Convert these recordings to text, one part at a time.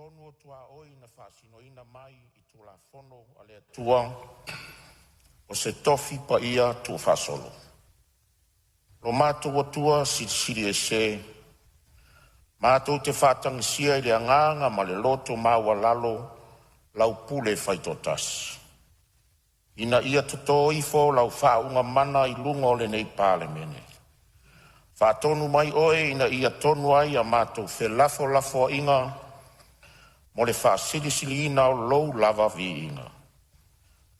tonu o tua oi na whaasinoina mai I tula fono a lea tua o se tofi pa ia tu whaasolo. Lo mātou o tua siri e se, mātou te whātangisia I le anganga ma le loto maua lalo lau pule whaitotas. Ina ia tuto ifo lau whaunga mana I lungo le nei palemene. Whātonu mai oe ina ia tonu ai a mātou whe lafo inga mo le whaasilisili ina o lou lava vi inga.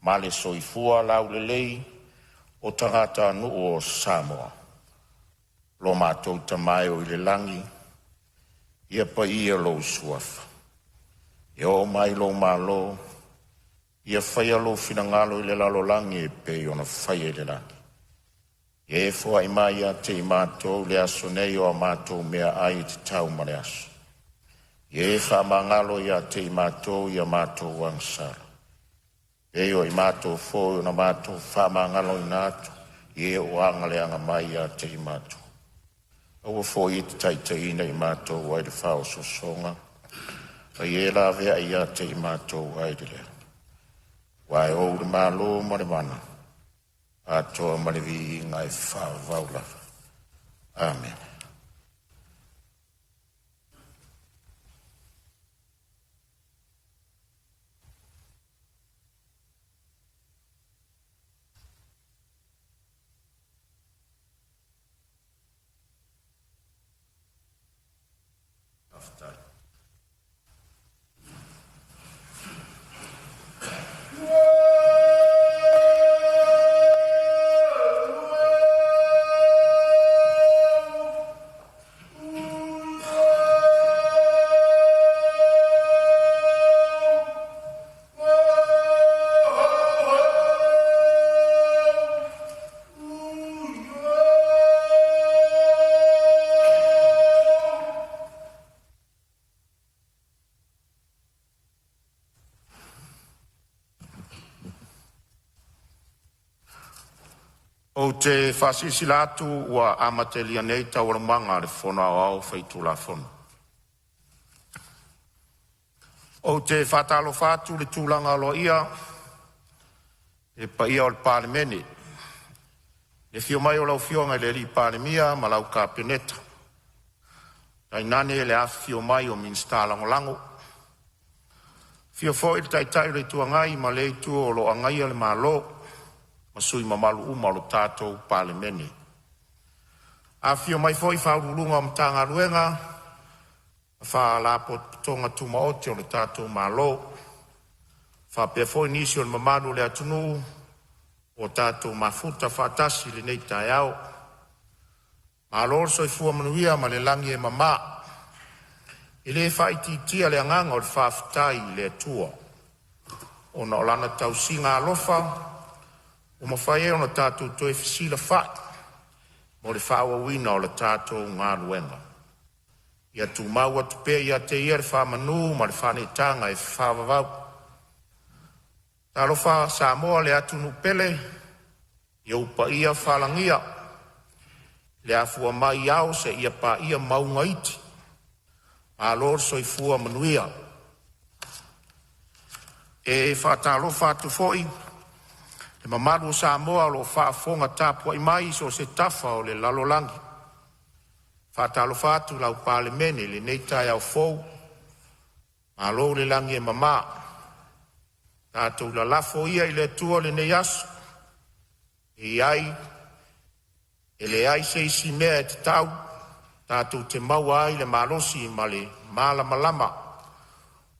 Ma le soifua lau le lei o tangata nu o Samoa. Lo mātou tamai o I le langi, ia pa ia lou suafa. Ia o mai lo malo, ia whaia lo finangalo I le lalo langi e pe ona whaia le langi. E fua I mai a te I mātou le aso nei o a mātou mea ai te tau ma le aso. E wha mangalo I a te I mātou I a mātou wangsara. E o I mātou fōi o na mātou wha mangalo I nātou. E o anga le anga mai a te I mātou. Aua fōi I te taitaina I mātou wai le whao sosonga. A e la vea I a te I mātou wai le lea. Wai o le mālo ma le mana. A toa marivi ngai whaavaula. Amen. O te whasisilatu ua amatelia nei tauramanga le whona au whaitula whona. O te whatalo whatu le tūlanga alo ia, e pa ia o le palemene. Le fio mai o lau fionga le li palemia ma lau ka peneta. Tai nane le afi fio mai o minsta langolango. Fio fo il taitai le tuangai ma le tu o lo angai le malo. Masui mamalu lo tātou palemene. A fio mai foi whaurulunga o mtanga ruenga, wha lapo tonga tuma ote o le tātou malo, wha pia foi nisi o le mamanu le atunu, o tātou mafuta whatasi le nei tai au. Malo soi fua manuia ma le langi e mama, I le whaiti tia le anganga o le whawhitai le atua. O na olana tau singa alofa, o mawhai e o na tātou toi fisila whai, mo le whaua wina o le tātou ngā ruenga. Ia tu maua tupe ia te ia le whamanu, ma le whanetanga e whawawau. Talo wha Samoa le atunu pele, ia upa ia whalangia, le afua mai au se ia pa ia maunga iti, a lor soi fua manuia. E whatalo whatu foi, le mamaru o Samoa lo whaafonga tāpua I mai so se tafa o le lalolangi. Whatalo whatu lau palemene le neitai au fou. Malo le langi e mama. Tātou la lafo ia I le tua le nei aso. E ai, e le ai se isi mea e te tau. Tātou te maua ai le malosi ma le malamalama.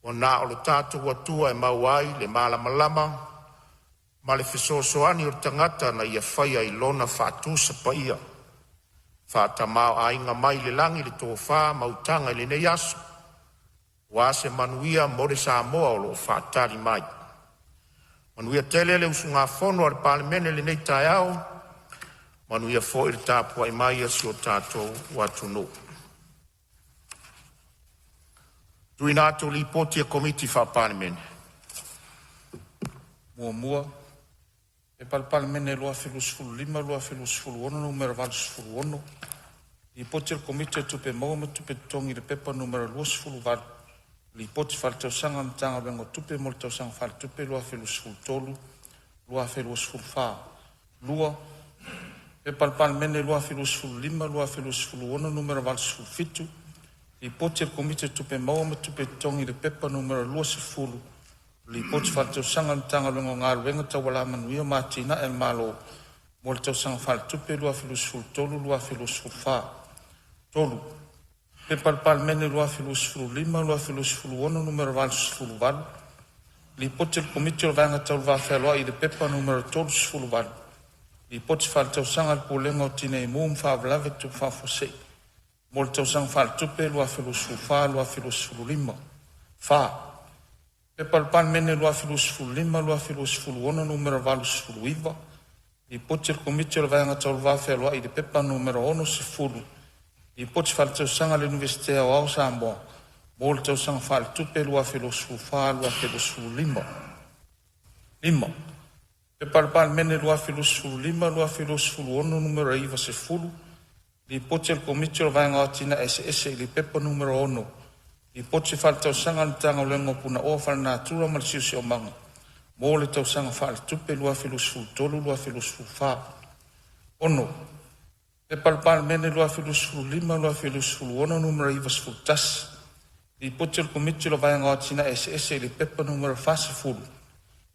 O nā o le tātou atua e maua ai le malamalama. Ma le fesoasoani o tangata na ia whaia I lona whātusa pa ia. Whātamau a inga mai le langi le tō whā mautanga le nei aso. Wā se manuia more Samoa o lo whātari mai. Manuia tele le usunga whono ar palemene le nei tai au. Manuia fo I tāpua I mai asi o tātou watuno. Tui nātou li poti a komiti wha palemene. Mua. E palemene loa filusfulu lima, loa filusfulu ono, numero valusfulu ono. I poti il comite tupe mauma tupe tongi le pepa numero luosfulu valu. li poti faletausaga ma tagaluega o tupe mo le tausaga faletupe lua felusfulu tolu lua felusfulu fa lua pe palemene lua felusfulu lima lua felusfulu ona numero valusfulu fitu li poti le komite tupe maua ma tupe totogi le pepa numero lua sefulu li poti faletausaga ma tagaluega o galuega tauala manuia matinaa e le malo mo le tausaga faletupe lua felusfulu tolu lua felusfulu fa tolu pe palemene lua felusfulu lima lua felusfulu ona numero valusfulu valu li poti le komite o le vaega tauluvafealoaʻi i le pepa numero tolu sefulu valu li poti faletausaga le pulega o tinei mu ma faavalave tupufafoseʻi mo le tausaga faletupe lua felusfulu fa lua felusfulu lima fa pe palemene lua felusfulu lima lua felusfulu ona numero valusfulu iva li poti le komite o le vaega tauluvafealoaʻi i le pepa numero ono sefulu li poti faletausaga le universite aoao Samoa mo le tausaga faletupe lua felusfulu fa lua felusfulu lima pe palemene lua felusfulu lima lua felusfulu ona numero iva sefulu li poti le komite o le vaega atina eseese i le pepa numero ono li poti faletausaga le tagaulega o punaʻoa falanatura ma le siosiomaga mo le tausaga faletupe lua felusfulu tolu lua felusfulu fa ono pe palemene lua felusfulu lima lua felusfulu ona numero iva sefulu tasi li poti le komite o le vaega atina eseese i le pepa numero fasefulu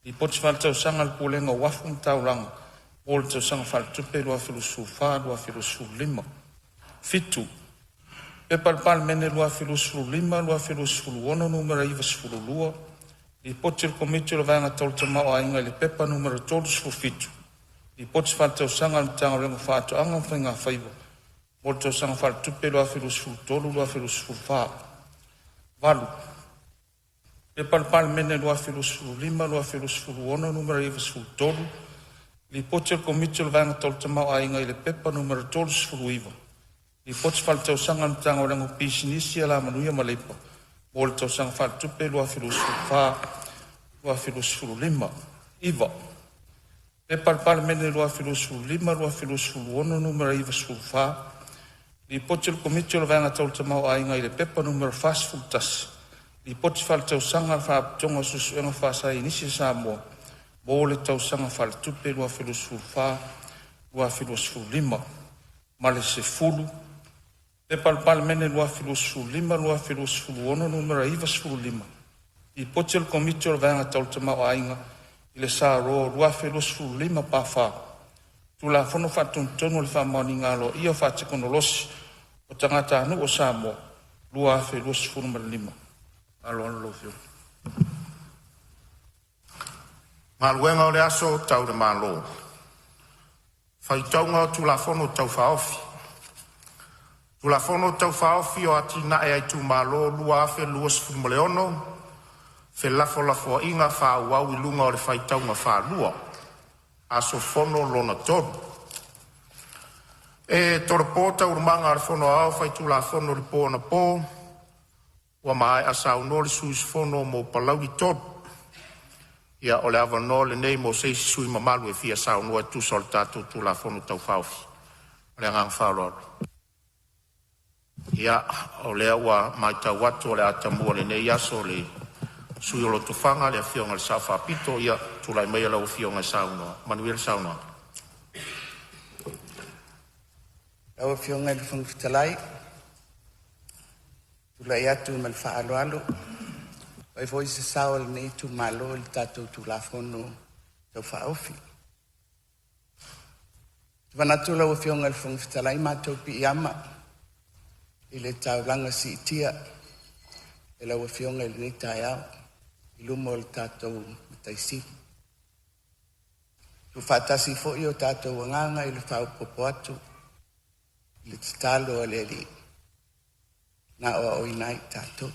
li poti faletausaga le pulega o afu ma taulaga mo le tausaga faletupe lua felusfulu fa lua felusfulu lima fitu pe palemene lua felusfulu lima lua felusfulu ona numero iva sefulu lua li poti le komite o le vaega tauletamao aiga i le pepa numero tolu sefulu fitu li poti faletausaga le tagaulega faatoʻaga ma faigafaiva mo le tausaga faletupe lua felusfulu tolu lua felusfulu fa valu pe palemene lua felusfulu lima lua felusfulu ona numero iva sefulu tolu li poti le komite o le vaega tauletamao aiga i le pepa numero tolu sefulu iva li poti faletausaga le tagaulega o pisinisi a lamanuia ma le ipa mo le tausaga faletupe lua felusfulu fa lua felusfulu lima iva pe palemene lua felusfulu lima lua felusfulu ona numero iva sefulu fa li poti le komite o le vaega tauletamao aiga i le pepa numero fasefulu tasi li poti faletausaga le faapitoga o susuʻega faasainisi Samoa mo le tausaga faletupe lua felusfulu fa lua felusfulu lima ma le sefulu pe palemene lua felusfulu lima lua felusfulu ona numero iva sefulu lima li poti le komite o le vaega tauletamao aiga i le sāroa lua felusfulu lima pafā tulafono faatonutonu o le faamaoniga aloaʻia o faatekonolosi o tagata anuu o Samoa lua felusfulu ma le lima aloana lofio Maluenga o le aso tau le malo. Faitauga o tulafono tau faofi. Tulafono tau faofi o atina e ai tu malo lua afe lua sefulu ma le ono. Fe lafo inga whauau i lunga o le faitauga whalua. Aso fono lona tonu. E torpo tau urmanga ar fono au faitula fono le po na po. Wa mai asau no le suis fono mo palau i tonu. Ia o le avano le nei mo seisi sui mamalu e fia sao noa tu sol tatu tu la fono tau faufi. O le ngang whaoloro. Ia o le awa mai tau watu o le atamua le nei aso le sui o lo tufanga le fionga le sao whapito ia tu lai mea lau fionga sao noa. Manuel sao noa. Lau fionga le whangfitalai. Tu lai atu mal whaalo alo. Oi foi se sao nei tu malo il tato tu la fono tau whaofi. Vanatu lau fionga le whangfitalai mātou pi iama. I le taulanga si itia. E lau fionga le nei tai au. I lumo le tatou mataisi. Tu whatasi fo i o tatou wanganga i le whao popo atu. I le tatalo a le li. Na o inai tatou.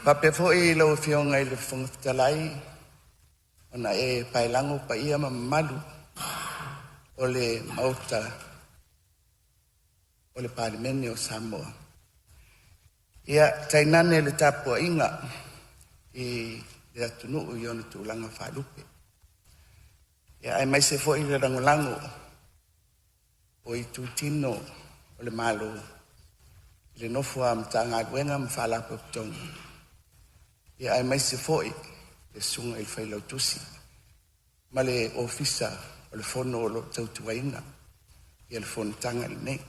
Pape fo i lau fionga i le whangfitalai. Ona e pailango pa ia mamalu. O le mauta. O le palemene o Samoa. Ia tainane le tapua inga. I le atunu i ona tūlanga whalupe. Ia ai mai se fo i le rangolango. O i tūtino o le malo. le nofo am tanga wenga mfala potong ia ai mai se foi le sunga il fai lautusi male ofisa o le fono lo tautuaina ia le FONOTAGA le nei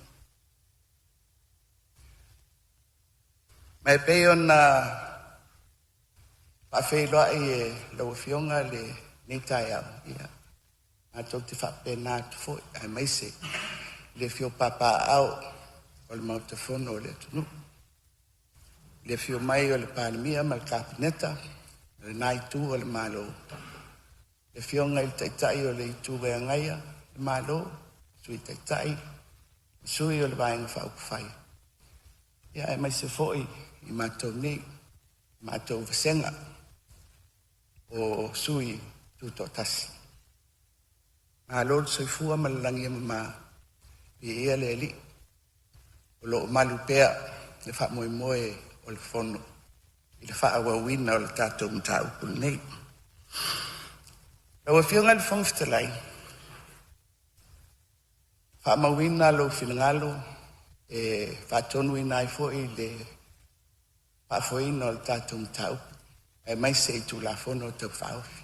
mai pe ona pa fei lo ai lo fionga le nitaia ia a te fa pena fo ai mai se le fio papa au o le mautofono le tunu le fio mai o le palemia ma le kapineta le nai tu o le malo le fio ngai taitai o le itu ngaia le malo sui taitai sui o le vaenga fa ukufai ia ai mai se foi i matou nei matou vasenga o sui tuto tasi malo soifua ma le langi ma i ia le li o lo malu pea le fa moe moe o le fono i le fa awawina o le tatou mtau pul nei lo fionga le fonftalai fa mawina lo finangalo e fa tonu ina i fo i le fa foina o le tatou mtau e mai se i tu la fono te faufi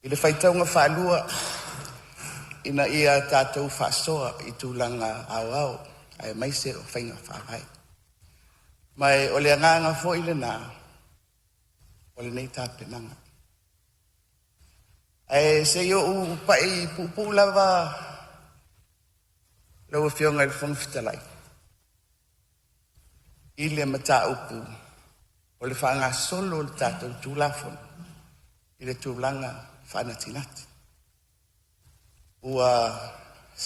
i le faitaunga fa lua ina ia tatou fa soa i tu langa au ai mai se o fainga fa hai mai o le nganga fo i le na o le nei tapenanga ai se yo u pa i pupu lava lo fionga il fonftalai i le mata upu o le fanga solo le tatou tulafon i le tulanga fanatinati ua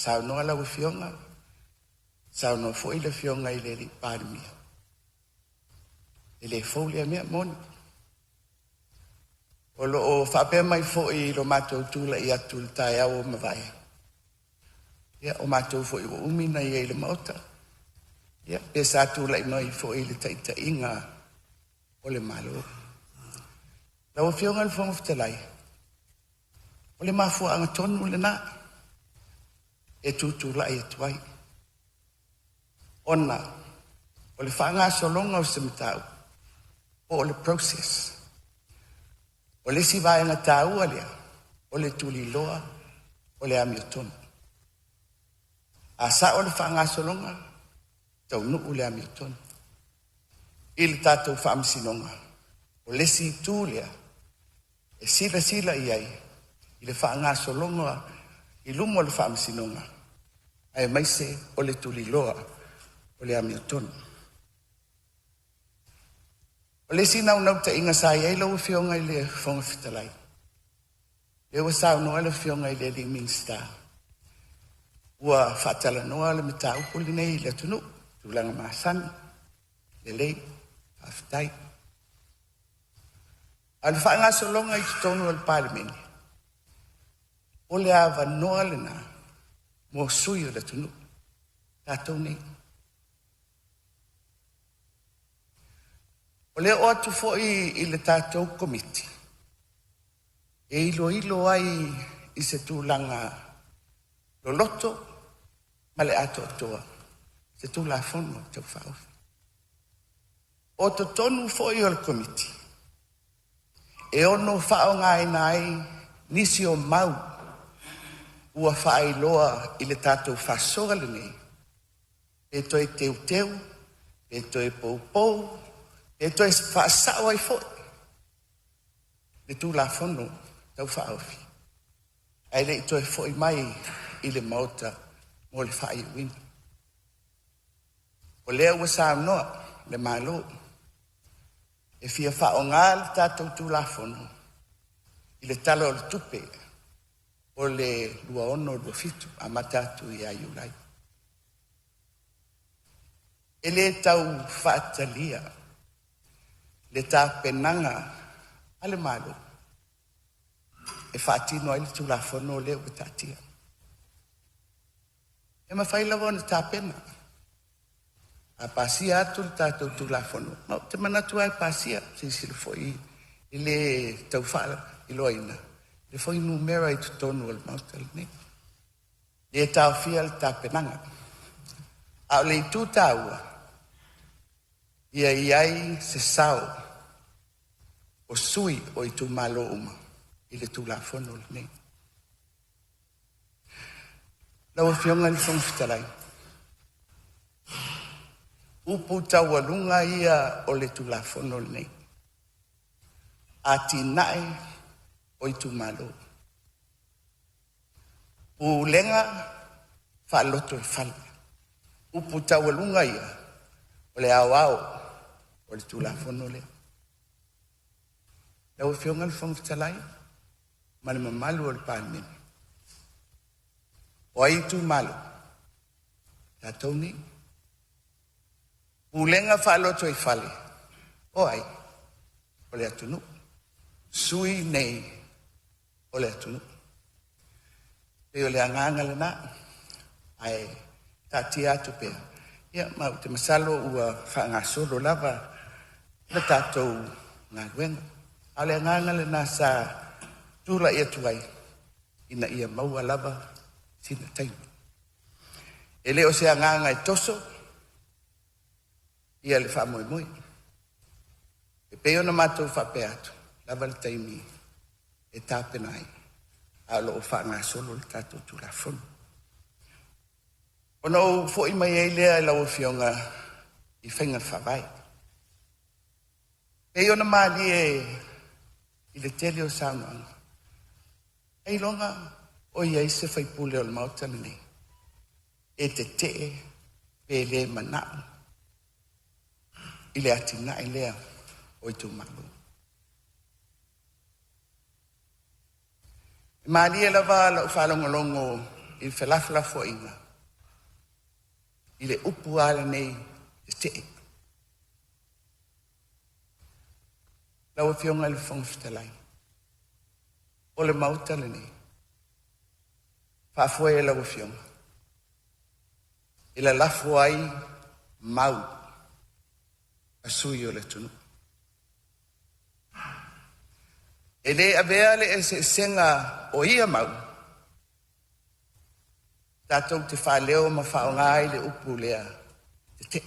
saunoa la fionga saunoa fo i le fionga i le li palemia i le folia mea moni o lo o whape mai fo i lo matou tula i atu le tae au o mawai ia o matou fo i o umina i le mauta ia pe sa tula i noi fo i le taita inga o le malo la o fionga le fonftalai o le mafua anga tonu le na e tutula i atuai ona o le whanga solonga o se matau o le process o le si vai nga tau alia o le tuli loa o le amiotonu a sa o le whanga solonga tau nuu le amiotonu i le tatou whaamsinonga o le si tūlea e sila iai i le whanga solonga i lumo le whaamsinonga ai mai se o le tuli loa o le amiotonu o le si nau ta inga sa iai lau fionga i le fonftalai le wa sa no le fionga i le li minsta ua whatala noa le mita upuli nei le tunu tulanga maasani le lei aftai al whanga solonga i tutonu al palemene o le ava noa le na mo sui o le tunu tatou nei o le o atu fo i le tatou komiti e ilo ai i se tūlanga lo loto ma le ato atoa se tūla fono tau whaufi o to tonu fo i o le komiti e ono whao ngai nai nisi o mau ua whaai loa i le tatou whasoga le nei e toi teu e toi pou e toi whaasao ai fo le tūla fono tau whaofi ai le toi fo i mai i le mauta mo le whaai wina o lea ua sa noa le malo e fia whao ngā le tātou tūla fono i le tala o le tupe o le lua ono lua fitu a matatu i a iulai e le tau whaatalia le tā penanga a le malo e whaatino ai le tūla fono o le ua tātia e mawhai lawa o le tā pena a pasia atu le tātou tūla fono ma te manatu ai pasia sisile foi i le tau whaala i loina le foi numera i tutonu o le mautal ne le tau fia le tā penanga a le i tū tāua Ia iai se sao o sui o i tu malo uma i le tu la fono le nei. Lau fionga le fong fitalai. Upu tawalunga ia o le tu la fono le nei. Ati nae o i tu malo. Ulenga whaloto e whale. Upu tawalunga ia o le awao o le tu la fono le. Lau fionga le fong fitalai. Male mamalu o le palemene. O ai tu malo. La toni. Ulenga whaloto e whale. O ai. O le atunu. Sui nei. O le atunu. E o le anganga le na. Ai. Tati atu pea. Ia mau te masalo ua whaangasolo lava. Le tatou ngā ruenga. A le anganga le na sa tula ia tuai. Ina ia maua lava. Sina taimi. E leo se anganga e toso. Ia le wha moi moi. E peo na mātou wha pe atu. Lava le taimi. E tāpenai. A lo o wha ngā solo le tātou tu la fonu. Ono fo i mai e lea e lau fionga i whainga whawai. Peo na māli e i le tele o saunoanga. Ei longa o ia se fai pule o le mautana nei. E te pe le manao. I le atina i lea o i tu malu. E maali e lava la whalongolongo i whalaflafo inga. I le upu ala nei te Lau fionga le whangfitalai. O le mautana nei. Whaafoe e lau fionga. I la lafo ai mau. A sui o le tunu. E le avea le e se senga o ia mau. Tātou te whaleo ma whaongai le upu lea te te.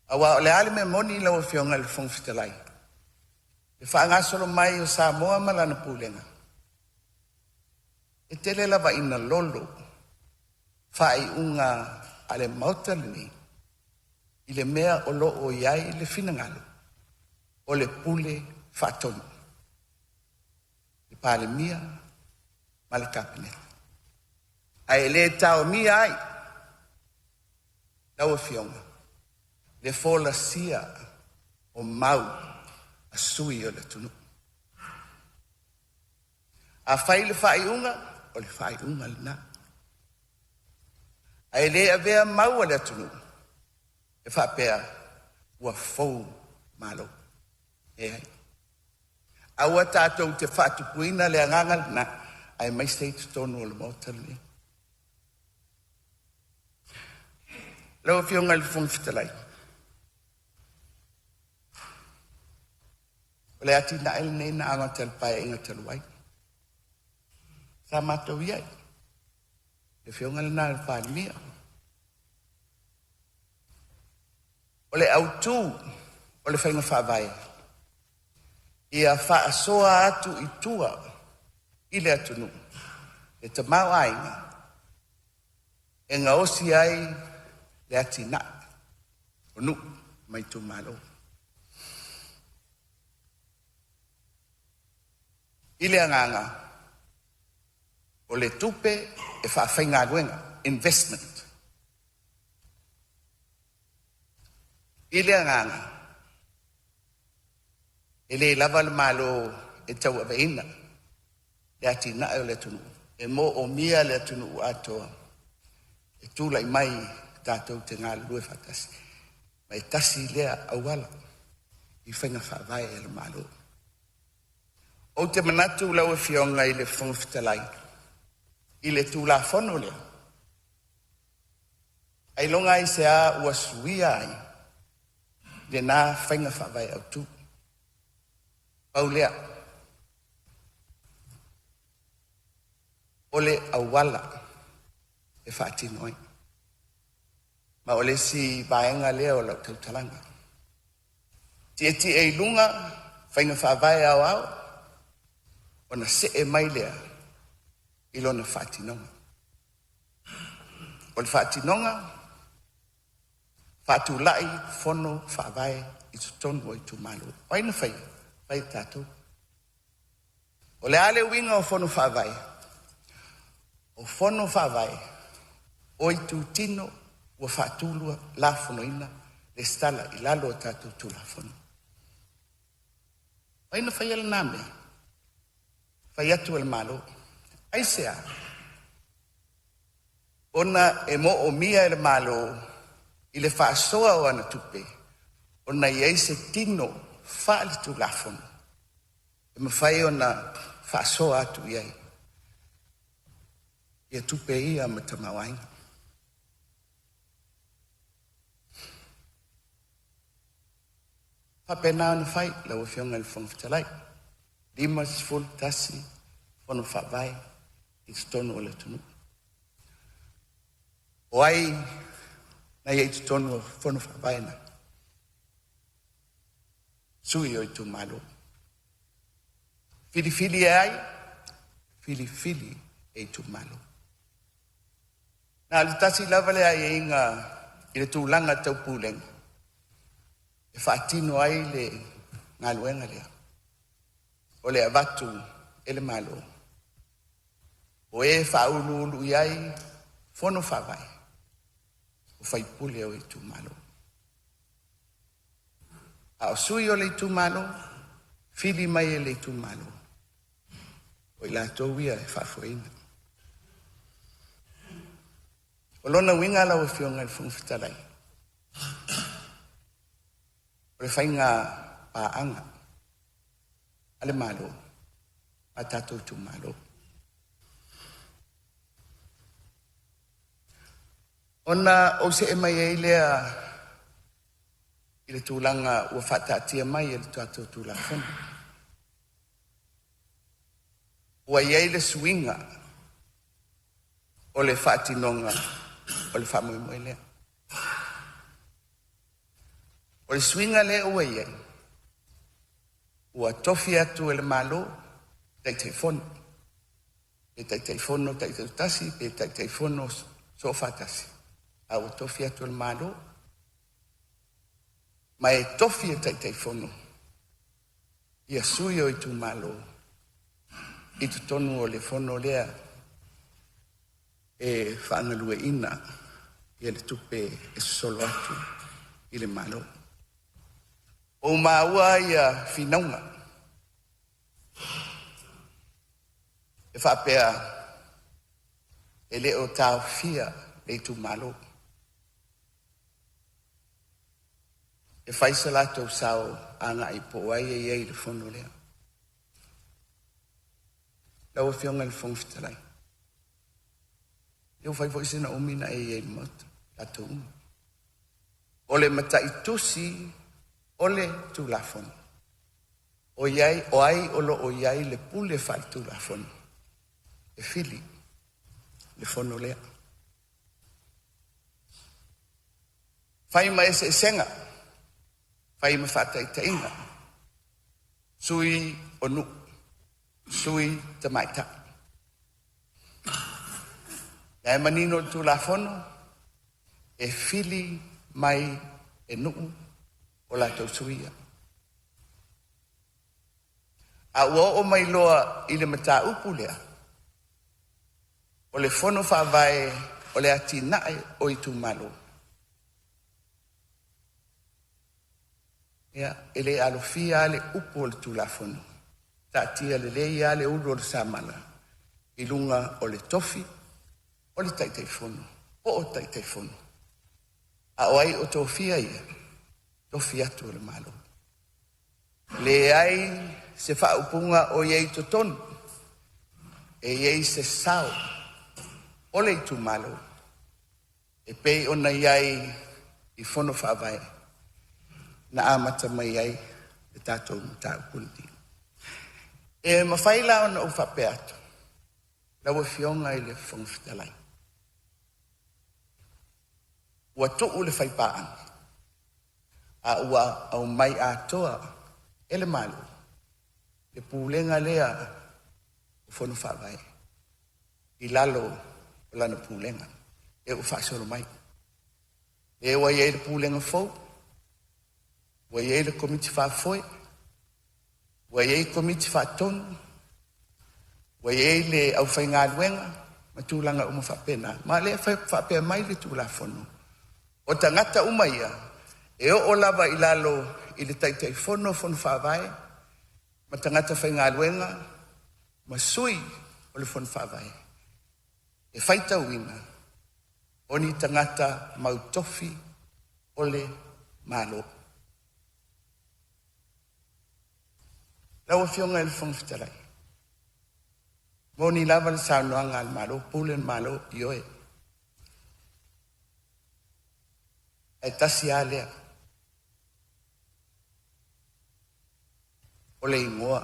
Awa o le ale me moni lau fionga le whangfitalai. Le whaangasolo mai o Samoa malana pūlenga. E tele lava ina lolo. Whai unga ale mautalini. I le mea o lo o iai le finangalo. O le pule whatonu. Le palemia ma le kapeneta. Ai le tau mi ai. Lau fionga. Le fola sia o mau a sui o le tunu. A whai le whai unga o le whai unga le na. Ai le avea mau o le tunu. E whapea ua fau malo. E ai. Aua tātou te whatupuina le angangal na ai mai stei tonu o le mautali. Lau fionga le whangfitalai. O le ati na ele nei na anga tel pai inga tel wai. Sa matou iai. Le fionga le na le palemia. O le autu, o le whainga whawai. Ia whaasoa atu i tua i le atunu. E te mau ainga. E ngā osi ai le ati na. O nu, mai tu malo. I le anganga. O le tupe e whaawhainga ruenga. Investment. I le anganga. E le lava le malo e tau aveina. Le ati na e o le tunu. E mo o mia le tunu atoa. E tūlai mai tātou te ngā lue whatasi. Mai tasi lea awala. I whainga whaavai e le malo. O te manatu lau e fionga i le whangfitalai. I le tūla whono lea. Ai longa i se a ua suia ai. Le nā whainga whaavai au tū. Pau lea. O le awala e whaatinoi. ma o le si vaenga lea o lau tautalanga. Ti e lunga, whainga whawai au, o na se e mai lea, ilo na whatinonga. O le whatinonga, whatulai, fono, whawai, i tu tonu o i tu malu. O ina whai tātou. O le ale winga o fono whawai, o fono whawai, o i tu tino, ua whaatulua la fono ina, le stala i lalo o tātou tu la fono. O ina whai ala nāme, whai atu ala malo, aisea, ona e mo o mia ala malo, i le whaasoa o ana tupe, ona i eise tino whaali tu la fono. E mawhai ona whaasoa atu iai, ia tupe ia ma tamawainga. Papena na fai la o fionga le fonfitalai. Lima full tasi fono whawai i tonu o le tunu. O ai na i tonu o fono whawai na. Sui o i tu malo. Fili e ai, fili e i tu malo. Na le tasi lava le ai e inga i le tūlanga tau pūlenga. E whaatino ai le ngā luenga lea. O le avatu e le malo. O e whaulu i ai fono whawai. O whaipule o i tu malo. A o sui o le tu malo, fili mai e le tu malo. O i la tōwia e whafoina. O lona winga la o fionga le whungwhitalai. O le whainga pāanga. Ale malo. A tātou tu malo. Ona o se e mai e lea i le tūlanga ua whatatia mai e le tātou tu la whana. Ua iei le suinga o le whatinonga o le whamoe lea. O le swinga le ua iei. Ua tofi atu e le malo, taitei fono. E taitei fono, taitei tasi, e taitei fono sofa tasi. A ua tofi atu e le malo. Ma e tofi e taitei fono. Ia sui o i tu malo. I tu tonu o le fono lea. E whaangalue ina. Ia le tupe e solo atu i le malo. O maua ia finaunga. E whapea e le o tau fia le tu malo. E whaisala tau sao anga i po ai e iei le fono lea. Lau fionga le whongfitalai. Iau whai voisena umina e iei mata. Tato uma. O le mata i tusi ole tu la fono. O iai, o ai olo o iai le pule fai tu la fono. E fili, le fono lea. Fai ma ese senga. Fai ma fata i tainga. Sui o nu. Sui te maita. E manino tu la fono. E fili mai e nuu. O la tau suia. A ua o mai loa i le mata upu lea. O le fono whawai o le atinae o i tu malo. Ia, e le alofia le upu o le tu la fono. Tatia le leia le ulu o le samala. I lunga o le tofi, o le taitei fono. O taitei fono. A oai o tofia ia. Tofi atu le malo. Le ai se whaupunga o iei to tonu. E iei se sao. O le tu malo. E pei ona iai i fono whawai. Na amata mai iai e tātou mta upunti. E mawhaila ona o whape atu. Lau e fionga i le whongfitalai. ua to'u le whaipaan. A ua au mai atoa ele malu. Le pūlenga lea o whonu whawai. I lalo o lana pūlenga. E u whaasoro mai. E wa ye le pūlenga fau. Wa ye le komiti whaafoe. Wa ye komiti whaatonu. Wa ye le au whainga luenga. Ma tūlanga uma whapena. Ma le whapea mai le tūla whonu. O tangata umaia. E o lava i lalo i le taitai whono whawai. Ma tangata whainga luenga. Ma sui o le whonu whawai. E whaita uina. Oni tangata mautofi o le malo. Lau fionga il whonu whitarai. Moni lava le saunoanga al malo. Pulen malo ioe. E tasi alea. O le ingoa.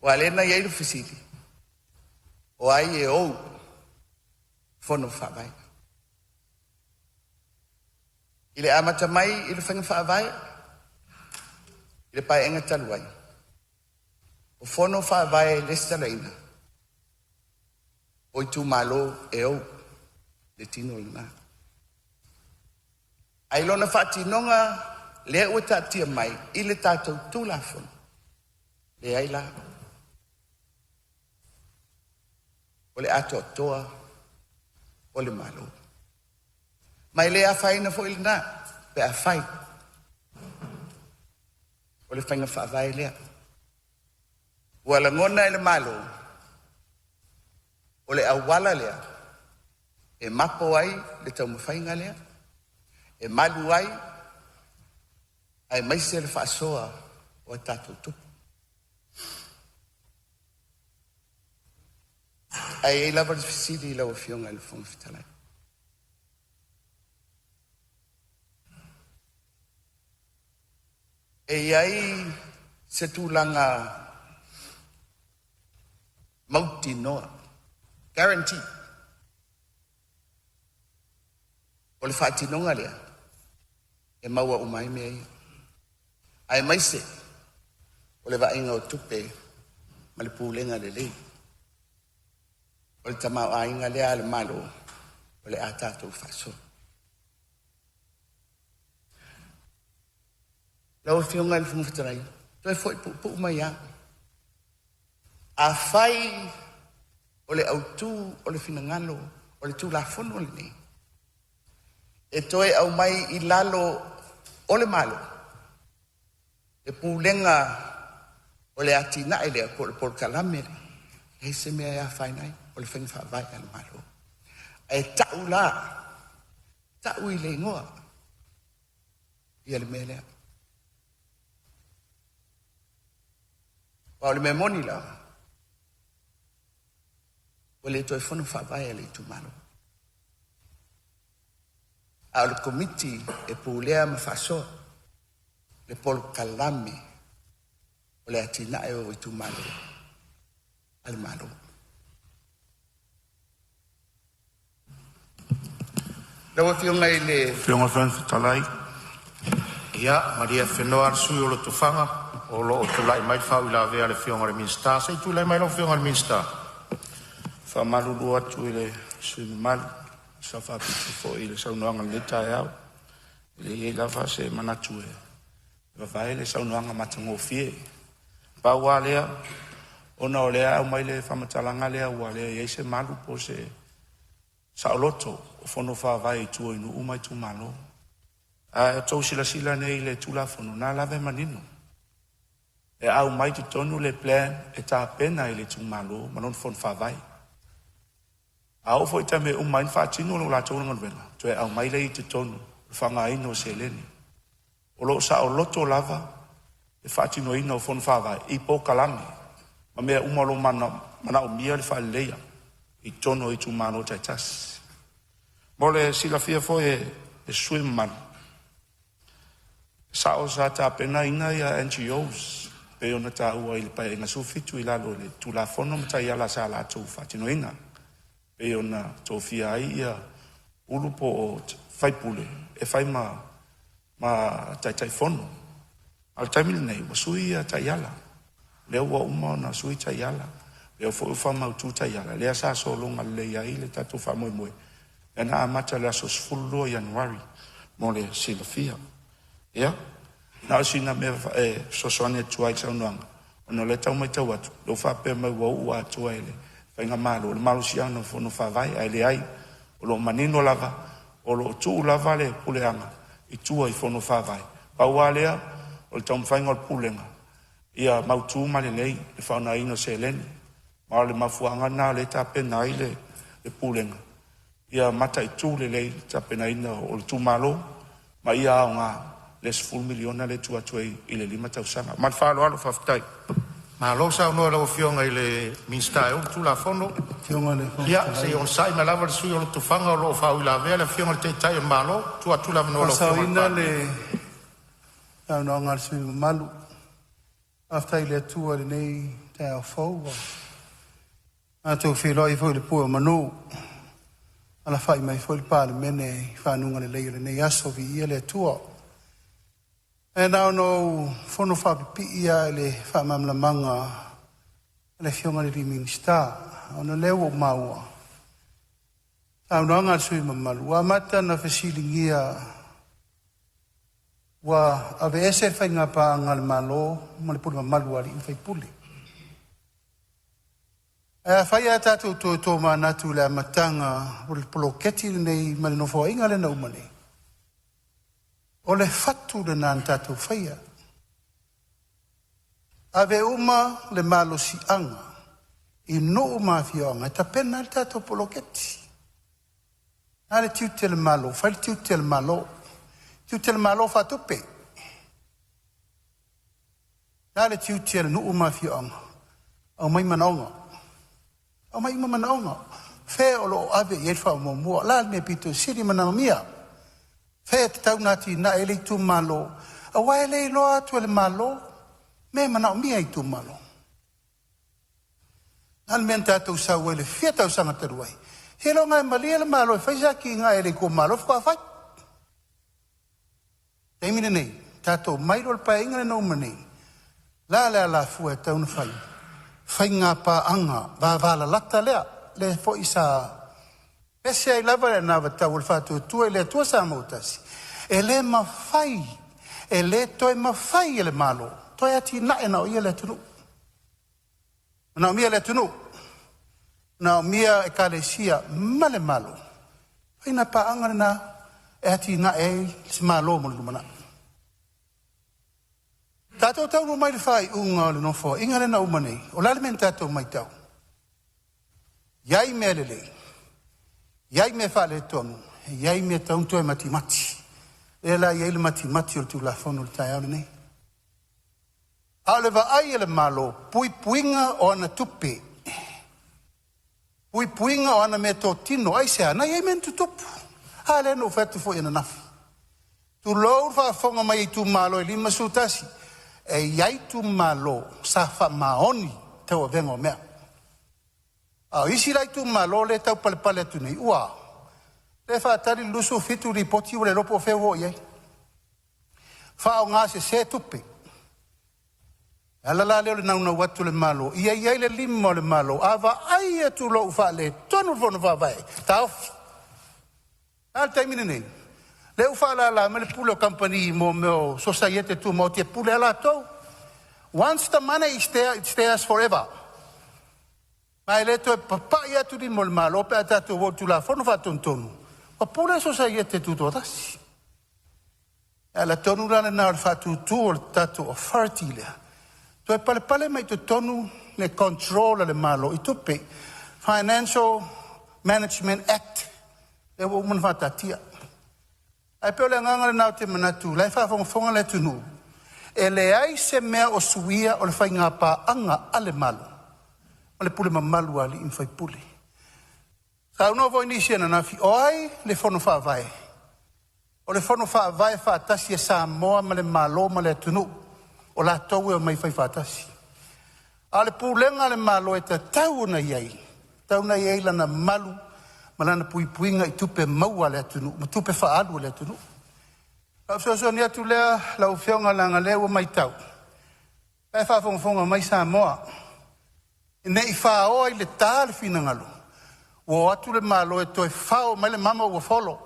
O alena ieiru fisili. O ai e ou. Fono whawai. I le amata mai i le whanga whawai. I le pai enga taluai. O fono whawai le stalaina. O i tu malo e ou. Le tino ina. Ai lona whatinonga le ua tatia mai i le tātou tūlafon. Le ai la. O le ato toa. O le malo. Mai le a whaina fo ili nā. Pe a whai. O le whainga whaavai lea. Ua la ngona i le malo. O le awala lea. E mapo ai le tau mawhainga lea. E malu ai. Ai maise le whaasoa o tātou tupu. Ai e lava le fisiri i lau fionga le whonga whitalai. E ai se tūlanga mauti noa. Guarantee. O le whaatinonga lea. E maua umai mea ia. Ai maise. O le vainga o tupe. Ma le pūlenga le lei. O le tamau ainga lea le malo. O le atatou whaaso. Lau fionga le whungwhitarai. Toi fwoi pu mai a. A whai o le autu o le finangalo. O le tū la fono le nei. E toi au mai i lalo o le malo. E pūlenga o le atina e lea por kalamere. E se mea ea whainai o le whenga whaavai al malo. E tau la. Tau i le ingoa. I ale mea lea. O le mea moni la. O le toi whanu whaavai ale i tu malo. A o le komiti e pūlea ma whasoa. Le pol kalame. O le atina e o i tu malo. Al malo. Lawa fionga i le... Fionga whanwhitalai. Ia, Maria whenua arsui o lo tufanga. O lo o tulai mai whau i la vea le fionga le minsta. Sei tulai mai lo fionga le minsta. Whamalulu atu i le sui malu. Sa whapitu fo i le saunoanga le tae au. I le iei lawa se manatu e. Wawai le saunoanga matango fie. Paua lea. Ona o lea au mai le whamatalanga lea ua lea. Iei se malu po se saoloto. O fono whawai i tua inu umai tu malo. A tau sila nei le tula fono. Nā lawe manino. E au mai tu tonu le plan e tā pena i le tu malo. Manon fono whawai. Au fo ita me umai whaatino lo la tau ngan wena. Tu e au mai le i tu tonu. Whanga ino se leni. O lo sa o loto lava. E whaatino ino fono whawai. I po kalami. Ma mea umalo mana o mia le whaaleia. I tono i tu malo taitasi. Mole sila fia fo e swim man. Sa o sa ta pena ina ya NGOs. Pe ona ta ua ili pa inga sufitu ilalo le tula fono mta iala sa la tau whaatino ina. Pe ona tofia ai ia ulu po o whaipule, e whai ma tai fono. Al taimile nei, wa sui a tai ala. Lea ua uma na sui tai ala. Lea fo ufa mautu tai ala. Lea sa so longa le iai le tatu wha moe moe. Lea na amata lea so sfulua Januari. Mo le silafia. Ia? Na sina me so soane tuai tau nuanga. Ono le tau mai tau atu. Lo wha pe mai wa ua atua ele. Whainga malo. Le malo si ana fono wha vai. Ai le ai. O lo manino lava. O lo tuu lava le puleanga. I tua I fono wha vai. Paua lea. O le tau mwhainga o pulenga. Ia mautu ma le lei. E whauna ino se leni. Ma le mafuanga na le tapena ai le pulenga. Ia mata I tu le lei. Tapena ina o le tu malo. Ma ia au ngā. Les full miliona le tua tuai I le 5 tausanga. Ma le whaalo alo whaftai. Ma lo sa no lo fionga I le minsta o tu la fono. Fionga le fono. Ya, se on sai ma lava le sui o tu fanga o lo fa o la vela fionga le tai ma lo tu la no lo fionga. Sa ina le au no ngal sui malu. After ile tua le nei te au fo. A tu filo I fo le pu manu. Ala fai mai fo le PALEMENE fa nunga le le nei aso vi ile tua. E nao no fono whapipi ia le whamamlamanga le fionga le minsta. Ona leo maua. Au noanga sui mamalu. Wa mata na whesilingia wa ave ese whainga pa ngal malo ma le puli mamalu ali I whai puli. E whai a tātou tō manatu le matanga o le poloketi nei ma le nofo inga le naumane. O le fatu le nan tātou whaia. Ave uma le malo si anga. I no uma fionga. Ta pena le tātou poloketi. Nā le tiute le malo. Whai tiute le malo. Tiute le malo whatupe. Nā le tiute le no uma fionga. Au mai manaonga. Au mai manaonga. Whea o lo ave i elfa o mua. La me pito siri manamia. Fea te tau nati na ele tu malo. A waele loa tu ele malo. Me mana o mia I tu malo. Nal menta tau sa wele fia tau sanga te ruai. He lo ngai mali ele malo. Faisa ki ngai ele ko malo. Fua fai. Te imine nei. Tato mairo le pa ingane no mane. La lea la fua tau na fai. Fai ngā pa anga. Va vala lata lea. Le fo isa... Pese ai lava le nava tau le whātua tua le tua sa mautasi. E le mawhai. E le toi mawhai e le malo. Toi ati nae nao ia le tunu. Nao mia le tunu. Nao mia e kalesia ma le malo. Paina pa anga na e ati nae se malo mo le lumana. Tātou tau no mai le whai unga le nofo. Inga le na umanei. O lale men tātou mai tau. Iai mea le lei. Iai me whale tonu, iai me tauntua mati mati. E la iai le mati mati o tu la fono le tai aole nei. Aole wa ai ele malo, pui puinga o ana tupe. Pui puinga o ana me tō tino, ai se ana iai men tu tupu. Hale no whetu fo ina nafi. Tu lou whafonga mai I tu malo I 5 sutasi. E iai tu malo, sa wha maoni te o vengo mea. Au isi lai tu malo le tau pale atu nei. Ua, le whaatari lusu fitu ripoti o le lopo whewo iei. Whao ngā se tupe. Alala leo le nauna watu le malo. Iei le 5 le malo. Awa ai atu lo ufa le tonu fono whawai. Taofi. Al taimine nei. Le ufa la me le pulo company mo meo societe tu mo te pule ala tau. Once the money is there, it stays forever. Mai le to papa ia tu di mol malo pe ata tu vo tu la fono fa tontonu. Pa pure so sa yete tu to das. Ala tonu rana na fa tu tatu authority le. To e pale mai tu tonu le control le malo I tupe Financial Management Act. Le wo mun fa tatia. Ai pe le nganga na te manatu le fa fonga le tunu. E le ai se mea o suia o le fa nga pa anga ale malo. O le pule mamalu ali in fai pule. Sa uno vo inisia na nafi oi le fono wha vai. O le fono wha vai wha tasi e Samoa ma le malo ma le tunu. O la tau e o mai whai wha tasi. A le pulenga le malo e ta tau na iei. Tau na iei lana malu malana puipuinga I tupe maua le atunu, ma tupe whaalu le atunu. So ni atu lea lau whionga langa lea ua mai tau. Pai whaafonga mai Samoa. Ne I whaoa I le tā le whina ngalo. Ua atu le malo e toi whao mai le mama ua wholo.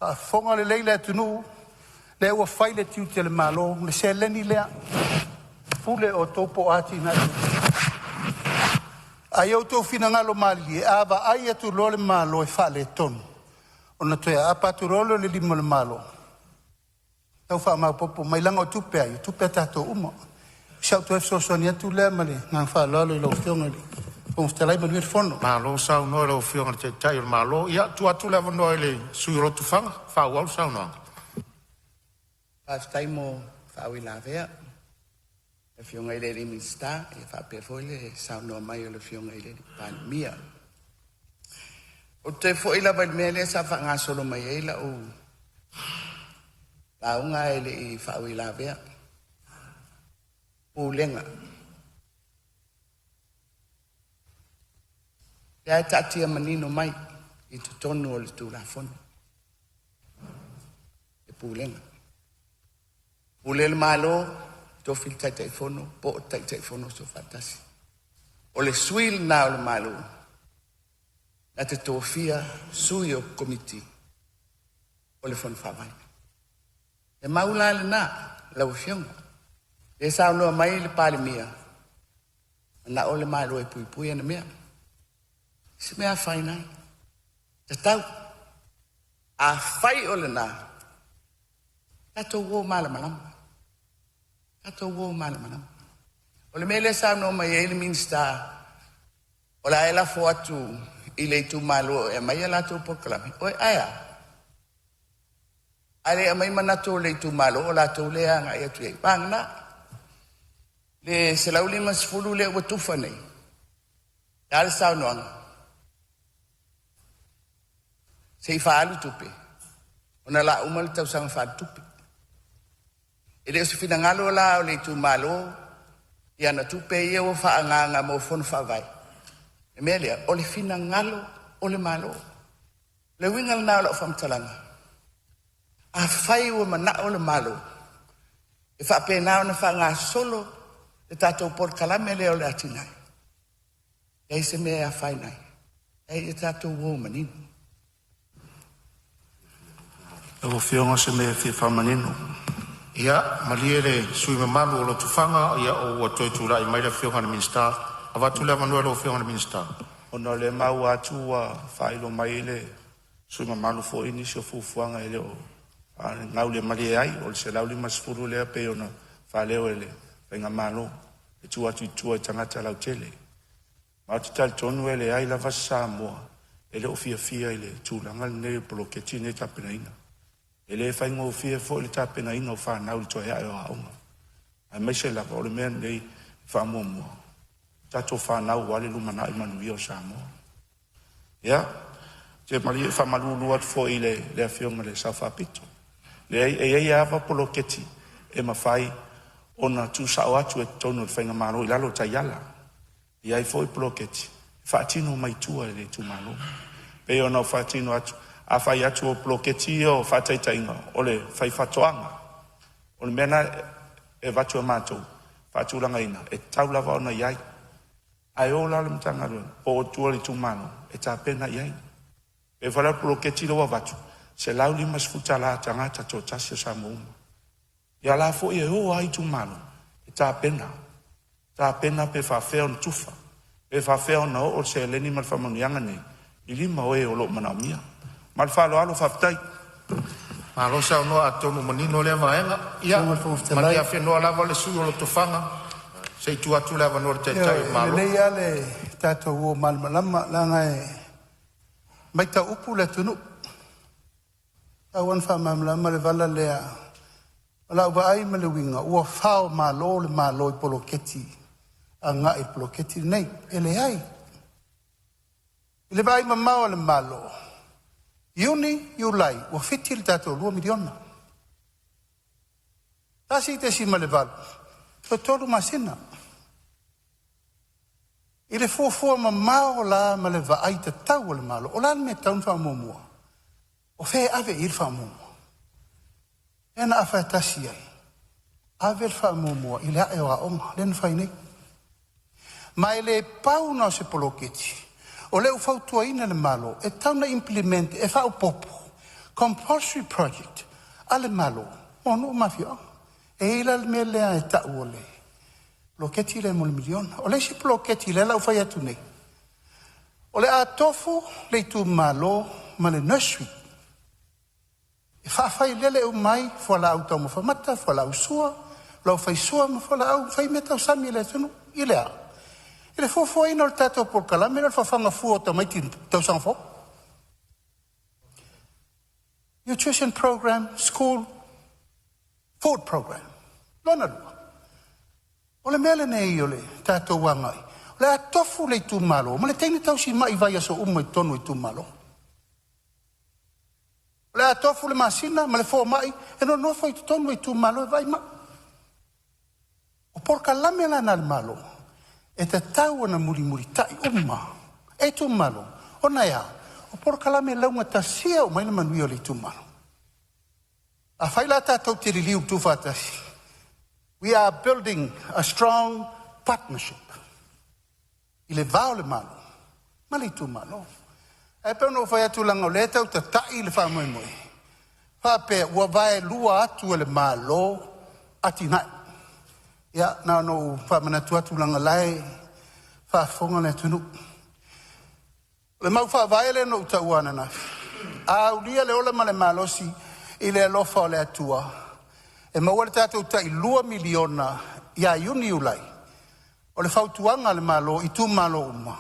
Whafonga le leile atunu, le ua whai le tiutia le malo, le se leni lea. Pule o topo ati na ai au tau whina ngalo mali e awa ai atu lo le malo e wha le tonu. O na toi a patu rolo le limo le malo. Tau wha mau popo mai langa o tupe ai, tupe tato uma. Siau tu efsosoni atu lea male, ngang wha lalo I lau whionga li. Pong stelai manuir fono. Malo sau no lau whionga te tai o malo. Ia tu atu lea vano ele sui rotu whanga, wha wau sau no. Paftai mo whaui la vea. Le whionga I le rimi sta, e whape foile, sau noa mai o le whionga I le palemia. O te foila vai mele sa wha solo mai eila o launga ele I whaui la vea. Pulenga. Ea tatia manino mai I tu tonu o le tu la fono. E pulenga. Pulele malo, tofil tai fono, po tai fono so fatasi. O le suil na o le malo. Na te tofia sui o komiti. O le fono whawai. E maula le na, lau whionga. E sao noa mai le palemia. Na o le malo e pui ana mea. Se mea whainai. Te tau. A whai o le na. Tato wo malamalama. Tato wo malamalama. O le mele sao noa mai e le minsta. O la ela fo atu. I le tu malo e mai ala tu pokalami. Oi aya. Ale mai manato le tu malo o la tu le anga e tu e pangna. Le se la ulima sfulu le o tufa nei. Dal sao noa. Se fa alu tupe. Ona la umal tau sang fa tupe. Ele se fina ngalo la o le tu malo. Ia na tupe ia o fa nganga mo fon fa vai. Emelia, o le fina ngalo, o le malo. Le wingal na o fam talanga. A fai o mana o le malo. E fa pena o fa nga solo, e tato por kalame le o le atinai. E se me a fai nai. E tato wo manino. E o whionga se me fi whamanino. Ia, maliere sui mamalu o lo tufanga, ia o ua toi tūra I mai le whionga na minsta. Avatu le manua lo whionga na minsta. Ona le mau atu a whailo mai le sui mamalu fo inisi o fufuanga ele o ngau le mali ai o le se lauli masfuru le pe ona whaleo ele venga malo e tu atu tua e tangata lau tele. Ma tu tal tonu ele ai la vasa Samoa ele o fia ele tūlanga le poloketi ne tapena ina. Ele whainga o fia fo le tapena ina o whanau le tohe ai o haunga. Ai mai se lava o le mea nei whamua mua. Tato whanau wale lumana I manuia o Samoa. Ia, te mali e whamalulu atu fo I le whionga le Sauwhapito. Le ei awa poloketi e mawhai ona tu sao atu e tonu le whainga maro I lalo taiala. Ia I fo I poloketi. Whaatino mai tua le tu maro. Pe ona whaatino atu. A whai atu o poloketi o whaataitainga o le whai whatoanga. O le mena e watu a mātou. Whaatulanga ina. E taulawa ona iai. Ai o la le mtanga rua, po o tua li tumano, e ta pena iai. E whala poloketi loa watu, se lau li masfuta la tangata to tasi o Samoa. Ia la fo e o ai tumano, e ta pena pe whawheo na tufa, pe whawheo na o se leni malwhamanu yanga nei, I lima o e o lo mana mia. Malwhalo alo whaftai. Malo sao no atonu manino le vaenga. Ia, mali a whenua lava le sui o lo tofanga. Sei tu atu lava no te tai malo. Le ia le tato wo malmalama langa e mai ta upu le tunu. Awan fa malmalama le vala lea. Ala ua ai ma le winga. Ua whao malo le malo I poloketi. A nga I poloketi nei. Ele ai. Ile vai ma mao le malo. Iuni, iulai. Ua fiti le tato 2 miliona. Tasi te si ma le vala. Totoro masina. I le fuafua mamao la ma le vaai te tau o le malo. O la me taun whaamomua. O fe ave i le whaamomua. Ena a whaetasi ai. Ave le whaamomua i le ae o a onga. Lena whainei. Mai le pau na se poloketi. O le ufautua ina le malo. E tauna implement e whao popo. Compulsory project. A le malo. Ono mafia. E ila le mea lea e tau o le. Loketi le mole miliona. O le si poloketi le lau whai atu nei. O le a tofu le tu malo ma le nursery. E whaafai lele o mai fua la au tau ma whamata, fua la au sua, lau whai sua ma fua la au whai me tau sami le tunu. I le a. I le fua ina o le tato por kalame le whawhanga fua o tau maiti tau sangfo. Nutrition program, school, food program. Lona lua. O le mele nei o le tato wangai. O le a tofu le tu malo. Ma le teini tau si mai vai aso umo i tonu i tu malo. O le a tofu le masina, ma le fo mai, e no nofo i tonu i tu malo e vai ma. O porka lame la na le malo. E te tau ana muri tai umma. E tu malo. O na ia. O porka lame launga ta sia o maina manui o le tu malo. A whaila tātou te riliu tu whātasi. We are building a strong partnership. I le vao le malo. Mali tu malo. E pēno whai atu langa o le tau ta tai le wha moi moi. Whape ua vai lua atu le malo ati nai. Ia, nā no whamanatu atu langa lai. Whafonga le tunu. Le mau wha vai le no ta uana na. A ulia le ola ma le malo si i le alofa o le atua. E maua le tātou ta i 2 miliona ia iuni ulai. O le whautuanga le malo i tu malo uma.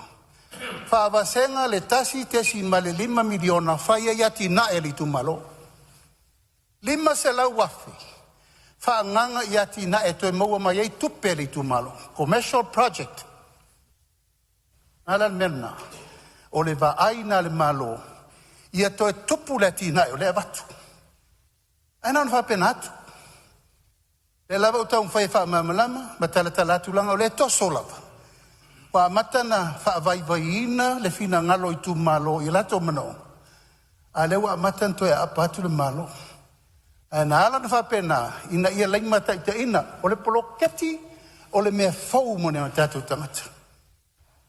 Whaavasenga le tasi ma le 5 miliona whaia iati nae li tu malo. 5 se lau wafi. Whaanganga iati nae toi maua mai ei tupe li tu malo. Commercial project. Nala mena. O le vaaina le malo. Ia toi tupu le ati nae o le avatu. Aina on whapenatu. Le lava utau mwhai wha mamalama, ma tala atu langa o le toso lava. Wa matana wha vai ina, le fina ngalo i tu malo, i lato mano. A le wa matan toi apa atu le malo. A na ala na whapena, ina ia leima taita ina, o le poloketi, o le mea fau mo ne tātou tangata.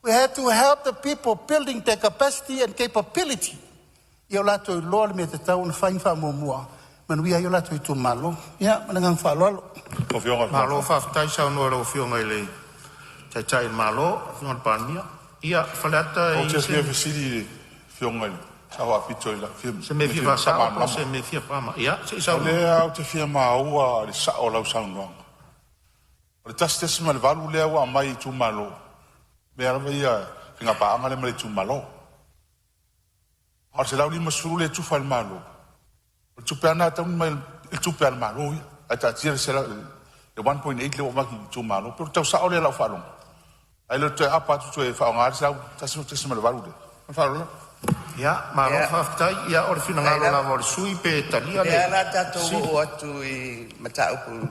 We had to help the people building their capacity and capability. I o lato i loa le mea te tau na whain wha mua. Manui ai o lato i tu malo. Ia, manangang wha loalo. Malo whaftai sau noa rau whionga i le tai malo, whionga pānia. Ia, whalata i... O te whia whisiri whionga i sau apito i la whia. Se me whia sao, se me whia pāma. Ia, se sau... O lea au te whia maua le sao lau sau noanga. O le tasi ma le valu lea wa mai i tu malo. Mea rawa ia, kinga paanga le ma le tu malo. O se lau lima suru le tufa le malo. O tupe ana tau mai il tupe al malo ia. Ata tira se la le 1.8 le o maki tu malo. Pero tau sao le lau whalong. Ai le te apa tu e whaonga sau, tasi ma le valu le. Whalong. Ia, malo whaftai, ia, o le whina ngalo la o sui pe talia le. Ia la tātou o atu i mataupu.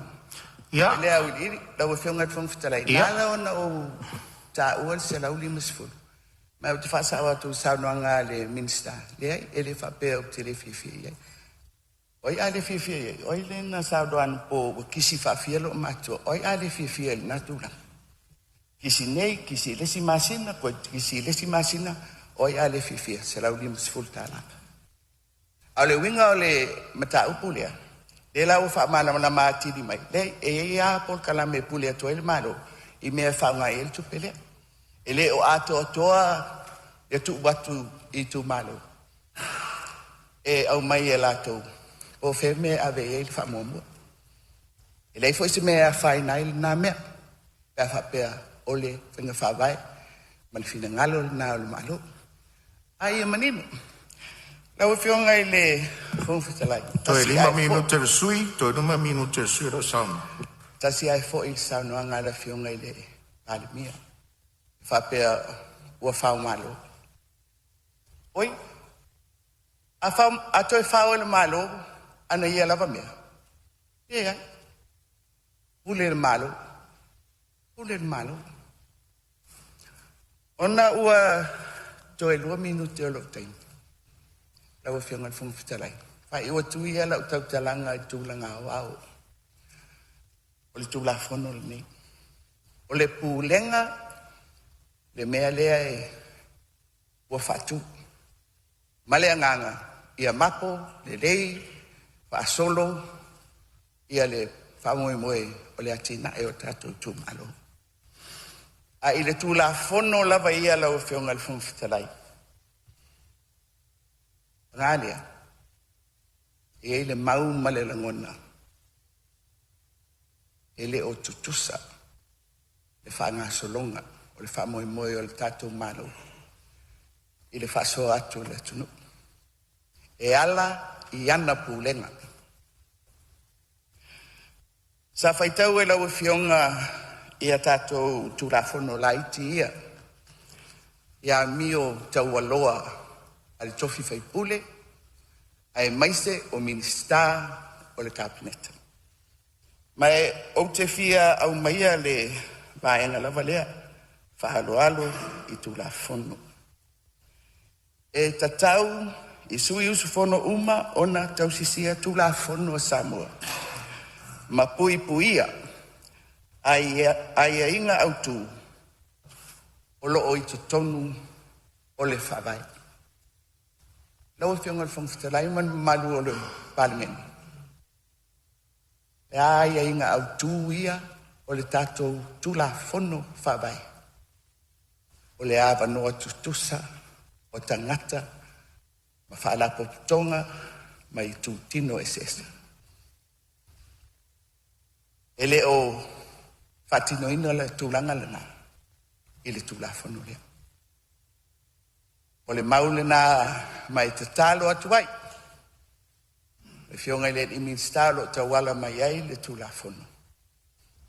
Ia. Ele au iri, lau e whionga tuang whitalai. Nāla ona o tā uan se lau lima sifuru. Mai o te whasau atu saunoanga le minsta. Lea, ele whapea o te le whiwhi iai. Oi ale whiwhi, oi le na saudoan po kisi whawhia lo matua. Oi ale whiwhi na tūrang. Kisi nei, kisi lesi masina, ko kisi lesi masina, oi ale whiwhi, se lau lima sifuru tānaka. Au le winga o le mataupu lea. Le lau whaamana na mātiri mai. Le e ia por kalame pulea toa le malo. I mea whaunga e le tupelea. E le o ato toa e tu watu i tu malo. E au mai e lato. O fe me ave e le whamomua. E lei foi se mea whainai le nā mea. Pea whapea ole whenga whawai. Man fina ngalo le nā o le malo. Ai e manino. Lau e whionga i le whongwhitalai. Toi 5 minuta le sui, toi 2 minuta le sui ro sauna. Tasi ai fo i saunoanga la whionga i le palemia. Whapea ua whau malo. Oi, a toi whau le malo, ana ia lava mea. Ia, ule le malo. Ule le malo. Ona ua toe 2 minuti o lo taimi. Lau fionga fong fitalai. Fai ua tui ala utau talanga I tūlanga au au. O le tūla fono le nei. O le pūlenga le mea lea e ua fatu. Male anganga ia mapo le lei fa solo ia le famoe moe o le atina e o tatou tūmalo. A i le tūla fono lava ia lau fionga le fong fitalai. Ngālia, e le mau male langona. E le o tutusa, le whaanga solonga, o le wha moe moe o le tātou malo. I le whaso atu le tunu. E ala I ana pūlenga. Sa whaitau e lau fionga ia tātou tūrafono laiti ia. Ia mio tau aloa ale tofi whaipule, ai maise o minista o le kabineta. Mai o te fia au maia le vaenga lava lea, whahaloalo I tūrafono. E tatau I sui usu fono uma ona tau sisia tūrafono o Samoa. Ma pui puia, ai inga au tū, o lo o I tonu o le whawai. Lau fionga le whangwhitalai man malu o le PALEMENE. E ai inga au tū ia o le tātou tūla fono whawai. O le awa noa tutusa, o tangata, ma whaalapo putonga, ma I tū tino esesa. Ele o whatino ina le tūlanga lana, I le tūla fono lea. O le maule na mai te talo atu ai. Le fionga le I minstalo te wala mai ai le tūla fono.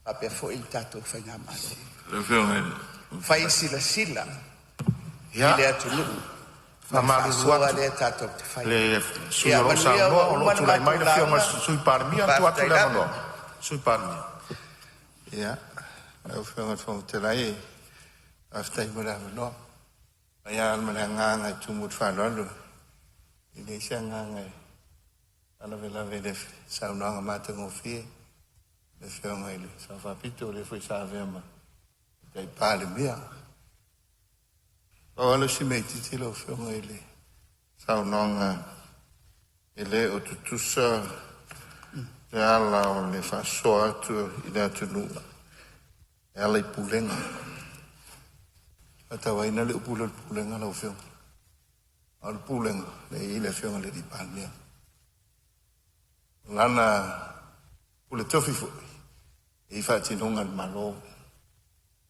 Papea fo I tatou whainga malo. Le fionga Whai sila. Ia. I le atu nuu. Na malu Soa le tatou te whai. Le sui o sa no o lo tulai mai le fionga sui parmia tu atu le mano. Sui parmia. Ia. Au fionga fong te lai. Aftai mura no. Ia almana nganga tumut whanolu. I le sia nganga. Ala vela vele saunanga matango fie. Le fionga ilu. Sa whapito le fui sa vema. Dei palemea. O ala si mei titilo fionga ile. Saunanga. Ile o tutusa. Le ala o le whasoa atu I le atunua. E ala I pulenga. Atawa ina le upula le pulenga lau fionga. Al pulenga le I le fionga le di palmea. Lana pule tofi fu. I whatinonga le malo.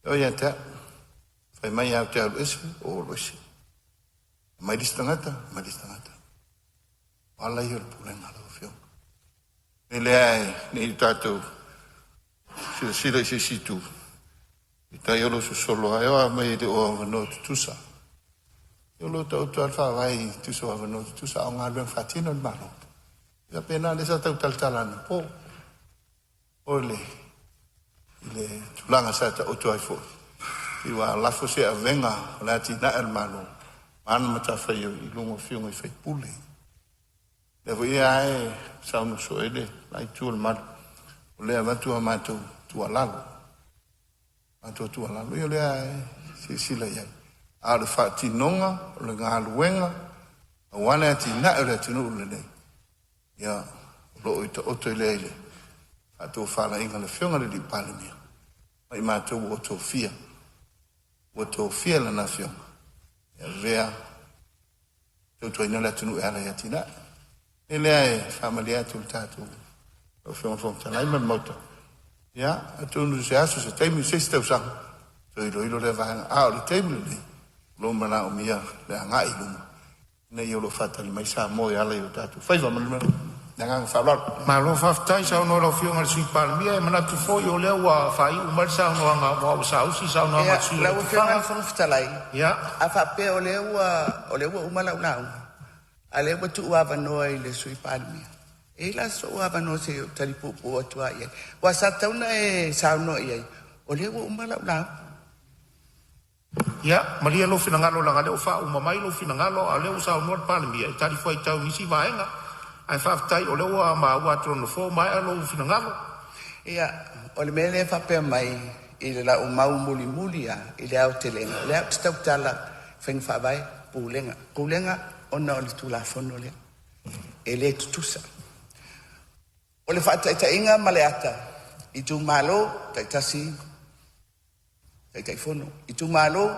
O ia te. Whai mai au te alu esu o loisi. Mai distangata. Ala I le pulenga lau fionga. Ne lea ne I tātou sila I se situ. I tai olo su solo ai oa mai le o avano tutusa. I olo tau tual whawai tuso avano tutusa au ngā luang whatino le maro. Ia pena le sa tau taltalana po. Ole. I le tulanga sa ta otu ai fo. I wa lafo se a venga o le ati na el maro. Mana mata whaio I lungo fionga I whai pule. Le vo ia e saunu so ele lai tu le maro. O le avatua mātou tua lalo. Mātou tua lalo. Io lea se sila iai. A le whatinonga, o le ngā luenga, a wane ati na o le atinu ule nei. Ia, lo i ta oto I le eile. Mātou whala inga le whionga le di palemea. Mai mātou o tō fia. O tō fia lana whionga. Ia vea, tau ina le atinu e ala i ati na. E lea e whamalia tu le tātou. O whionga whonga lai man mauta. Ia, atunu se aso se teimi se stau sang. So ilo le vahanga. A o le teimi le nei. Lo mana o mia le anga I luma. Nei o lo whatali mai sa moi ala I o tātou. Whaiva manima. Nanga whalot. Ma lo whaftai sa ono lau fionga le sui parmia e mana tu fo I o lea ua whai umar sa ono anga wau sa usi sa ono anga tui. Lau fionga whangwhitalai. Ia. A whapea o lea ua umalau nau. A lea ua tu uawa noa I le sui parmia. E la so uawa noa se talipupu atua iai. Wa sa tauna e sa ono iai. O lea ua umalau nau. Ia, malia lo finangalo langa leo wha umamai lo finangalo a leo sa unor palemia. Tari fai tau nisi vaenga. Ai whaftai o leo a maa uatrono fo mai a lo finangalo. Ia, o le mele whapea mai i le la umau muli muli a i le au te lenga. Le au te tau tala wheng whawai pūlenga. Pūlenga ona o le tūla whono lea. E le tutusa. O le whaataita inga maleata. I tū malo, taitasi, taitai whono. I tū malo,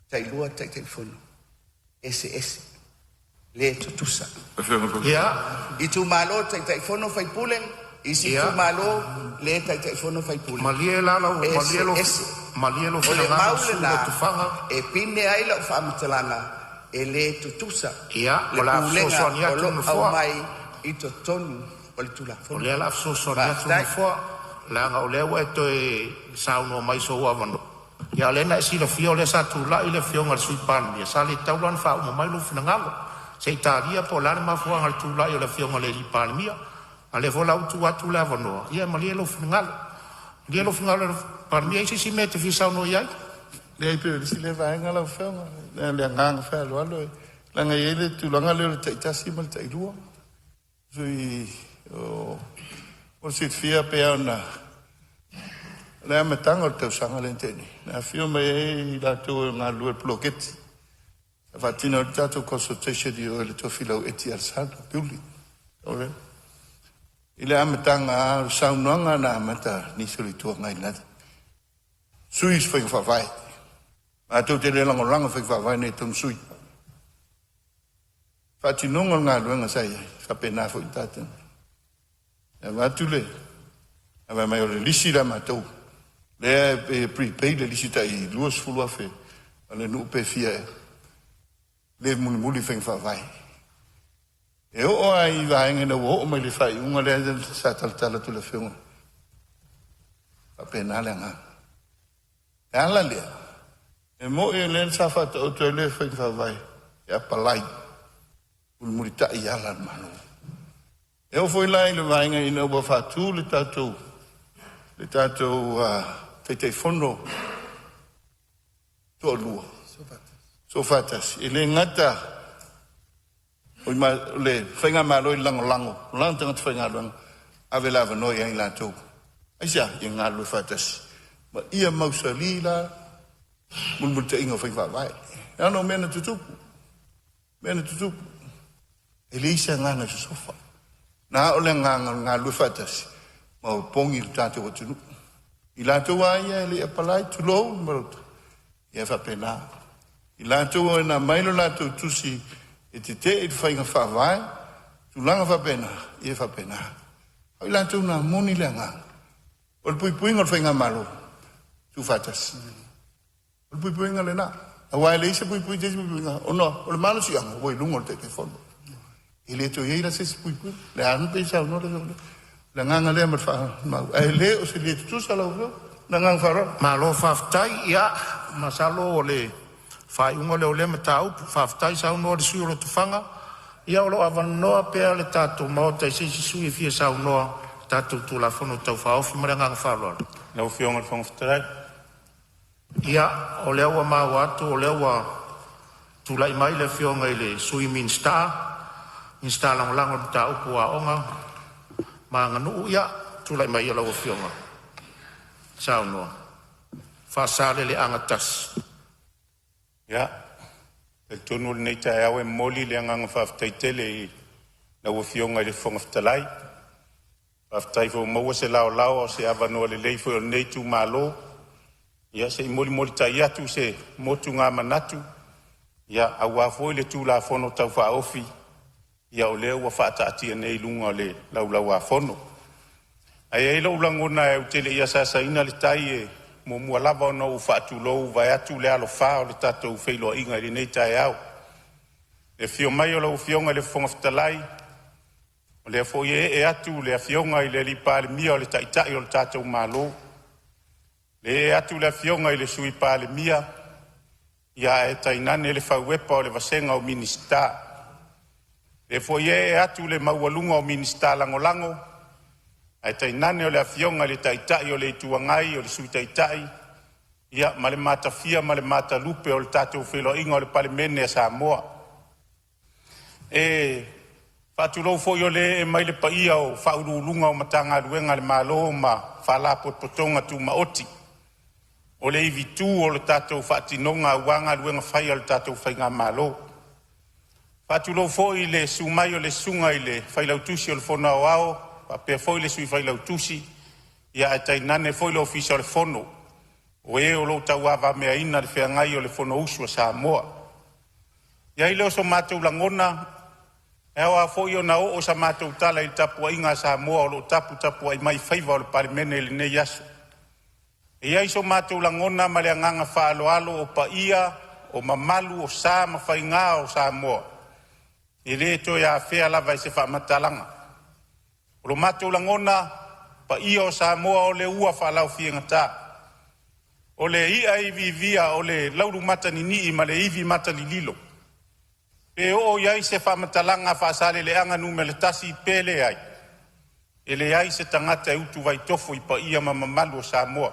tailua, taitai whono. Ese. Le tutusa. Ia. I tū malo, taitai whono whai pūlenga. I si tū malo, le taitai whono whai pūlenga. Malielo finangalo sula tufanga. E pine aila o whaamitalanga. E le tutusa. Ia, o la afsosoani atu no au fua. mai i to tonu o le tula. O lea la afsosoani atu no fua. Langa o lea wa eto e sauno mai so ua vano. Ia lena e sila fia o lea sa tula i le fionga le sui palemia. Sa le taulan wha uma mai lo finangalo. Se itaria po lana mafuanga le tula i o le fionga le li palemia. A le vola utu atu la vanoa. Ia malia lo finangalo. Lia lo finangalo le palemia isi si me te fi sauno iai. Le pe si le vaenga la fionga. Le nganga fa lo alo. Langa ele tu langa le taitasi mal tailua. Sui o sit fia pe ona. Le amatanga o tau sanga le teni. Na fio me la tu nga lue ploketi. Fatina o tato consultation di o le tofilo eti al santo piuli. Ole. Ile amatanga saunanga na amata ni soli tu ngai na. Suis foi fa vai. A tu te le langa foi fa vai ne tum sui. Fatinonga nga luenga sai. Fa pena foi tatan. E va tu le. Ava mai o le lisi la matou. Le prepaid le lisi tai luas fulu afe. Ale nu pe fia. Le muli feng fa vai. E o ai vai ngena o mai le fai unga le sa tala tu le fiunga. Fa pena le nga. Ala le. E mo e le sa fa o tu le feng fa vai. E apalai. Muli ta ia la mano. E o foi lai le vai ngena o fa tu le tatu. Le tatu te fono. To lua. So fatas. E le ngata. O ma le whenga malo i lango. Lantanga te whenga lango. Ave lava noi ai lato. Aisa, i ngā lua fatas. Ma ia mausa lila. Mulmul te ingo whenga vai. Ano mena tutupu. E le isa ngana se sofa. Nā ole ngā lua fatas. Ma o pongi le tātou o tunu. I lato ai le apalai tu lou marota. Ia whapena. I lato e nā mailo lato tusi e te i whainga whawai. Tu langa whapena. Ia whapena. I lato nā moni le ngā. O le puipuinga le whainga malo. Tu fatas. O le puipuinga le nā. A wai le isa puipuinga te puipuinga. O no, o le malo si anga. O i lungo te fondo. I le to iei la se puipuinga. Le anu pe isa o no le nganga le marfa mau ai le o se le tu sala o na ngang faro Malo whaftai ia. Masalo o le whai ungo leo le matau. Whaftai sa unoa le sui o le tufanga. Ia o lo avanoa pea le tātou maota i seisi sui e fia sa unoa tātou tu la whono tau whaofi mara ngang whaloa. Lau whionga le whangwhatarai. Ia o leo wa mau atu o leo wa tu lai mai le whionga i le sui min star. Min star lango le tā upu a onga. Ma nganu ia tu lai mai ala o whionga. Sa unoa. Whasale le angatas. Ia. E tonu le nei tae au e moli le anganga whaftaitele i lau whionga i le whangwhatarai. Whaftai fo maua se lao o se avanoa le leifo o nei tu malo. Ia se moli tai atu se motu ngā manatu. Ia au wafo le tu la fono tau whaofi. Ia o leo wa whaataatia nei lunga le lau a fono. Ai e lau langona e utele ia sasaina le tai e mo mua lava o nau whaatu lou vai atu le alo whao le tatou whailo inga i nei tai au. Le fio mai o lau fionga le whangawhitalai. O le fo e atu le fionga i le li palemia o le taitai o le tatou malo. Le atu le fionga i le sui palemia. Ia e tainane le whauepa o le vasenga o minista. Le fo e atu le maualunga o minista lango. Ai tainane o le afionga le taitai o le tuangai o le sui taitai. Ia, ma le matafia, ma le matalupe o le tātou wheloinga o le palemene a Samoa. Whātulou fōi o le mai le paia o whaurulunga o matanga luenga le malo ma whalapot potonga tu maoti. O le iwi tū o le tātou whaatinonga wanga luenga whai o le tātou whainga malo. Whātulou fōi le sumai o le sunga i le whailautusi o le whona o ao, pia fōi le sui whailautusi, ia e tainane fōi le ofisa o le whono. O e o lo tau awa mea ina le whiangai o le whono usua Samoa. Ia i leo so mātou langona, e awa fōi o na o sa mātou tala i tapua inga Samoa o lo tapu ai mai whaiva o le palemene le nei aso. Ia i so mātou langona ma le anganga whaaloalo o paia, o mamalu, o sa ma whainga o Samoa. I le to ia whea lava i se whaamatalanga. O lo mātou langona, paia o Samoa o le ua whaalau whienga tā. O le ia iwi via o le lauru matani ni ma le iwi matani lilo. Pe o iai se whamatalanga whaasale le anga nume le tasi pele ai. E le ai se tangata e utu vai tofo i pa ia ma mamalu o Samoa.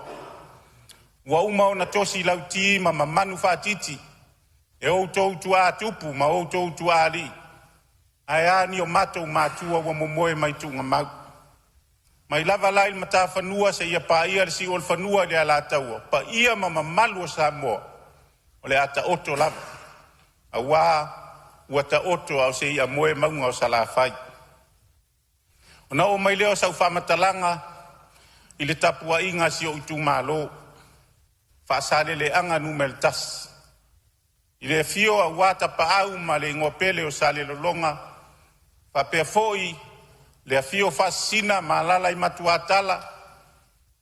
Ua uma o na tosi lauti ma mamanu whaatiti. E o utu a tupu ma o utu a li. Ai ani o matou mātua ua momoe mai tunga mau. Mai lava lai mata whanua se ia pa ia le si o le whanua le ala taua. Pa ia ma mamalu o Samoa. O le ata oto lava. A ua ta oto au se ia moe maunga o salafai. O na o mai leo sau whamatalanga i le tapua inga si o utu malo. Whaasale le anga numel tas. I le fio a wata pa au ma le ngopele o sale lolonga. Whapea foi le fio fasina ma alala i matuatala.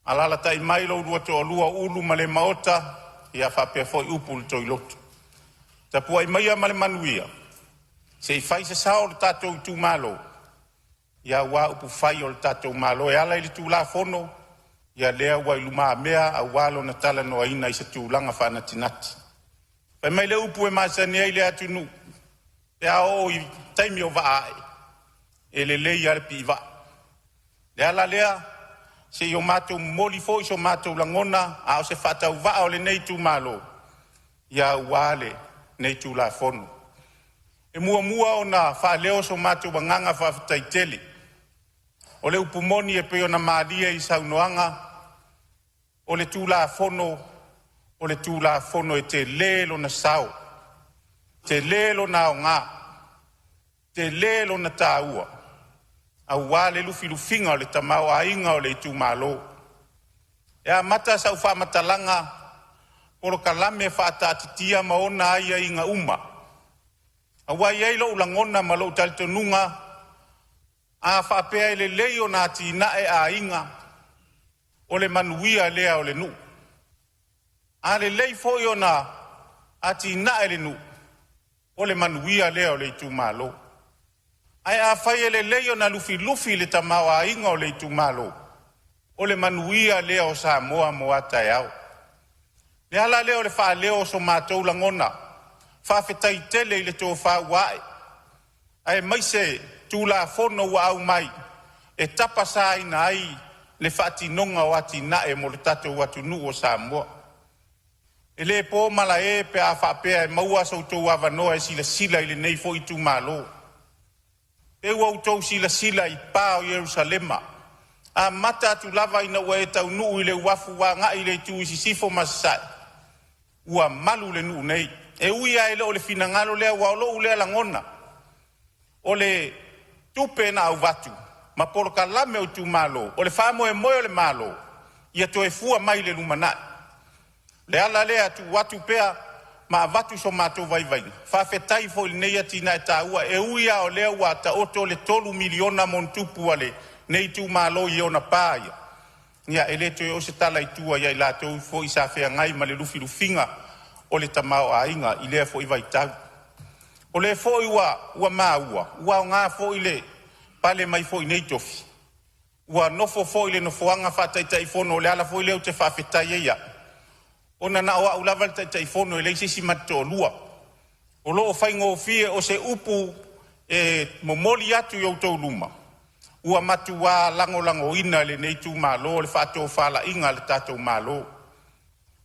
Alala tai mailo urua to olua ulu ma le maota. Ia whapea foi upul to ilotu. Tapua i maia ma le manuia. Se i whai se sao le tātou i tū malo. Ia wā upu whai o le tātou malo. E ala i le tū la fono. Ia lea wai luma mea a walo na tala no aina i se tūlanga whana tinati. Pai mai le upu e maasani ai le atu nu. E a o i taimi o vaae. E le lei ale pi va. Le ala lea se i o mātou moli fo i so mātou langona a o se whatau va o le nei tū malo. Ia wale nei tū la fono. E mua o na whaaleo so mātou wanganga whawhitaitele. O le upumoni e peo na maalia i saunoanga. O le tūla fono e te lelo na sao. Te lelo na o ngā. Te lelo na tāua. A wale lufinga o le tamau a inga o le tū malo. E a mata sau whamatalanga. Poro kalame whaatatitia maona aia inga uma. A wai ei lo ulangona ma lo taltonunga. A whapea ele leo na tinae a inga. O le manuia lea o le nu. A le lei foi ona a tinae le nu. O le manuia lea o le itu malo. Ai a whai ele leo na lufi le tamau a inga o le itu malo. O le manuia lea o Samoa mo atai au. Le ala leo le wha leo so mātou langona. Whawhetai tele i le tō whawae. Ai mai se tūla fono wa au mai. E tapasa ina ai le whaatinonga o ati nae mo le tatou atu nu o Samoa. E le pō mala e pe a whapea e maua sau tō awanoa e sila i le nei fo i tū malo. E ua utau sila i pā o Yerusalema. A mata atu lava ina ua e tau nuu i le wafu wa ngā i le tū i sisifo masai. Ua malu le nuu nei. E uia ele o le finangalo lea wa olo ulea langona. O le tupe na au vatu. Ma polo ka lame o tu malo. O le whamo e moe o le malo. Ia to e fua mai le lumanai. Le ala lea tu watu pea ma vatu so mato vai. Whawhetai fo il nei atina e ta ua. E uia o lea ua ta oto le 3 miliona mon tupu ale. Nei tu malo i ona pāia. Ia ele to e o se tala i tua ia i la tau fo i sa whea ngai ma le lufinga. O le tamau a inga i lea fo i vai tau. O le fo i ua maua. Ua o ngā fo i le pale mai fo i nei tofi. Ua nofo fo i le nofoanga whataitai fono o le ala fo i leo te whawhetai eia. O na o au lava le tai fono e leise si mato lua. O loo whaingo fie o se upu e momoli atu i autou luma. Ua matua lango ina le nei tu malo le whato whala inga le tatou malo.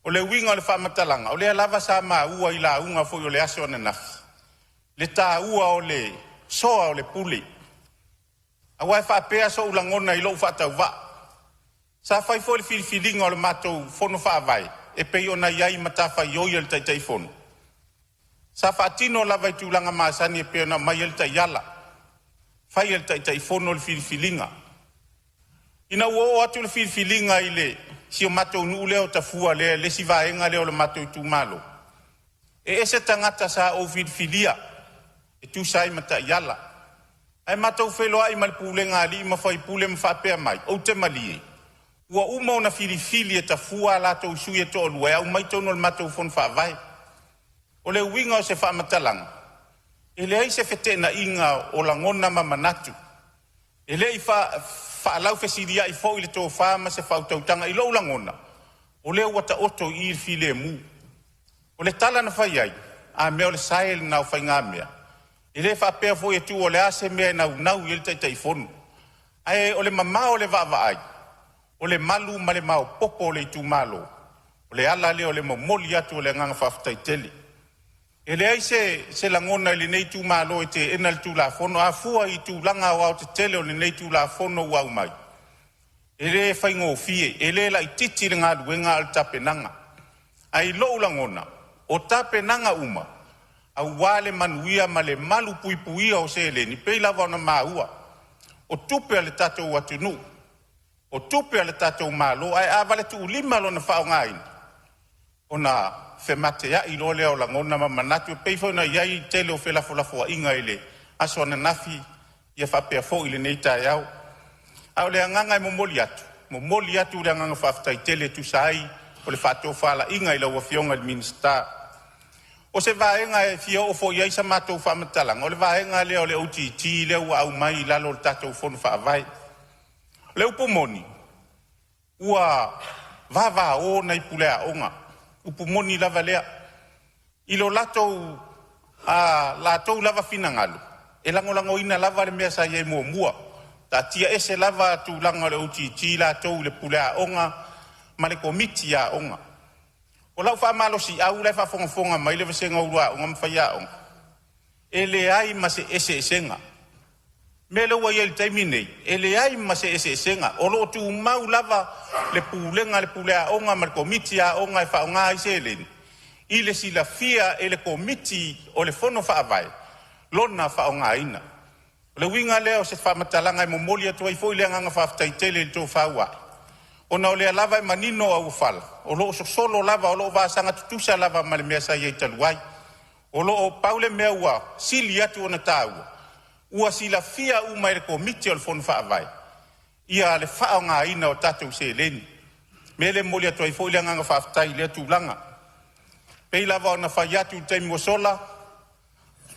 O le winga le whamatalanga, o le lava sa maa ua i la unga fo o le aso na nafi. Le tā ua o le soa o le puli. A wai whapea so ulangona i lo whatau wa. Sa whai fo le whiriwhiringa o le matou fono whaavai. E pei ona iai matafa i oia le taitai fono. Sa whaatino lava i tūlanga maasani e pei ona mai el taiala. Whai el taitai fono le whiriwhiringa. Ina ua atu le whiriwhiringa i le si o matou nuu leo tafua le si vaenga leo le matou tu malo. E ese tangata sa o whiriwhiria. E tu sai mata iala. Ai matou wheloa i malipulenga ali ma whai pule ma whapea mai. O te malie. Ua uma ona whiriwhiri e tafua latou sui e to olua. Au mai tono le matou fon whaavai. O le winga o se whaamatalanga. E le ai se whetena inga o langona ma manatu. E le i whaalau whesiria i fo i le tō whaama se whautautanga i lo langona. O le wata oto i ir file mu. O le tala na whai ai. A mea o le sael na o whai ngā mea. E le whapea fo e tu o le ase mea nau i le taitai fono. Ai o le mamao le vava ai. O le malu ma le mao popo o le itu malo. O le ala le o le momoli atu o le nganga whaftai tele. E le ai se langona i le nei tu malo e te ena le tu la fono. A fua i tu langa o au te tele o le nei tu la fono wau mai. E le whaingo fie. E le la i titi le ngā duenga al tape nanga. Ai lo langona. O tape nanga uma. Au wale manuia ma le malu puipuia o se le ni pei lava ona maua. O tupe ale tatou atunu. O tupe ale tatou malo. Ai avale tu ulima lo na whao ngain. Ona whemate ya i lo leo langona ma manatu. Pei fo na iai tele o whelafo inga ile. Aso ana nafi ia whapea fo ile neita iau. Au le anganga i momoli atu. Momoli atu le anganga whaftai tele tu sai. O le whato whala inga ila ua fionga le minister. O se vaenga e fia o fo iai sa matou whaamatalanga. O le vaenga leo le OTT leo au mai lalo le tatou fono whaavai. Le upumoni. Ua vava o na ipulea onga. Upumoni lava lea. Ilo latou lava finangalo. E langolango ina lava le mea sa iai mua. Ta tia ese lava tu langa le OTT latou le pulea onga. Ma le komiti ya onga. O lau whaamalo si au lai whafonga mai le vasenga urua onga mwhaia onga. E le ai ma se ese esenga. Me le ua iel taimine. E le ai ma se ese esenga. O lo tu mau lava le pulenga le pulea onga ma le komiti ya onga e whaonga i se eleni. I le sila fia e le komiti o le fono whaavai. Lona whaonga ina. O le winga leo se whaamatalanga i momoli atua i fo i leanganga whaftai tele le tō whaua. Ona o lea lava e manino au whala. O loo solo lava, o loo vasanga tutusa lava ma le mea sa iei taluai. O loo paule mea ua sili atu ona tāua. Ua sila fia uma e le komiti o le fono whaavai. Ia le whao ngā ina o tatou se leni. Me le moli atua i fo i leanganga whaftai lea tūlanga. Pei lava ona whai atu taimi o sola.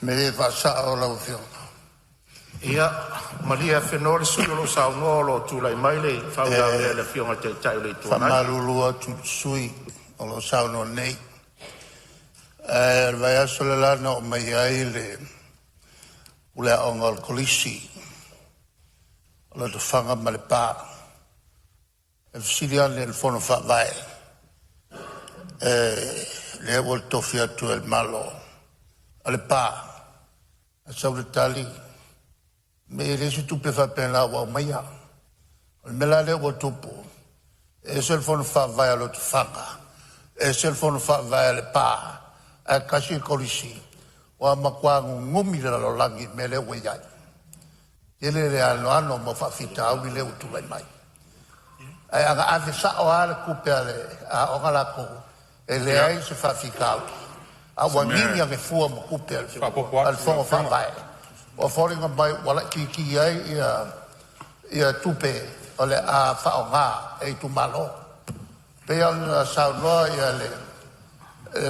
Me le whasa o lau whionga. Ia, Maria Fenore Sulo Sauno lo tūlai mai le whaurau le whionga te tai le tūnai. Whamarulua tu sui o lo sauno nei. Vai aso le lana o mai ai le ulea onga o kolisi. O lo tu whanga ma le pā. E fsirian le fono whaavai. Le o le tofi atu el malo. O le pā. A sau le tali. Me resi tupe whapea la wau maia. O le mela le o tupu. E se le fono whaavai alo tu whanga. E se le fono whaavai ale pā. E kasi kolisi. Wa makwangu ngumi le lo langi me le ue iai. Ele le ano mo whawhita au le utu lai mai. E anga ave sa o ale kupe ale a onga lako. E le ai se whawhika au. A wangini ange fua mo kupe ale fongo whaavai. O whoringa mai wala ki ai ia tupe o le a whaonga e tu malo. Pea una saunoa ia le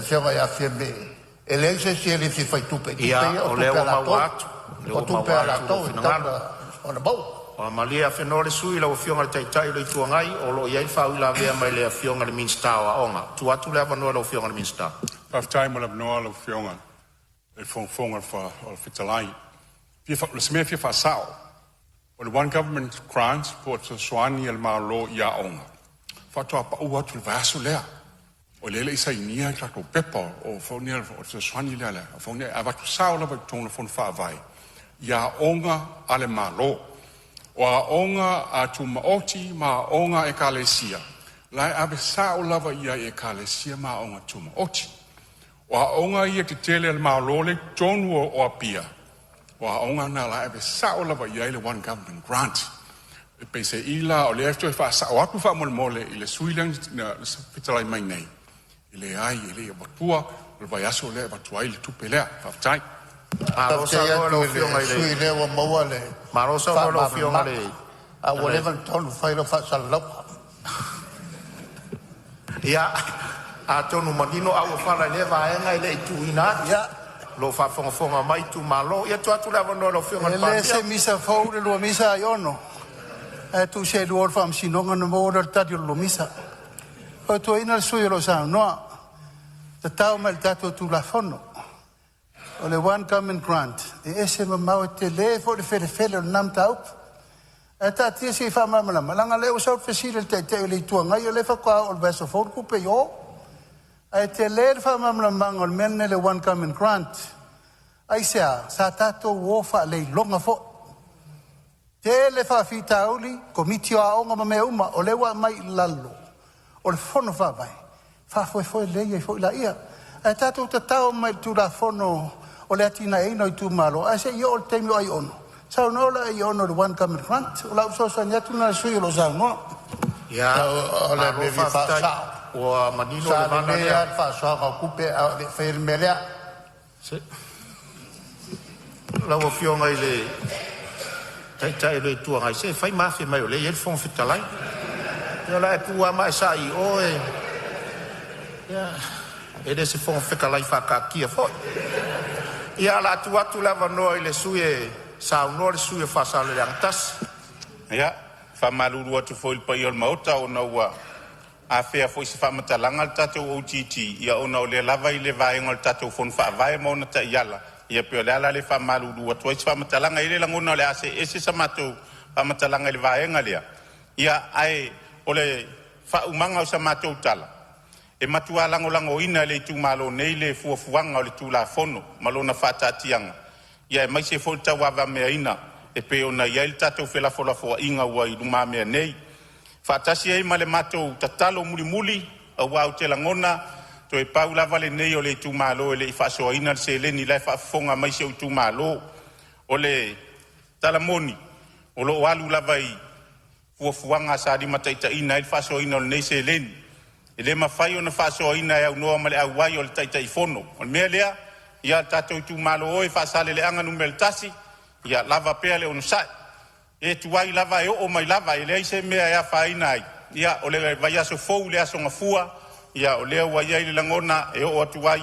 whionga ia whieme. E le se se le whiwhai tupe. Ia o leo mawatu. O tupe ala tau i tanga o na bau. O Maria Fenore Sui la o whionga le taitai le tuangai o lo iai whau la vea mai le whionga le minsta o onga. Tu atu le avanua le whionga le minsta. Whaftai mo le avanua le whionga. Le whonga o whitalai. Le semea fia whasao. O le one government grant po te soani el malo ia onga. Whatoa pa ua tu le vaso lea. o lele isa inia ka ko pepa o fonia o se swani lele o fonia ava tu saula ba tona fon fa vai ya onga ale malo o a onga a tu maoti ma onga ekalesia lai ave saula va ia ekalesia ma onga tu maoti o a onga ia te tele al malo le tonu o apia o a onga na lai ave saula va ia le one government grant pe se ila o le efto fa sa o aku fa mole ile suilang na fitalai mai nei ile ai ile batua o vai aso le batua ile tupelea fa tai Marosa lo fio mai le Sui le wa maua le. Marosa lo fio mai le A whatever tonu whai lo fa salau. ia a tonu manino au fala le vaenga ile tuina Ya. lo fa fonga mai tu malo ia tu atu lava no lo fio mai Le se misa fau le lua misa iono. E tu se luor fam sinonga no mo der tadio lo misa. O tu ina sui lo sa no. Te tau mal tato tu la fono. O le one common grant. E ese mau te le fo le fele nam tau. E ta tia si fa mamala malanga le o sa fesile te le tu ngai le fa kwa o verso for ku pe yo. E te le fa mamala mangol menne le one common grant. Ai sa tato wo fa le longa fo. Te le fa fitauli komitio a onga ma me uma o le wa mai lalo. O le fono fa vai. Fa foi le ia foi la ia. E tato te tau mai tu la fono o le atina e no tu malo. A se io o te mi ai ono. Sa no la i ono le one common grant. O la so sa nyatu na sui lo sa no. ia O le me fa sa. o manino le Sa mana me ya fa sa ka kupe a le fermeria. se la o fio mai le tai le tu ngai se fai mafi mai o le il fon fitalai ia la pu mai sai o ia e se fon fitalai fa ka kia fo ia la tu lava no ile sue sa no le sue fa sa le antas ia fa malulu atu foi pa iol mauta o na ua a fea foi se fa matalanga tatu o titi ia ona o le lava ile vai ngol tatu fon fa vai mo na ta yala ia pe le ala le fa malulu atu se fa matalanga ile la ngona le ase ese samatu fa matalanga le vai ngalia ia ai o le fa umanga o samatu tala e matua lango ina le tu malo nei le fuafuanga o le tu la fono malona fa tatianga ia mai se folta wa va me ina e pe ona ia il tatu fe la fola fo inga wa i luma me nei fa tasi ai male mato tatalo muli a wa te langona to e paula vale nei o le tu malo le fa so ina se le ni la fa fonga mai se tu malo o le talamoni o lo walu la vai fuafuanga sa di mataita ina il fa so ina nei se le ele mafai ona fa so ina ya no male a wai o le taita i fono o me lea ia tatu tu malo o fa sale le anga numel tasi ia lava pele on sai e tu ai lava e o mai lava ele se me ia fa ina ia o le vai aso fou le aso ngafua ia o le wa ia le langona e o tu ai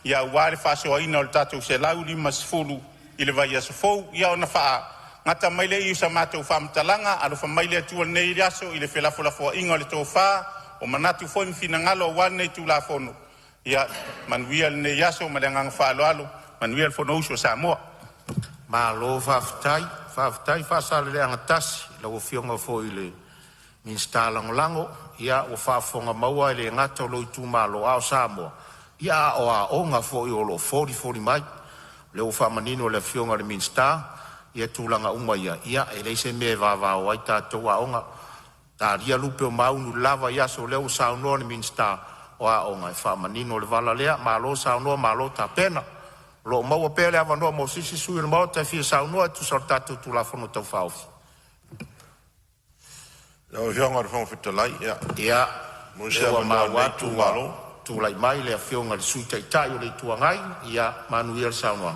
ia wale fa so ina o tatu se lauli masfulu ile vai aso fou ia ona fa ngata mai le i sa mato fa mtalanga alo fa mai le tu nei aso ile fela fola fo inga le to fa o manatu foi fina ngalo wane tu la fono ia manuia ne yaso malengang fa alo manuia fono uso Samoa ma lo fa fa sale le antas la o fionga foi le minsta lango ia o fa fonga maua le ngata lo tu malo ao Samoa ia o a onga foi o lo 40 mai le o fa manino le fionga le minsta ia tu langa uma ia ele se me va o ai ta to a onga ta ria lupe o maunu lava ia so le o sa no le minsta o a onga fa manino le vala lea malo sa no malo ta pena lo mau pele ava no mo sisi su il mo ta fi sa no tu sortato tu la fono to fa Au hianga le fonga fitalai, ia mo se ma watu malo tu lai mai le fionga le sui tai o le tuangai ia manuel sa no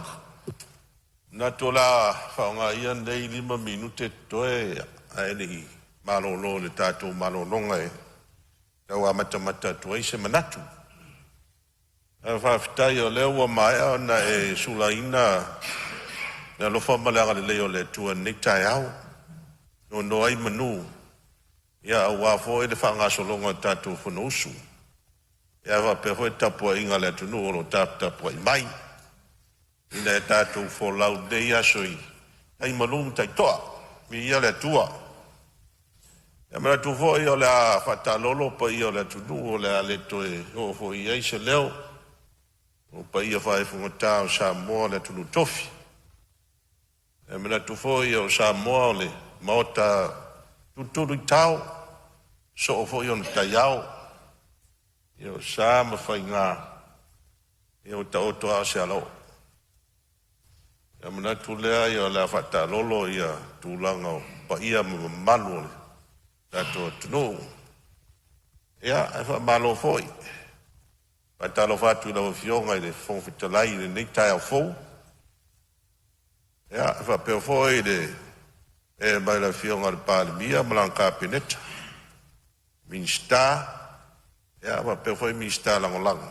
na tola faunga ia nei 5 minute toe ai ni malo lo le tatu malo longa e tau mata toe se manatu a fa fitai o leo mai ona e sulaina na lo fa mala le leo le tu nektai au no ai manu ia wa fo e fa nga so longa tatu fonusu ia va pe ho tapo inga le tu no lo tapo mai ina tatu fo lau de ia soi ai malum tai toa mi ia le tua Ya mera tu fo i o le a whatalolo pa i o le tunu o le a le toe o fo i eise leo o pa i o whae FONOTAGA o Samoa le tunu tofi. Ya mera tu fo i o Samoa o le maota tuturu i tau so o fo i o na taiao i o sa ma whai ngā i o ta oto a se alo. Ya mera tu lea i o le a whatalolo i a tūlanga o pa i a manu o le tato tunu. Ia, e wha malo foi. Pai talo whatu lau fionga i le whongwhitalai i le nei tai au fou. Ia, e wha peo foi le e mai la fionga le palemia malang kapineta. Minsta. Ia, wha peo foi minsta langolang.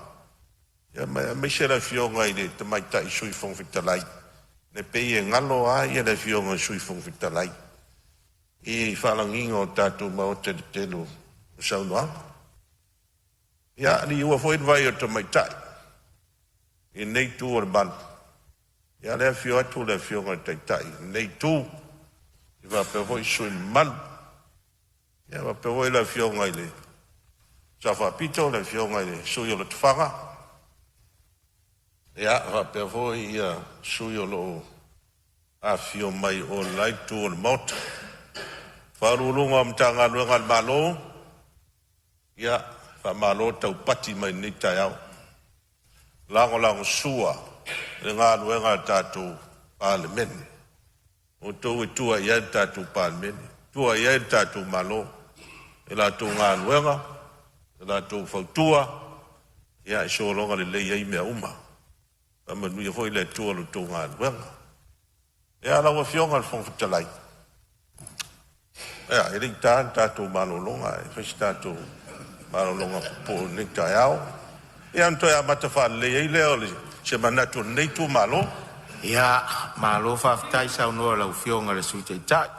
Ia, mai se la fionga i le tamai tai sui whongwhitalai. Ne pei e ngalo a i le fionga sui whongwhitalai. I whalangingo tātou mao te telu o saunoa. Ia, ni ua fwoi vai o te maitai. I nei tū o le man. Ia, lea fio atu lea fio ngai taitai. Nei tū, i wapea fwoi sui man. Ia, wapea fwoi lea fio ngai le. Sa whapito lea fio ngai le sui o le tufanga. Ia, wapea fwoi ia sui o lo a fio mai o lai tū o le mauta. Wharulunga mtanga luenga malo. Ia, malo tau pati mai ni tai au. Lango sua. Le ngā luenga tātou palemene. O tau e tua ia tātou palemene. Tua ia tātou malo. E la tau ngā luenga. E la tau whautua. Ia e solonga le lei ei mea uma. Ama nui foi le tua lo tau ngā luenga. Ia lawa fionga le whongwhitalai. Ia, e ring tātou malo longa. E whais tātou malo longa po ning tai au. Ia antoi a matafa le ei leo le se manatu nei tu malo. Ia, malo whaftai sau noa lau fionga le sui tei tai.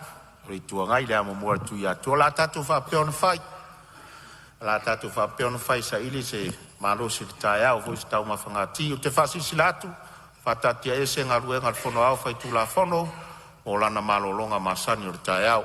Rei tua ngai lea mamua tu ia tua la tatu whapeona whai. La tatu whapeona whai sa ili se malo se tai au hui se tau mawhangati. O te whasisi latu, whatatia ese ngā ruenga whono au whai tu la whono. O lana malo longa masani o le tai au.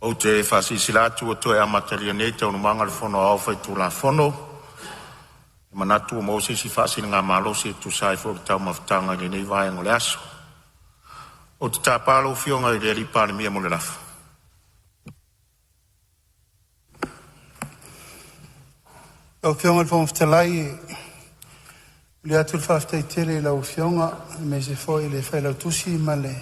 O te whasisila atu o toe amataria nei te onumanga le whono au whai tu la whono. Manatu o Moses i whasina ngā malosi tu sai fo tau mawhtanga ni nei vai ngole aso. O te tāpalo whionga i reri pāne mia mo le lafa. O whionga le whomawhtalai le atu le whaftai tere lau whionga me se fo i le whailau tusi ma le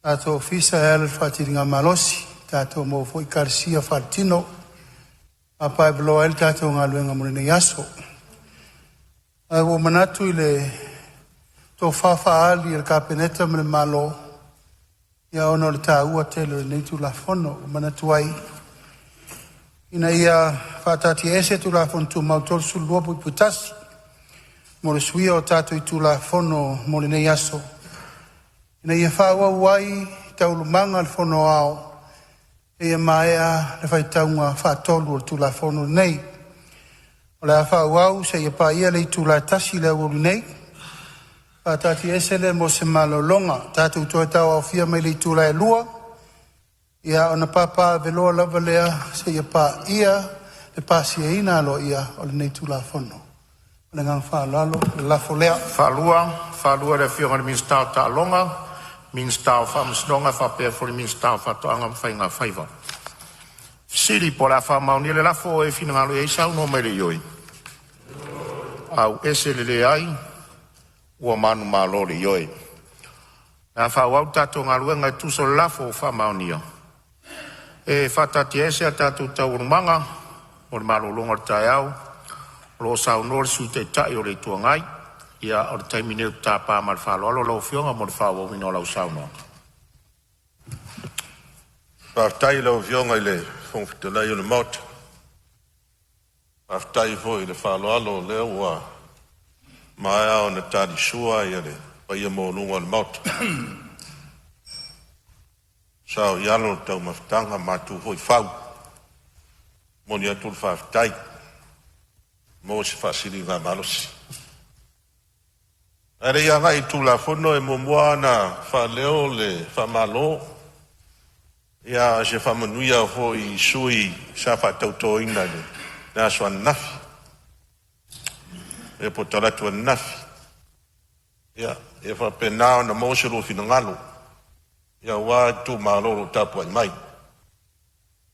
tato fisa e ala whatiri ngā malosi tato mo fo i karsia whatino a pai bloa el tato ngā luenga mune nei aso. A o manatu i le tō whawha ali il kapeneta me le malo ia ono le tā ua tele nei tu la whono o manatu ai. Ina ia whatati ese tu la whono tu mautol su luopu i putasi mo le suia o tato i tu la whono mo le nei aso. Ina ia whaua uai tau lumanga le whono ao e maea le fai taunga whaatolu o tu la whono nei. O le whaua au se ia pa ia le tu la tasi le uru nei. Whatati ese le mo se malo longa tato utoe tau au fia mai le tu la e lua. Ia ona papa veloa lava lea se ia pa ia le pasi e ina alo ia o le nei tu la whono. O le ngang whaalalo le lafo lea. Whalua le whionga le minstau ta longa. Minstau whamasnonga whapea for le minstau whatoanga mwhainga whaiva. Siri po la whamauni le lafo e whina ngalo e isau no mere ioi. Au ese le ai ua manu malo le ioi. Nā whauau tato ngā ruenga tuso le lafo o whamaunia. E whatati ese a tato taurumanga o le malo longa le tai au. Lo sau nore sui te tai o le tuangai. Ia o le taimine o tāpā ma le whaloalo lau whionga mo le whao wina o lau saunoa. Whaftai lau whionga i le whongwhitalai o le mauta. Whaftai fo i le whaloalo leo ua maea o na tāri sua i le paia mō nunga o le mauta. Sao i alo tau mawhtanga mātu hoi whau. Moni atu le whaftai. Mō se whasiri ngā malosi. Are ia ngai tu la fono e momoa na whaleo le whamalo. Ia se whamanuia ho i sui sa whatauto ina le. Nā sua nafi. E po talatu nafi. Ia, e whapenao na mōsero fina ngalo. Ia wā tu maloro tapu ai mai.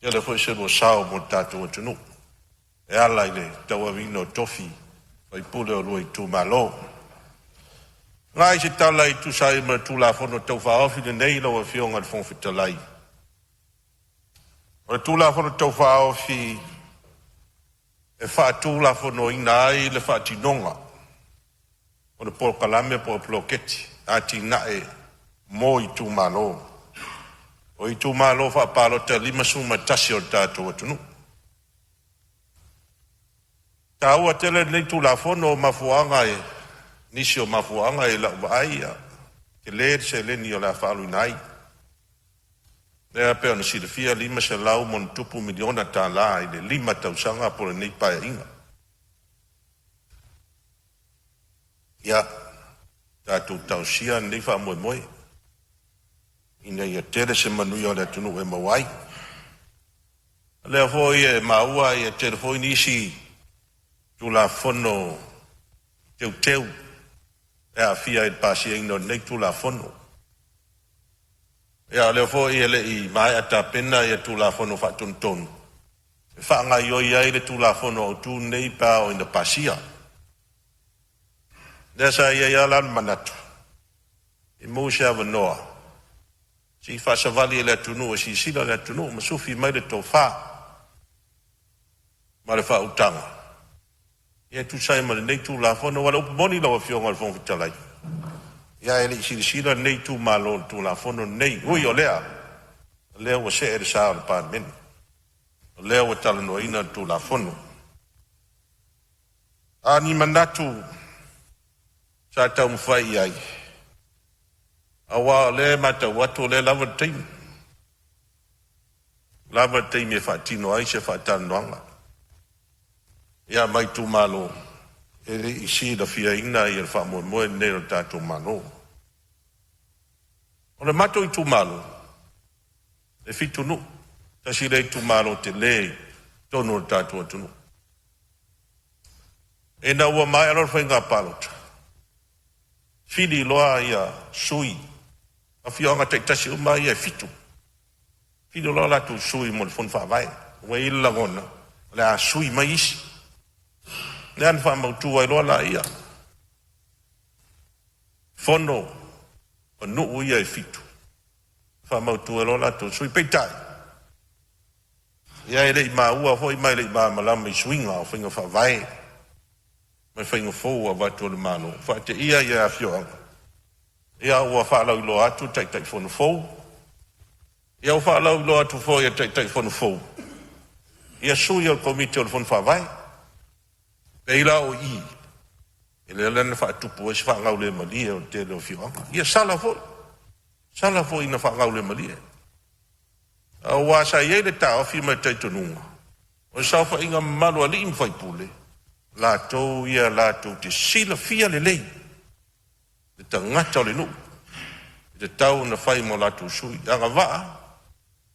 Ia le fwoi sero sao mo tatu o tunu. E ala le taua vino tofi. Vai pule o lua i tu maloro. Ngai se tala i tu sai ma tu la fono tau whaofi de nei lau a whionga le whongwhitalai. O le tu la fono tau whaofi e whaatu la fono ina ai le whaatinonga. O le polo kalame po ploketi a ti nae mo i tu malo. O i tu malo whaapalo te lima suma tasi o tātou atunu. Tā ua tele nei tu la fono mafuanga e nisi o mafuanga e lau aia. Ke leer se leni o la whaalu nai. Lea peo na sirifia lima se lau mon tupu miliona tā la i le lima tausanga po le nei paia inga. Ia, tātou tausia nei wha moe moe. Ina ia tere se manui o le tunu e mawai. Lea foi e maua e tere foi nisi tu la fono teu. E a fia e pasi e ino nei tu la fono. E a leo fo i ele i mai ata pena i tu la fono fa tontonu. E fa nga i oi ai le tu la fono o tu nei pa o ina pasia. Nesa i ai ala manatu. I mousia vanoa. Si fa savali ele atunu o si sila le atunu ma sufi mai le tau fa. Ma le fa utanga. Ia tu sai ma nei tu la fono wala upmoni la whionga le whongwhitalai. Ia ele sila nei tu malo tu la fono nei. Ui o lea. Lea wa se ere saa o le PALEMENE. Lea wa talanoa ina tu la fono. Ani manatu sa tau mwhai ai. Awa le mata watu le lava teim. Lava teim e whaatino ai se whaatanoanga. Ia mai tu malo. Ele isi da fia ina i el wha moe nero tātou malo. O le mato i tu malo. e fitunu tasi le tu malo te le tono tatu tunu e na ua mai alor whainga palota fili loa ia sui a fionga te tasi uma ia fitu fili loa la tu sui mo le fon whawai ua ila ngona le a sui mai isi le an whamautua i loa la ia fono o nuu ia e fitu whamautua i loa la tu sui peitai ia e rei maua hoi mai rei maa malama i suinga o whainga whawai mai whainga fōu a watu le mano whaate ia ia a fionga ia ua whaalau ilo atu tai tai fono fōu ia ua whaalau ilo atu fōu ia tai tai fono fōu ia sui al komite o le fono whawai peila o i ele lana whaatupu e si whaangau le malia o te leo fionga ia sala fōu ina whaangau le malia a wasa iei le tau fi mai tai tonunga o sa whainga malu ali im whaipule lātou ia lātou te sila fia le lei te tangata o le nu te tau na whai mo lātou sui anga waa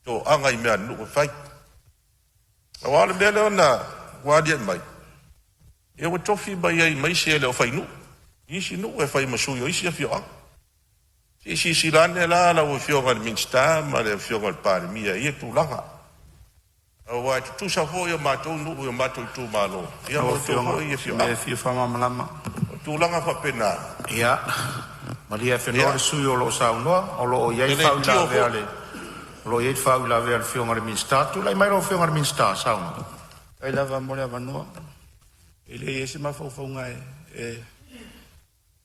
tō anga i mea nu o whai a wale mea leo na wadia mai e wa tofi mai ai mai se leo whai nu isi nu e whai masui o isi a fio anga isi silane la o fionga le minsta ma le fionga le palemia ia tu langa o tu sa fo ia matou nu ia matou tu malo ia o fionga ia fionga me fio fama malama tu langa fa pena ia maria fenore sui o lo saunoa o lo ia fa la vele lo ia fa la vele fionga le minsta tu lai mai lo fionga le minsta sauna ai lava mo le vanoa ele ese ma fo ngai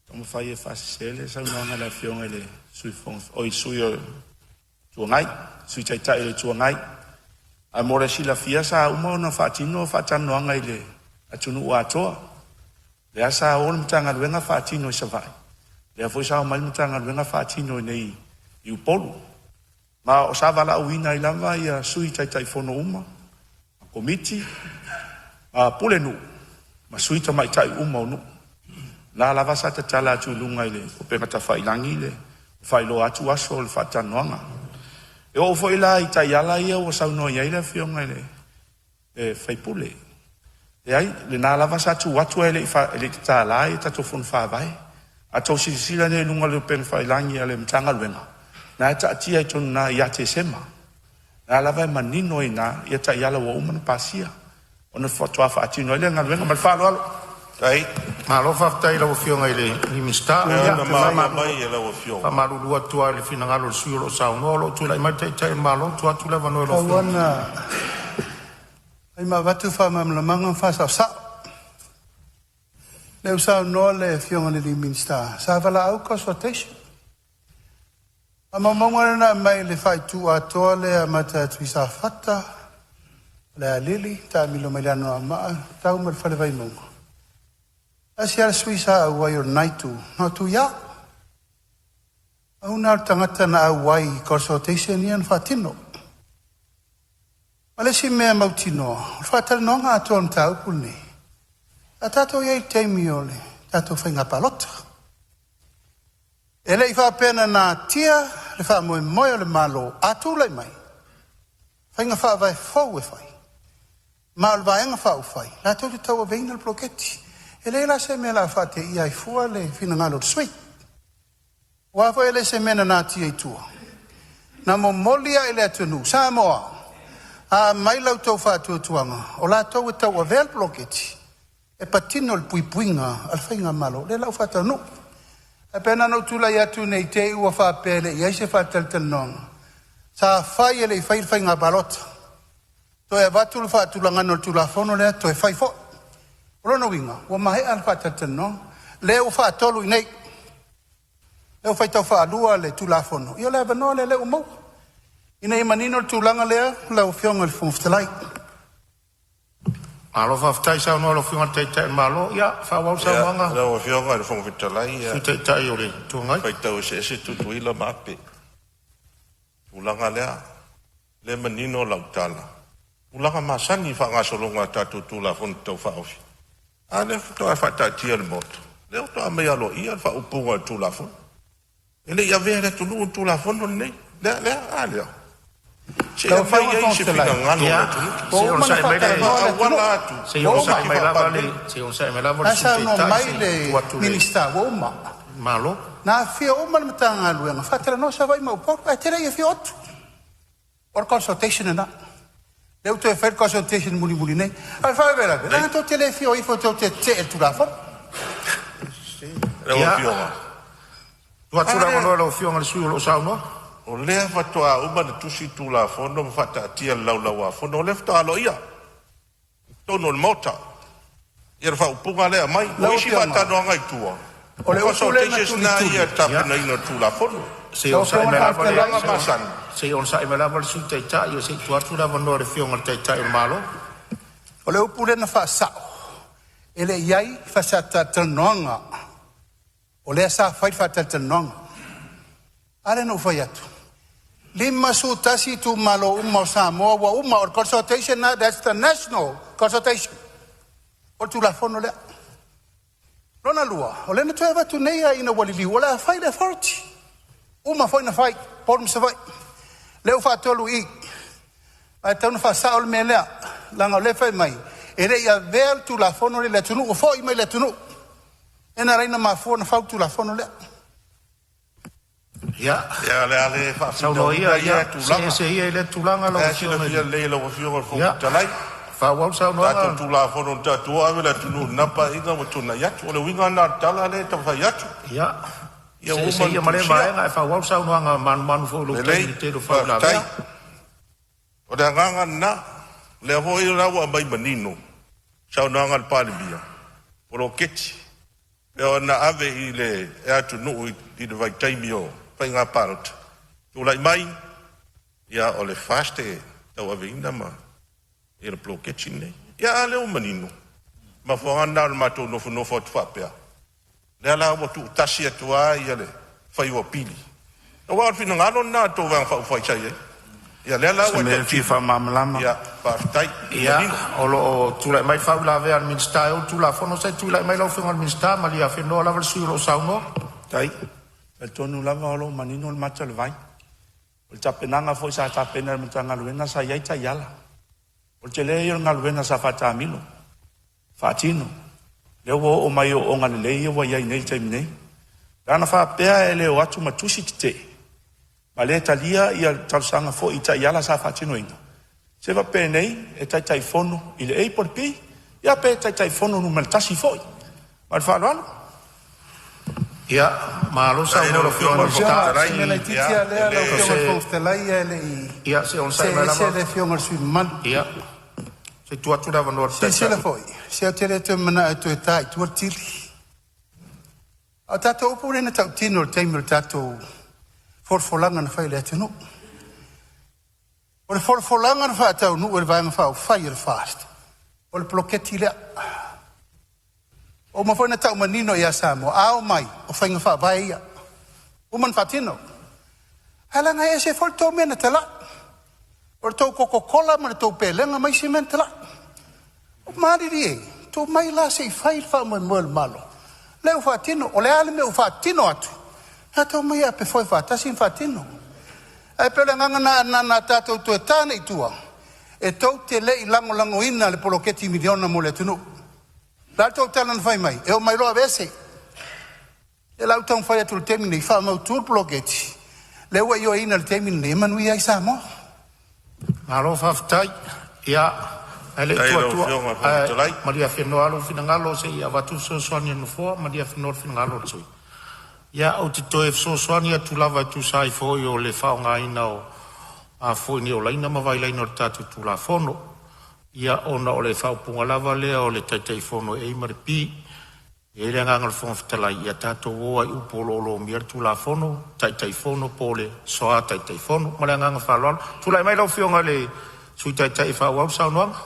como fai e fasele sa una la fionga le sui fon o sui o tuangai sui tai tai le tuangai a mora si la fia sa uma na fatino fatano ngai le atunu ato le asa o mtanga wenga fatino sa vai le foi sa mal mtanga wenga fatino nei i polu ma o sa vala uina i lava ia sui tai tai fono uma komiti a pulenu ma sui ta mai tai uma no la lava sa te tala tu lunga ile o pe mata fai langi le fai lo atu aso le fatanoanga e o foi la i tai ala ia o sa no ia ile fionga ile e fai pule e ai le na lava sa tu atu ile fa ile tala i tatu fon fa vai a to si sila ne lunga le pe fai langi ale mtanga lwenga na ta tia i ton na ia te sema na lava manino ina ia tai ala o uma pasia ona foto fa atino ile ngalwenga mal fa lo ai ma lo fa tai lo fionga ile ni mista na mai ia lo fionga ma lu lu atu le fina ngalo sui lo sauno lo tu lai mai tai ma lo tu atu le vano lo ona ai ma vatu fa ma la manga fa sa le usa no le fionga le minsta sa vala au consultation ama monga na mai le fai tu atu le amata tu sa fata le lili ta milo melano ma ta umar fa le vai monga Asia Suisa awai o naitu, no tu ya. Au na tangata na awai consultation ian fatino. Malesi mea mautino, fatal nonga aton tau pulni. A tato iei teimi ole, tato whainga palota. Ele i wha pena na tia, le wha moe moe le malo, atu lei mai. Whainga wha vai fau e whai. Ma le vaenga wha u whai, la tau te tau a veina le bloketi. Ele la se me la fate ia i fua le fina ngalo sui. Wa fo ele se mena na tia i tua. Na mo molia ele atunu Samoa. A mai lau tau fatu tuanga. O la tau e tau a vel bloketi. E patino le puipuinga al whainga malo. Le lau fata no. E pena no tula i atu nei te ua wha pele i aise fatal tanong. Sa whai ele i whainga balota. To e vatu le fatu langano tula fono le to e whai fo. Rono winga, wa mahe al fatatano, leo fa tolu nei. Leo fa tau fa lua le tulafono. Io le vano le umo. Ina manino tulanga le la fionga fun ftalai. Alo fa ftai sa no lo fionga te malo ya fa wa sa wanga. La fionga fun ftalai ya. Te tai ore tu ngai. Fa tau se tu ila mape. Tulanga le manino la tala. Ulanga masani fa ngasolonga tatu tulafon tau fa ofi. Ale to fa ta tia le moto. Le to me alo ia fa upunga tu la fon. Ele ia vera tu lu tu la fon nei. Le ale. Se o fai ai se fina ngalo tu. Se on sai mai wala tu. Se on sai mai lava le, se on sai mai lava le asa no mai le minista wo ma malo. Na fia o ma matanga luenga fatela no sa vai mau por a tere ia fia otu. Or consultation na. Leu te fer consultation muli nei. Al fa vera. Na to tele fia o ifo te tu la fo. Leu fia. Tu atura no lo fia ngal suo lo sa no. O lea fatoa uma na tusi tu la fono fata atia lau fono lefta alo ia. Tono le mota. Ia fa upunga lea mai. O isi fata no ngai tua. O le oso le na ia tapina ina tu la fono. Se on sai me lava le masan. Se on sai me lava le su te ta io se tu atura no le fia ngal te ta il malo. O le upule na fa sa. Ele iai fa sa ta tanonga. O le sa fai fa ta tanonga. Are no fai atu. Lima su tasi tu malo uma Samoa wa uma or consultation na that's the national consultation. O tu la fono le. Rona lua. O le na tu eva tu nei ina walili wala fai le forti. Uma foi na fai por me se vai. Leu fa tolu I. Ai tau na fa sa ol melea. Langa le fai mai. Ere ia ver tu la fono le tunu o foi mai le tunu. Ena reina ma fo na fa tu la fono le. Ja, le fa. Sau no ia se ia le tulanga lo si le lo fio fo talai. Fa wa sau no ta tu la fono ta tu ave la tu na pa ina mo tu na ya o le winga na tala le ta fa ya. Ja. Ia o se ia mare mai nga fa wa sau no nga man fo lo te lo fa la. O da nga na le ho i la wa mai manino. Sau no nga Polynesia. Pro keti. E na ave i le e tu no i de vai taimio. Pai ngā parot. Tu lai mai, ia o le faste tau avinda ma, i le ploketsi nei. Ia leo manino. Ma whangana o matou nofo atu whapea. Lea la o tu tasi atua ia le whai o pili. O wā whina ngalo nā tō wang whai chai e. Ia lea la o te fifa mamalama. Ia whaftai. Ia o tu lai mai whau la vea al minsta o tu la fono sai tu lai mai lau whinga al minsta ma lia whenua lava le sui lo sauno. Tai. E tonu lava o lo manino le mata le vai. O le tapenanga foi sa tapena le mata ngaluena sa iai ta iala. O le te lea i ngaluena sa fata amilo. Fatino. Leo o mai o ngane lei wa iai nei taimi nei. Rana whapea e leo atu matusi te. Ma le talia i al talusanga fo i ta iala sa fatino inga. Se va pe nei e tai fono i le ei por pi. Ia pe tai fono nu maltasi foi. Ma le whaaloalo. Ia, ma lo sa no lo fio no fotara i titia le lo fio postelai ele i ia se on sai mala se le fio mal sui man ia se tu atura vanor se le foi se te te mana tu tai tu tili a tato o pure na tau tino taimir tato forfolanga na fai le tino o le forfolanga na fa tau nu o vai ma fa fire fast o le bloketti le o ma foi na tau manino ia Samoa ao mai o whainga wha vai ia o man whatino hala ngai e se fol tau mena tala o tau Coca-Cola ma tau pelenga mai se mena tala o mariri e tau mai la se whai wha mo malo leo whatino o le ale me o whatino atu ha tau mai a pe foi whatasi whatino ai pele nganga na tatou tu e tāne i tua e tau te lei lango ina le poloketi miliona mo le tunu la tau talan fai mai e o mai loa vese e lau tau fai atu le temine i wha mau tu poloketi le ua io ina le temine e manu ia i Samoa alo whaftai ia ele tua maria whenua alo whinangalo se ia watu sosoani anu fua maria whenua whinangalo tui ia au te toe sosoani atu lava tu sai foi o le whaonga ina o a foi ni o laina mawai laina o tatu tu la fono ia ona o le whaupunga lava lea o le taitai fono e maripi e le ngangal fonga fitalai ia tato oa i upolo lo miar tu la fono taitai fono pole soa taitai fono ma le ngangal whaloalo tu lai mai lau fionga le sui taitai whauau saunoanga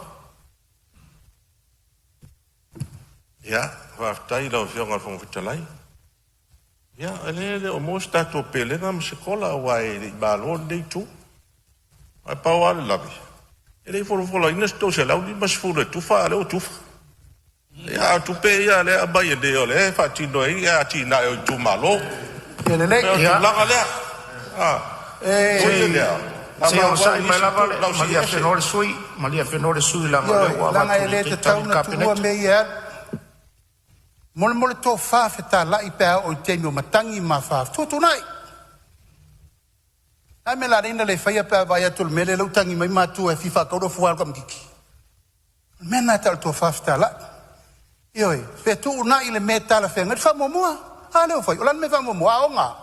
ia whaftai lau fionga fonga fitalai ia ele o mos tato pelenga ma se kola wai le balon dei tu ai pau ale labi ele folo ina sto se lau ni mas folo tu fa le o tu ia tu pe ia le abai de ole fa ti no ia ti na o tu malo ele le ia la gale Se o sai mai lava le malia fenore sui, malia fenore sui la Yo, langa ele te tau na tua me ia. Mole tō whawheta lai pēa o te mio matangi ma whawh. Tō nai. Ai me la reina le whaia pēa vai atul mele lautangi mai mātua e whiwha kaura fuwal kam kiki. Mena tal tō whawheta lai. Ioi, pe tō nai le me tala whenga. Te whamomua. Leo whai, olan me whamomua aonga.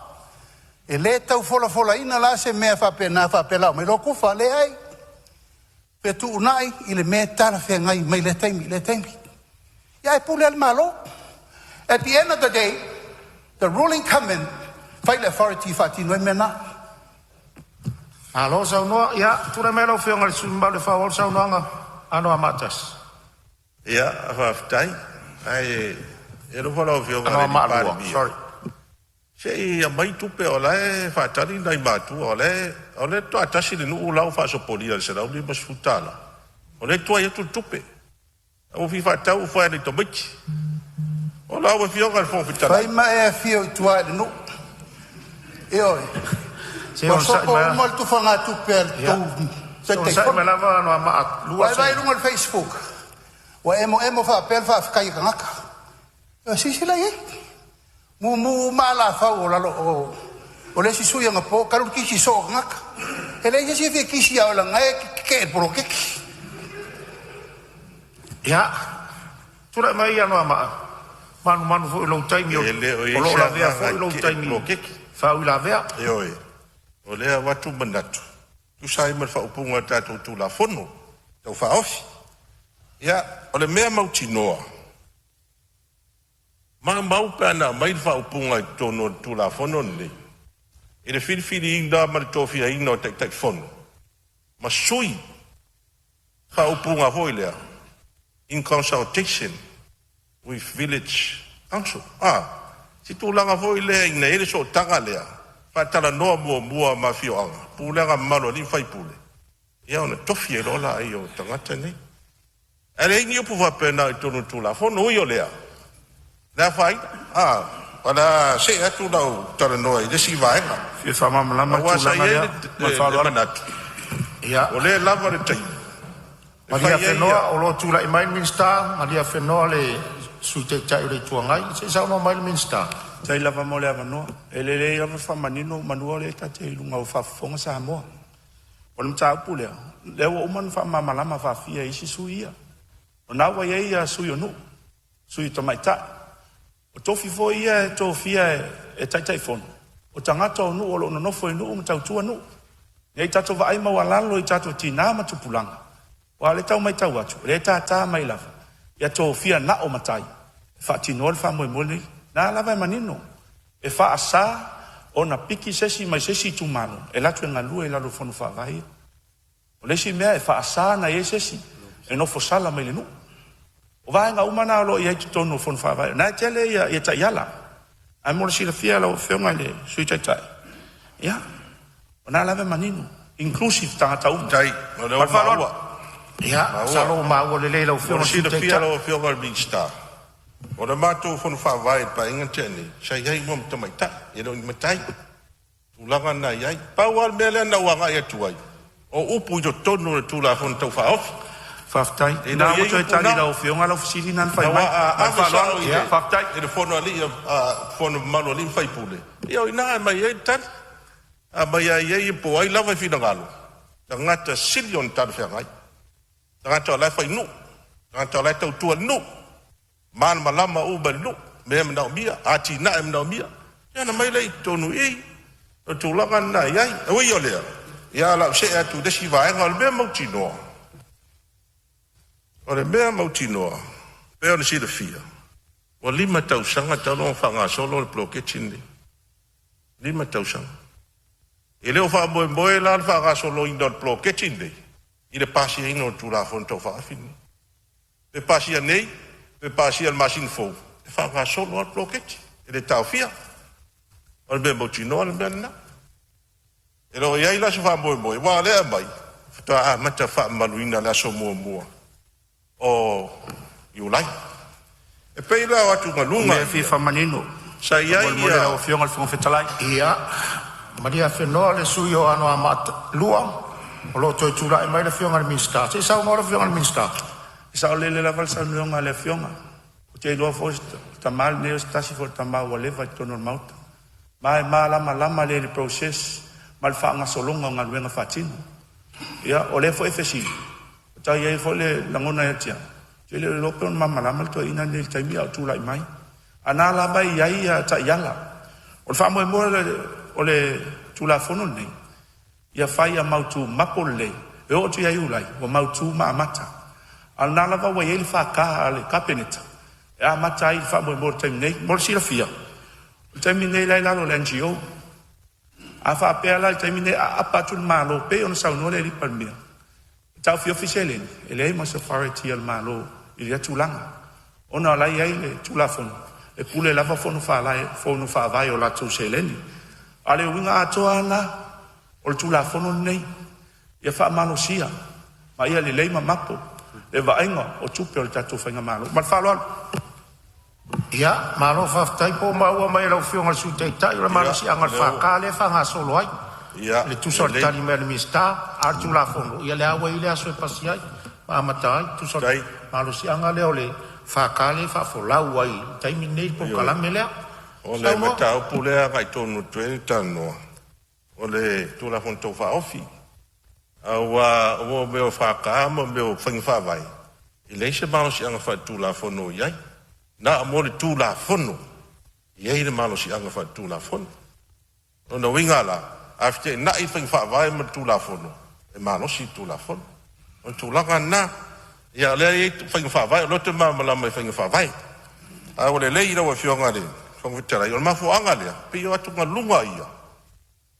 E le tau fola ina la se mea whapena whapelau. Mai loko wha le ai. Pe tō nai i le me tala whenga i mai le taimi. Ia e pule al malo. At the end of the day, the ruling come in, fight authority fatino mena. Alo sa no ya, tu re melo fe ngal sumba le favor sa no nga ano amatas. Ya, aftai. Ai ero fala fe ngal sorry. Sei a mai tu pe ola e fatali dai matu ole to atasi no ulau fa so polia se dau li basfutala. Ole to ia tu tupe. O fi fatau fa ni to bichi. Ola o fio ngal fo fitala. Fai mai fio tua no. Io. Se o sai mai molto fanga tu per tu. Se sai mai lava no ama lua. Vai no Facebook. O emo fa per fa kai ngaka. Si la ye. Mu mala fa o la o le si suya ngapo karu ki si so ngaka. Ele si fi ki si ala ngai ke pro ke. Ya. Tura mai ano ama. Manu fo lo taimi o lo la vea fo lo taimi fa la vea oi o le watu manatu tu sai mer fa upunga tatu tu la fono tau fa ofi ya o le mea mautinoa mau pana mai fa upunga tono tu la fono ni e le fili inda mar tofia ino tek fono ma sui fa upunga hoilea in consultation with village council. Si tu langa foi le ina ele so tanga lea. Fa tala no mua mafio anga. Pulenga malo ni fai pule. Ia ona tofi e lola ai o tangata nei. Ele ingi upu fa pena i tonu tula. Fono ui o lea. Lea fai? Pada se atu lau tala noa i desi vaenga. Fie fa mamalama tula lea. Ma whalo manatu. Ia. O le lava le taimi. Maria Fenoa o lo tula i mai minsta. Maria Fenoa le sute tai le tuangai. Se sa no mai minsta. Tai lava mo le avanoa. Ele le lava fa manino manua le ta te lunga o fa fonga Samoa. O le mta pule. Le o man fa mamalama fa fia isi suia. O na wa ye ya suio no. Sui to mai ta. O tofi fo ia to fia e tai fono. O tangata o no o lo no fo no mta tua no. Nei tato va ai ma walalo i tato tina ma tupulanga. Wa le tau mai tau atu. Le ta mai lava. Ia to fia na o matai. Fa tinol fa mo moli. Na lava manino. E fa asa o na piki sesi mai sesi tu mano. E la tu ngalu e la lo fonu fa vai. O le si mea e fa asa na ye sesi. E no fo sala mai le no. O vai nga umana lo ia tu tono fonu fa vai. Na tele ia ta yala. Ai mo si la fia lo fe ngale sui tai. Ya. O na lava manino. Inclusive tangata Tai. Ma fa lo. Ya, salo mau le lo fio si le fia lo fio ngal minsta. O le mato fonu fa vai pa inga tene. Sai ai mo to mai ta. Ia no mai tai. Tu langa na ai. Pa wal mele na wanga ia tuai. O upu jo tono tu la fon tau fa off. Faftai. E na mo to tali la fio ngala ofisili nan fai mai. Fa lo ia faftai. E le fono ali fono malo ali fai pule. Ia ina mai ai tan. Mai ai po ai lava fi ngalo. Tangata sillion tan fa ngai. Tangata lai fai nu. Tangata lai tau tua nu. Man malama uba nu. Me mna mia. Ati na mna mia. Ia na mai lai tonu i. O tu langa na iai. E wei o lea. Ia la se atu desi vaenga o le mea mautinoa. O le mea mautinoa. Pea o le si le fia. O 5 tausanga tau no whanga solo le ploke chindi. 5 tausanga. E leo wha moe la le whanga solo in dot ploke chindi. I le pasi e ino tu la fon tau whaafini. Pe pasi a nei, pe pasi al masin fo. E whanga solo al ploketi. E le tau fia. O le mea mautinoa le mea na. E lo iai la se wha moe. Wa lea mai. Fta mata wha maluina la so mua. O iulai. E pei la watu ngalunga. Me fi fa manino. Sa iai ia o fio ngal fonga fetalai. Ia. Maria Fenoa le suio ano amata. Luang. O lo toi tula e mai le fionga le minsta. Se sa no le fionga le minsta. Sa o le val sa no le fionga. O te lo fo tamal ne sta si fo tamal o le va tono mauta. Mai malama le process mal fa nga solonga nga wenga fatin. Ya o le fo efesi. Ta ye fo le langona ya tia. Je le lo pe mama la mal to ina le taimi au tula mai. Ana la bai ya ta yala. O fa mo o le tula fono nei. Ia fai a mautu mapole e o tu ia ulai o mautu maamata al nala va wai fa ka ale kapeneta e a mata i fa mo tem nei mo si la fia tem nei lai la lo NGO a fa pe la tem nei a patul malo pe on sa no le ri palmia ta fi officiale e lei ma authority al malo il ya tulanga ona la ia ile tulafon e kule la va fono fa vai o la tu seleni ale winga atoana o tu la fono nei ia fa mano sia ma ia le leima mapo le vainga o tupe o tatu fainga malo ma fa lo ia malo fa tai po ma o mai lo fionga su tai tai o malo sia ngal fa ka le fa nga solo ai ia le tu sort tani me mi sta a tu la fono ia le awa ile aso pasiai ma matai tu sort malo sia nga le ole fa ka le fa fo la wai tai mi nei po kala mele o le mata o pule ga tonu 20 tano ole tu la fonto fa ofi awa o me fa ka mo me fing fa vai ile se malo si anga fa tu la fono yai na mo le tu la fono yai le malo si anga fa tu la fono no wingala afte na I fing fa vai mo tu la fono e malo si tu la fono on tu la na ya le fing fa vai lo te ma la me fing fa vai a ole le ira o fionga le fong vitara yo ma fu anga le pe yo atu lunga ia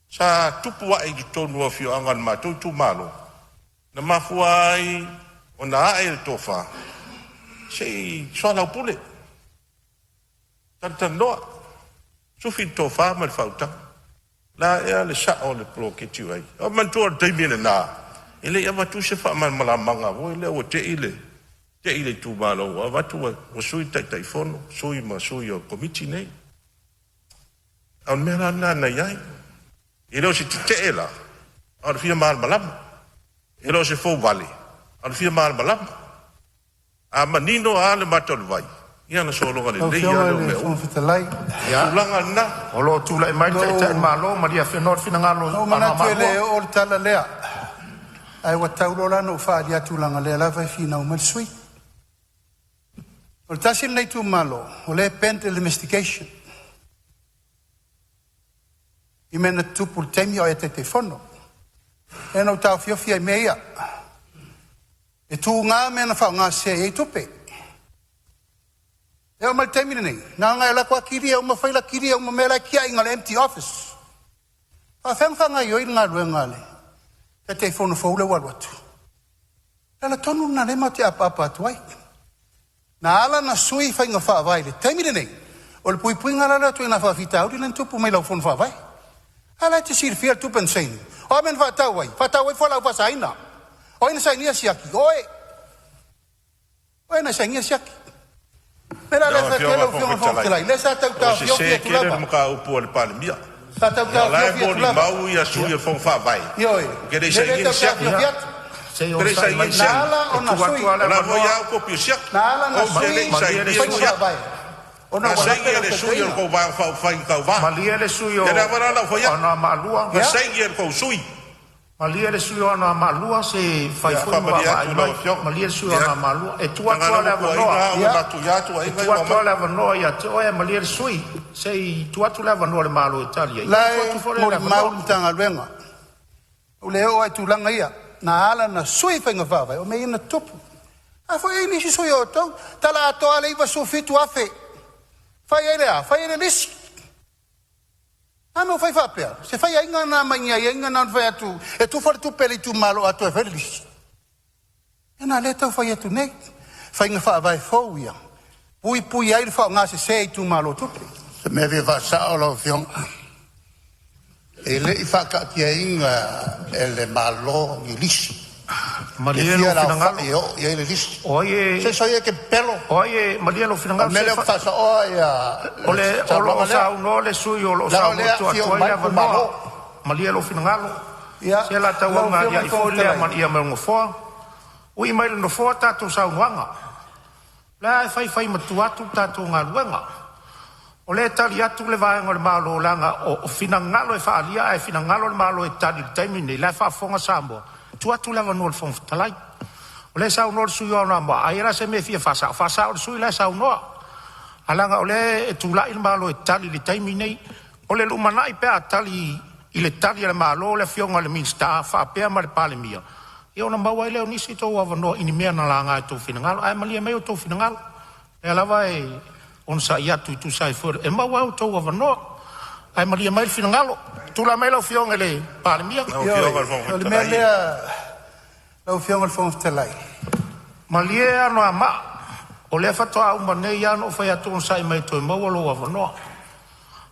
sa tupu ai ki tonu o fio angan ma tu malo na mafuai ona ai tofa sei so la pule tantan no su fin tofa mal falta la ya le sa o le pro che tu ai o man tu de mine na ele ya tu se fa man mala manga o ele o te ile tu malo o va tu o sui tai fono sui ma sui o committee nei on mena na yai Ilo si te ela, ar fia mal malam. Ilo si fo vale, ar fia mal malam. A manino a le matol vai. Ia na solo ngale le ia lo me. Ya langa na. Olo tu la mai te malo maria fe not fina ngalo. O mana tu le o tala lea. Ai wa taulo la no fa dia tu langa le la vai fina o mal sui. O tasin nei tu malo, o le pentel investigation. I mena tupu temi o e te fono. E nau tau fiofia I mea. E tu ngā mena whao ngā se e tupe. E o mal temi nei. Ngā ngā e la kua kiria, uma whaila kiria, uma mea la kia inga le empty office. A whenwha ngā ioi ngā rue ngā le. E te fono whaule walwatu. E la tonu na lema te apa atu ai. Na ala na sui whainga wha vai le. Temi nei. O le pui ngā la tu ina wha fita auri len tupu mai lau fono wha vai. Ala te sir fiel tu pensei. O men fatau ai fola fa saina. O ina sainia siaki. O ina sainia siaki. Mera le fa kelo fiel fa kela. Le sa tau tau fiel fiel tu lava. Se ka upo le palemia. Sa tau tau fiel fiel tu lava. Mau ia sui fo fa vai. Yo. Ke dei sainia siaki. Tre sainia siaki. Nala ona sui. La voia ko pi siaki. Nala na sui. Sainia siaki. Ona sai le sui o ko va fa ka va. Malia le sui o. Era para la foi. Ona malua. Sai e ko sui. Malia le sui ona malua se fai foi Malia le sui ona malua e tua le vanoa. Ya tu ya tu ai tua le vanoa ya to e malia le sui se tua tu le vanoa le malo Italia. La mau tanga lenga. O le o tu langa ia. Na ala na sui fa ngava o me ina tupu. A foi ni si sui o to. Tala to ale iva so fitu afe. Fai ele lisi. Ano fai fapea. Se fai ainga na manhã, ainga na fai atu. E tu for tu peli tu malo atu e feliz. E na leta fai atu nei. Fai nga fa vai fouia. Pui ai fa nga se tu malo tu. Se me vi va sa o lo fion. E le fa ka ti ainga ele malo ni lisi. Malia lo finangalo yo le lisi. Oye, se soy que pelo. Oye, Malia lo finangalo. Me le fa sa ole sa no le suyo lo sa tu le vano. Malia lo finangalo. Se la tauanga ia I fo lea man ia maunga foa. Ui mai no foa tātou saunuanga. La e fai matu atu tātou ngā ruenga. O le tali atu le vaenga le malo langa o finangalo e whaalia e finangalo le malo e tali taimi nei la whaafonga Samoa. Tu atu lava no le fonga talai. O le saunoa le sui ona moa. Aira se me fia whasa. Whasa o le sui le saunoa. Alanga o le e tūlai le malo e tali le taimi nei. O le lumanai pea tali I le tali le malo le fionga le minsta whaapea ma le palemia. I ona maua I leo nisi tō awanoa ini mea na langa e tō whinangalo. Ai malia meo tō whinangalo. E alawa e on sa iatu I tu sai fure. E maua au tō awanoa. Ai malia mai le whinangalo. Tula mai lau fionga le palemia. O le mea lea lau fionga le fonga talai. Malia ano a maa. O le whatoa au manei ano whai atu on sa I mai tō maua lo awanoa.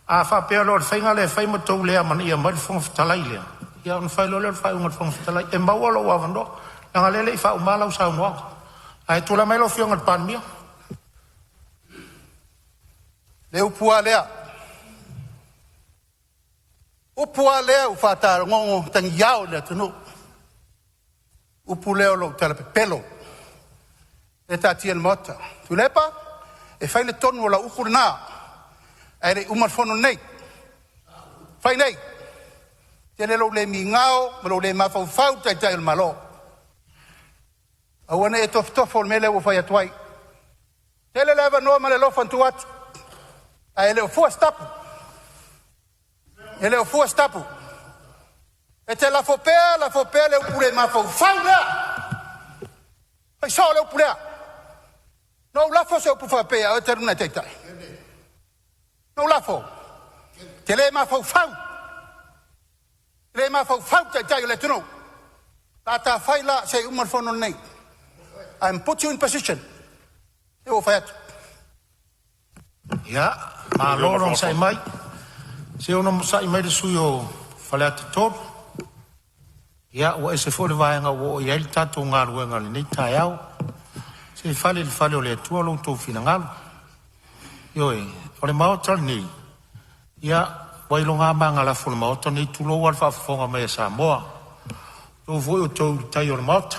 A whapea lo le whainga le whai matou lea mani ia mai le fonga talai lea. Ia on whai lo le whai unga le fonga talai. E maua lo awanoa. Nanga lele I whau malau sa unoanga. Ai tula mai lo fionga le palemia. Le upua lea. Upua lea u whatara ngongo tangi iao lea tunu. Upu leo lo tala pelo. E tatia le mota. Tu lepa, e whai le tonu o la ukuru naa. E re umar fono nei. Whai nei. Tene lo le mi ngao, ma lo le mawhau whau tai tai le malo. Awane e tofo le mele o whai atuai. Tele lewa noa ma le lofan tu atu. A ele o fua stapu. Ele o fua stapu. E te la fopea le upure mawhau whau lea. Pai sao le upulea. No lafo se upu whapea, o te runa tai tai. No lafo. Te le mawhau whau. Le mawhau whau tai tai le tunu. Tata whaila se umar fono nei. I'm put you in position. E o whai atu. Ia, ma lorong sai mai. Se ono sai mai le sui o whale atu tōru. Ia, o e se fore vaenga o i aili tātou ngā ruenga le nei tai au. Se fale le fale o le atua long tō whina ngalo. Ioi, o le maota nei. Ia, wailo ngā manga la fo le maota nei tulo wal whaafonga mai a Samoa. Tō voi o tō tai o le maota.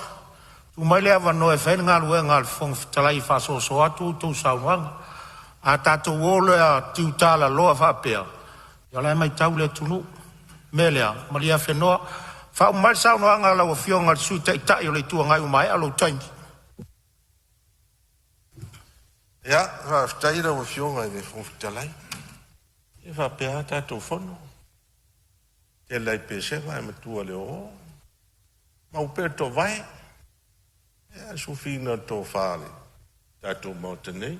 Tu mai le awa noe whain ngā ruenga le fonga talai whaasoso atu tō saunuanga. A tātou ole a tiutala loa whaapea. Ia lai mai tau le tunu. Melea, malia whenoa. Whao mai saunuanga lau a fionga le sui tai tai o le tua ngai umai alo taimi. Ia, whaftai rau a fionga i le fonga e whapea tātou whono. Te lai pese vai matua le o. Mau pēr tō vai. Ia, sufina tō whāle. Tātou mauta nei.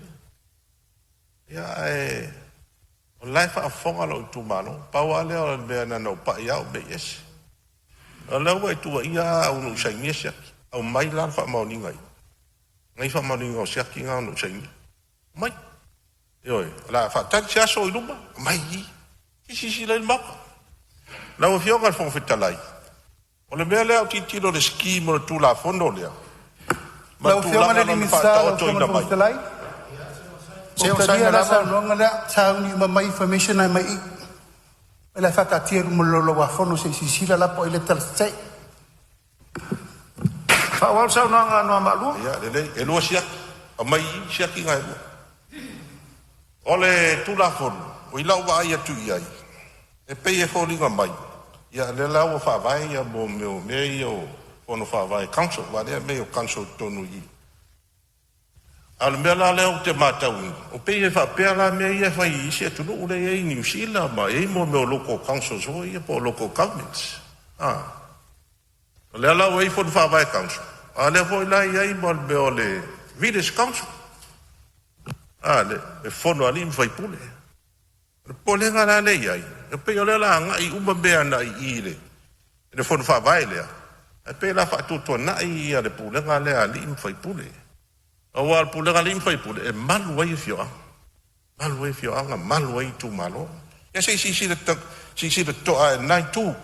Ia, o lai whaafonga lau tu mano. Paua leo le mea nanau pa iau me yes. O lau e tua ia au no usai mia siaki. Au mai lan wha mauni ngai. Ngai wha mauni ngau siaki ngau no usai mia. Mai. Ioi, la wha tari si aso I luma. Mai i. Kisi lai maka. Lau a fionga fonga whitalai. O le mea leo titilo le ski mo le tū la fondo lea. Lau fionga le limisa, lau fionga fonga whitalai. O taria la sa nonga lea, tauni ma mai information ai mai I. E la whata tiru mo lolo wa fono se sisila la po ile tal sei. Whawal sau nanga noa malu. Ia, lelei, e lua siaki. A mai I siaki ngai lua. Ole tula fono, o ilau wa ai atu I ai. E pei e fōringa mai. Ia le lau o whawai ia mo meo mei o fono whawai council, wa lea mei o council tonu I. Al mea la leo te mātau. O pei e whapea la mea ia whai isi e tunu ule e New Zealand ma e mo meo local councils ho ia po local governments. Le lau e fono whawai council. A le hoi la ia I mo meo le village council. Le fono ali mwhai pule. Le pole ngā la le iai. E pei o le la ngai uma mea na I le. Le fono whawai lea. E pei la whatutua na I a le pule ngā le ali mwhai pule. Awa al pule ngā li mwhai pule. E malu ai fioa. Malu ai fioa ngā malu ai tu malo. E se si le toa e nai tu.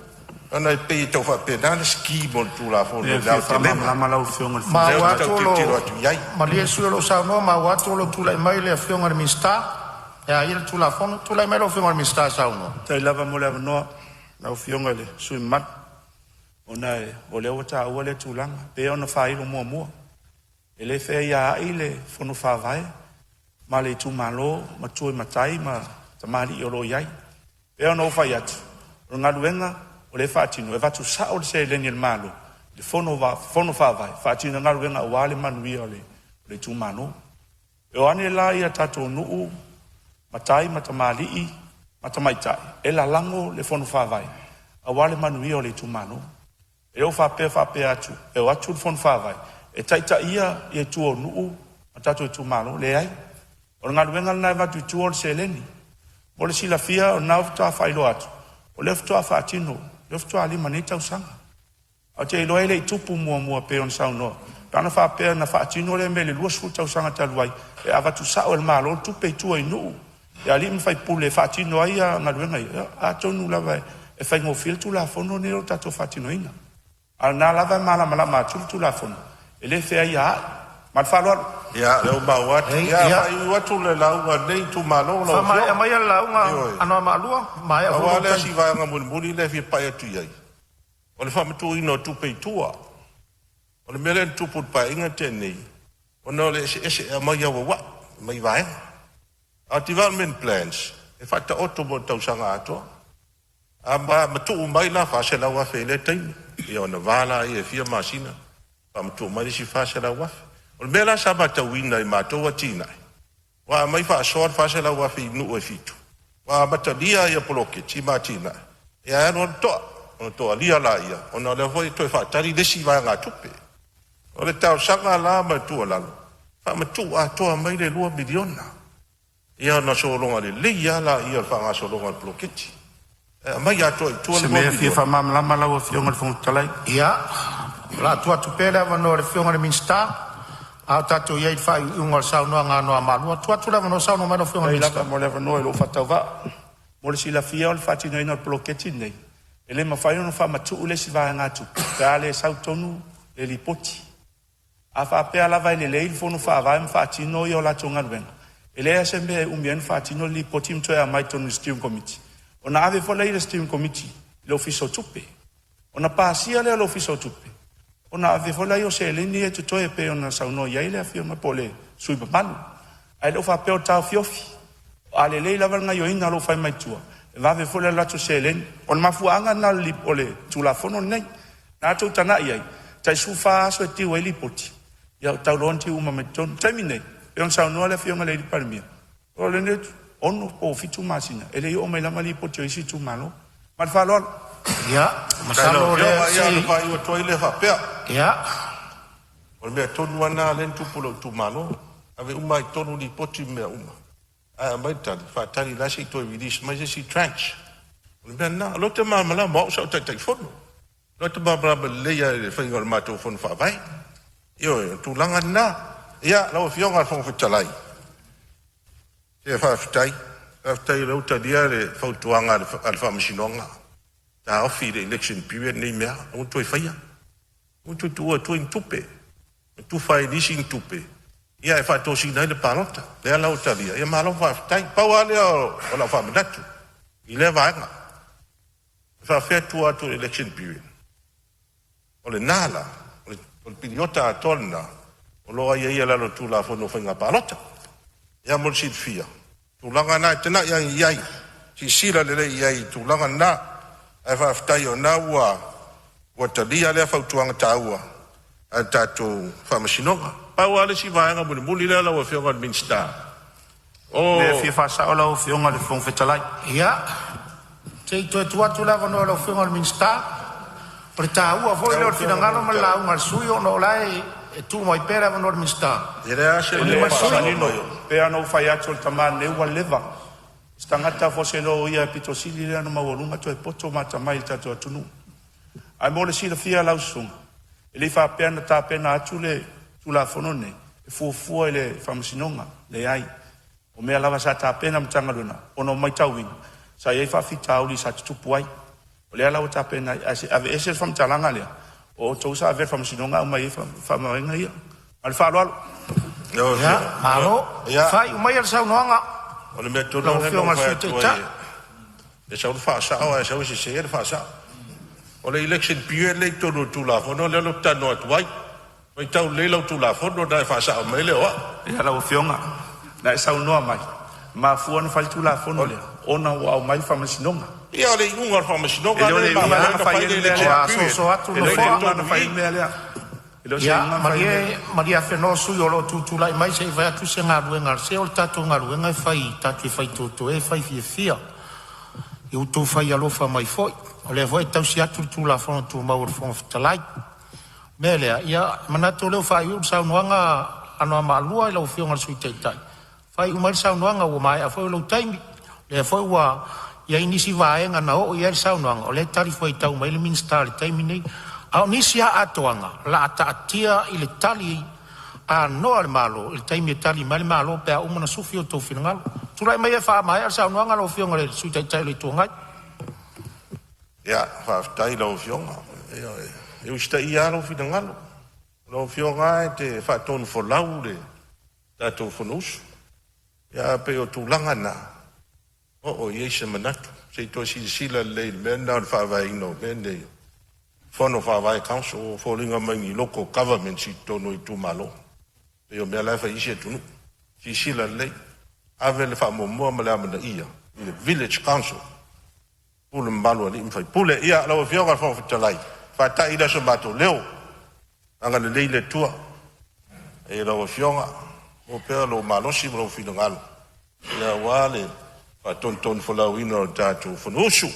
Ana e pei tau whapea nāna ski mon tu la fono. E lama lau fionga le Ma watolo, ma lia sui lo saunoa, ma watolo tula I mai le fionga le minsta. Ia ira tula fono, tula I mai lo fionga le minsta saunoa. Tai lava mo le avanoa, lau fionga le sui mat. Ona o le o ta o le tulanga pe ona fai lo mo e le fe ia i le fono fa vai ma le tu malo ma tu matai ma tamali o lo yai pe ona o fai atu o ngaluenga o le fatino e vatu sa o se le ni malo le fono fa vai fatino ngaluenga o wale manui o le tu mano e o ane la ia tato nuu matai ma tamali ma tamaitai e la lango le fono fa vai a wale manui o le tu mano e o fa pe atu e o atu fon fa vai e taita ia e tu o nuu atato tu malo le ai o ngaluenga na va tu o seleni o le sila fia o na fa failo atu o le fa fatino le fa ali manita usanga o te lo ele tupu mo pe on sa no tana fa pe na fatino le mele lu su ta usanga taluai e ava tu sa o malo tu pe tu e nuu e ali mi fai pule fatino ai ngaluenga a tonu la vai e fai mo fil tu la fono ne o tato fatino ina al na lava mala ma tu la fono ele fe ia mal falor ya le ba wat ya ai watu le la nei tu malo no ma ya la ana malua ma ya wala si va nga mulmuli le fi pa tu yai o le fa tu ino tu pe tua o le mele tu put pa inga teni o no le ese ma ya wa mai vai a development plans e fa ta auto mo tau sanga ato amba tu mai la fa se la wa fe le tai io na vala e fia masina pam tu mai si fa se la wa o mela sa ba ta wina i ma to wa tina wa mai fa short fa se la wa fi nu e fitu wa mata dia ia poloke ti ma tina ia no to alia la ia ona le foi to fa tari de si va nga tupe o le tau sanga la ma tu la fa ma tu a to mai le 2 miliona ia no so longa le ia la ia fa nga so longa poloke ti mai ya to se me fi fa mam la mala o fi ngal fon talai ia la tua tu pela va no le fi ngal minsta a tato ia fa ngal sa no nga no ma tua tu la no sa no ma no fi ngal minsta mo le no lo fa tava mo le si la fi ol fa ti no ino bloketi nei ele ma fa no fa ma tu le si va nga tu ka le sa tonu le lipoti a fa pe ala va le il fo fa va fa ti no yo la tonga ben ele sembe umien fa ti no lipoti mto ya mai tonu steering committee ona ave fola ile steering committee le office tupe ona pasia le office tupe ona ave fola yo se le ni to e pe ona sa no ya ile afio ma pole sui pa manu ai lo fa pe o ta fiofi ale le la nga yo ina lo fa mai tua va ave fola la to se le on ma fu anga na li pole tu la fono nei na to tana ia tai su fa so ti we li poti ya ta lo nti uma me ton termine e on sa no le afio ma le di parmia o le net ono o fitu masina ele yo me la mali po tio isi tu malo mal falol ya masalo le ya le fa yo toile fa pe ya o me to nuana len tu pulo tu malo ave uma tonu di poti me uma a mai tan fa tani la si to vidis mai si trench o me na lo te mala mo so te fono lo te ba le ya le fa ngol mato fon fa vai yo tu langan na ya lo fionga fon fitalai e fa aftai lo ta dia le fautuanga al fa msinonga ta ofi le election period ni mea un to faia un to in tupe tu fai ni sin tupe ia e fa to sin na le palota le la ta dia ia malo fa aftai pa wale o la fa mdatu ile va nga fa fe tu a to election period o le nala o le pilota atolna o lo ia la lo tu la fo no fa nga palota ia mo sit fia tu langa na tena ia si sila le ia tu langa na e fa ftai o na wa talia le fa tuanga taua ata tu fa masinoga pa wale si va nga muli la wa fe ngal minsta o le fi fa sa o fi ngal fon fetalai ia te tu la no lo fe ngal minsta per taua foi le fi ngalo ma la ngal suyo no lai e tu mai pera no minsta era se le masanino pe ano fai atu tamane ua leva stangata fose lo ia pitosili le no mawolunga to e poto mata mai tatu atunu ai mo le sila fia lausung ele fa pena ta pena atu le tu la fonone e fu ele famsinonga le ai o me lava sa ta pena mtanga luna ono mai tawin sa ia fa fitau li sa tupu ai o le ala ta pena ave ese fam talanga le o to sa ave famsinonga o mai fa marenga ia al fa lo ya malo fai mai al sa noanga o le me to no fa e sa fa sa o e sa si se fa sa O le election period le tonu tula fono le lo tano atuai. Mai tau le lo tula fono dai fa sa mai le wa. Ia la fionga. Na sa no mai. Ma fuan fal tula fono le. Ona wa mai fa masinonga. Ia le unga fa masinonga le ma ma fa le so atu le na fa me le. Ya, Maria Fenosu yolo tutu lai mai se vai atu se ngaruenga se o tatu ngaruenga fai tatu fai tutu e fai fia. Eu tu fai alofa mai foi. O le voi tau si atu tu la fono tu mau fono talai. Mele ia manato le fai u sa noanga ano malua lo fionga sui taitai. Fai u mai sa noanga o mai a foi lo taimi. Le foi wa ia inisi vai nga na o ia sa noanga o le tari foi tau mai le minister taimi nei. Au nisia atoanga la atatia ile tali a no al malo il taimi tali mal malo pe o mana sufio to final tu lai mai fa mai sa no ngalo fio ngale su tai tai le tungai ya fa tai lo fio eu sta ia lo final lo fio ngai te fa ton fo laude ta to fonus ya pe o tu langana o yese manatu se to si sila le men down fa vai no men Fono fa vai council falling among local government si tono I tu malo. Yo me la fa isi tu. Si sila le avel fa mo mala mana ia. The village council. Pule malo li mfai. Pule ia la fioga fa talai. Fa ta ida so bato leo. Anga le le tua. E la fioga o pe lo malo si lo fino ngalo. Ya wale fa ton fo la wino tatu fonusu.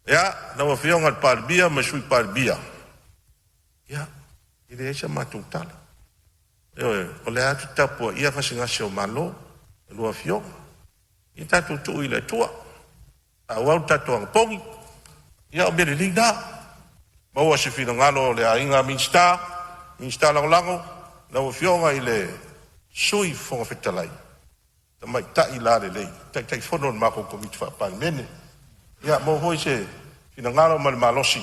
Ya, na fionga parbia masui parbia. Ya, ile esa matutala. O le atu tapo ia fasinga se o malo, lo fionga. I tatu tu ile tua. A wau tatu ang pongi. Ya o bere linda. Maua se fino ngalo le ainga minsta lango, na fionga ile sui fonga fetalai. Tamai ta ilare lei. Tai fonon mako komit fa PALEMENE. Ya mo hoi se fina ngalo mal malosi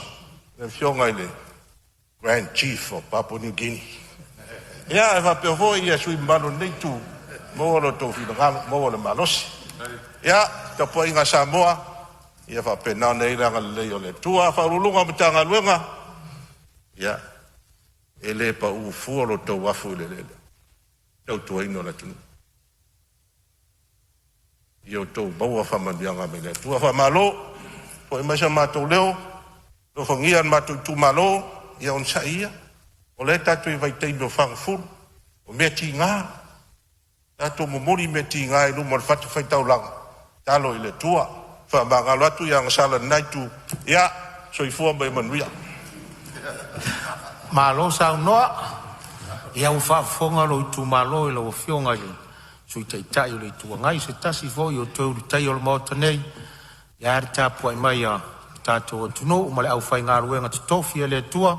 le fionga ile Grand Chief of Papua New Guinea. Ya va pe hoi ya sui malo nei tu mo lo to fina ngalo mo le malosi. Ya ta po inga Samoa ya va pe na nei la le yo le tua fa lulunga mtanga luenga. Ya ele pa u fu lo to wafu le. Tau tu ino la tu. Yo to bawa fa mandianga me le tua fa malo po mai sa mato leo lo fongian mato tu malo ia on saia o le tatu vai te no fang fu o me tinga tatu mo mori me tinga no mo fatu fai tau lang talo ile tua fa mangalo tu yang sala nai tu ia so I fu mai manuia malo sa no ia u fa fonga lo tu malo lo fionga ile sui tai tai le tu ngai se tasi fo yo to tai o mo tenei ya ta po mai ya ta to no mo le au fai nga ruenga to fia le tua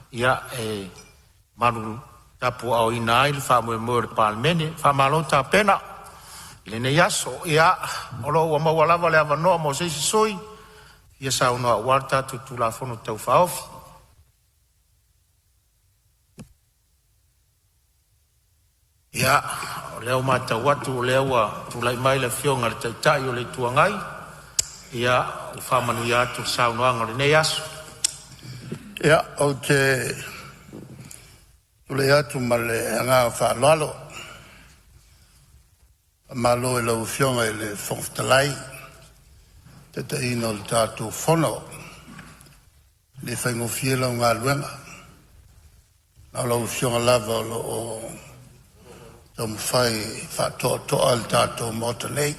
ya manu ta po au ina il fa mo PALEMENE fa malo ta pena le ne yaso ya o lo mo wala vale ava no mo se soi ya sa no warta tu la fono tau fa off ya leo mata watu leo tu lai mai le fionga le tai o le tuangai ia u fa manu ya tu sa no anga le yas ya o te tu le atu male anga fa lalo malo e lo fionga le fontalai te te ino le tatu fono le fa ngo fiela nga luenga na lo fionga lava lo tom fai fa to al tato motelei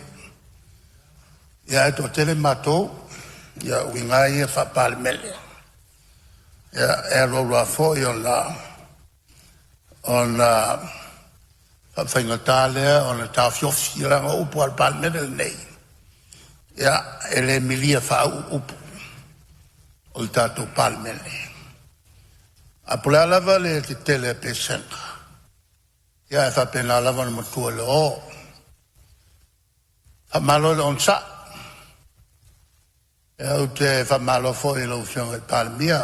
ya to tele mato ya wingai fa PALEMENE ya ero la fo yo la on fa fingotale on ta fiofi la o por PALEMENE nei ya ele milia fa o tato PALEMENE apula la vale tele pesenta ya fa pena la van mo tu lo fa malo on sa ya te fa malo fo e lo fion e palmia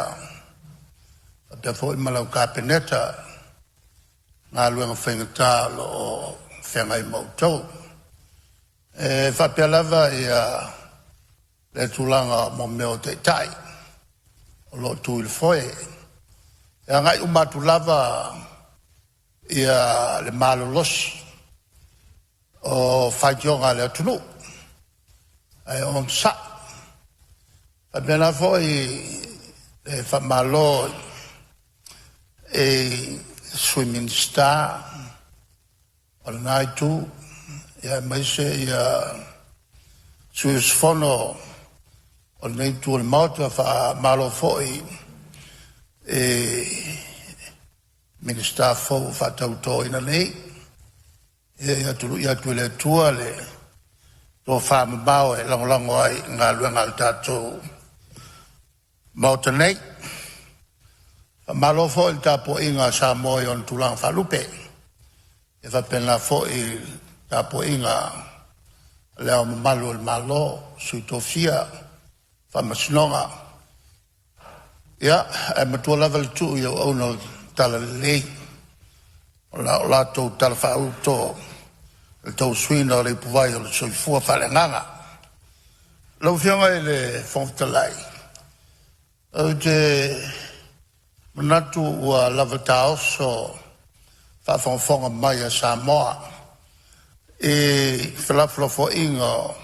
te fo malo capeneta na lo fengta lo fenga mo to fa pela va ya le tulanga mo me o te tai o lo tu il foe. E ngai umatu lava ia le malolosi o whajonga le atunu. Ai on sa. Pa bena foi e whamalo e swimming star o le ngai tu ia maise ia suis fono o le nei tu le mauta wha malo foi e minister fo fa tauto ina nei ia tu le tua le to fa mbao e lango ai nga luenga al tato mauta nei malo fo il tapo inga Samoa on tulang falupe e fa pena fo il tapo inga leo malo il malo sui tofia fa masnonga ia e matua level 2 io ono tala lei la to tala fa auto il tau suina le puvai o le soifua fa le nganga lau fionga e le fontalai o te manatu ua lavatao so fa fonfonga mai a Samoa e falaflofo ingo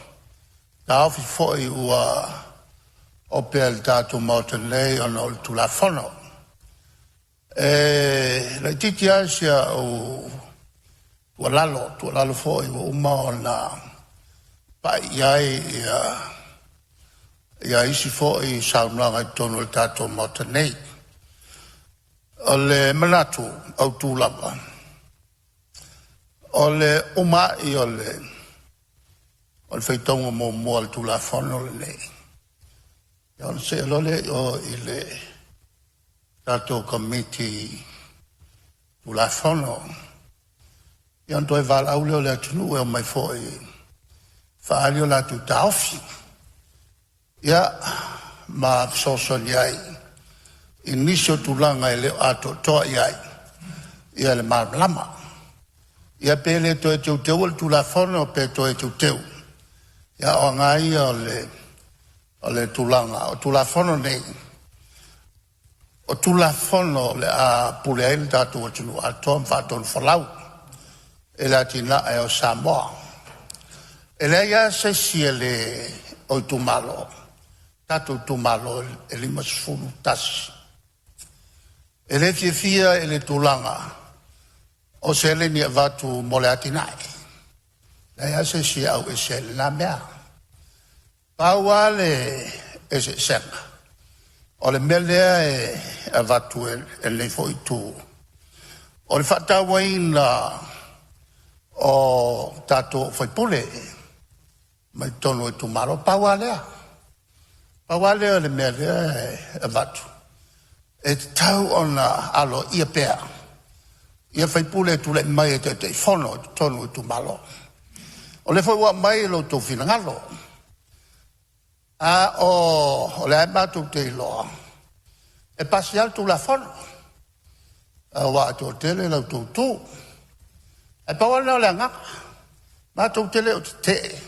taufi foi ua o pel tato Motenlei o no tu la fono. La titi asia o tu lalo foi o uma na pa iai ia isi foi saunanga tono il tato Motenlei. O le manatu au tu lava. O le uma i o le feitonga mo al tu la fono le nei. Yon se lole o ile tato committee tu la fono. Yon toi val auleo le atunu e o mai foi fa alio la tu taufi. Ya ma soson yai inisio tu langa ele ato toa yai. Ia le marlama. Ia pele to e teu tu la fono pe to e teu. Ya o ngai o le tulanga, o tulafono nei. O tulafono le a pulea il tatu o tunu a tom faton falau. E la tina e o Samoa. E le ia se si le o tumalo. Tatu tumalo e lima sfulu tasi. E le fia e le tulanga. O se le ni vatu mole atinai. Le ia se si au e se le na mea. Pauale e se senga. O le melea e avatu e le foi tu. O le whatawa ina o tato foi pule. Mai tono e tu maro paualea. Pauale o le melea e avatu. E tau ona alo ia pea. Ia foi pule tu le mai e te fono tono e tu maro. O le foi wa mai lo tu finangalo. O le matu te loa. E pasi altu la fono. Wa to tele la tu. E pa wana le nga. Matu tele o te.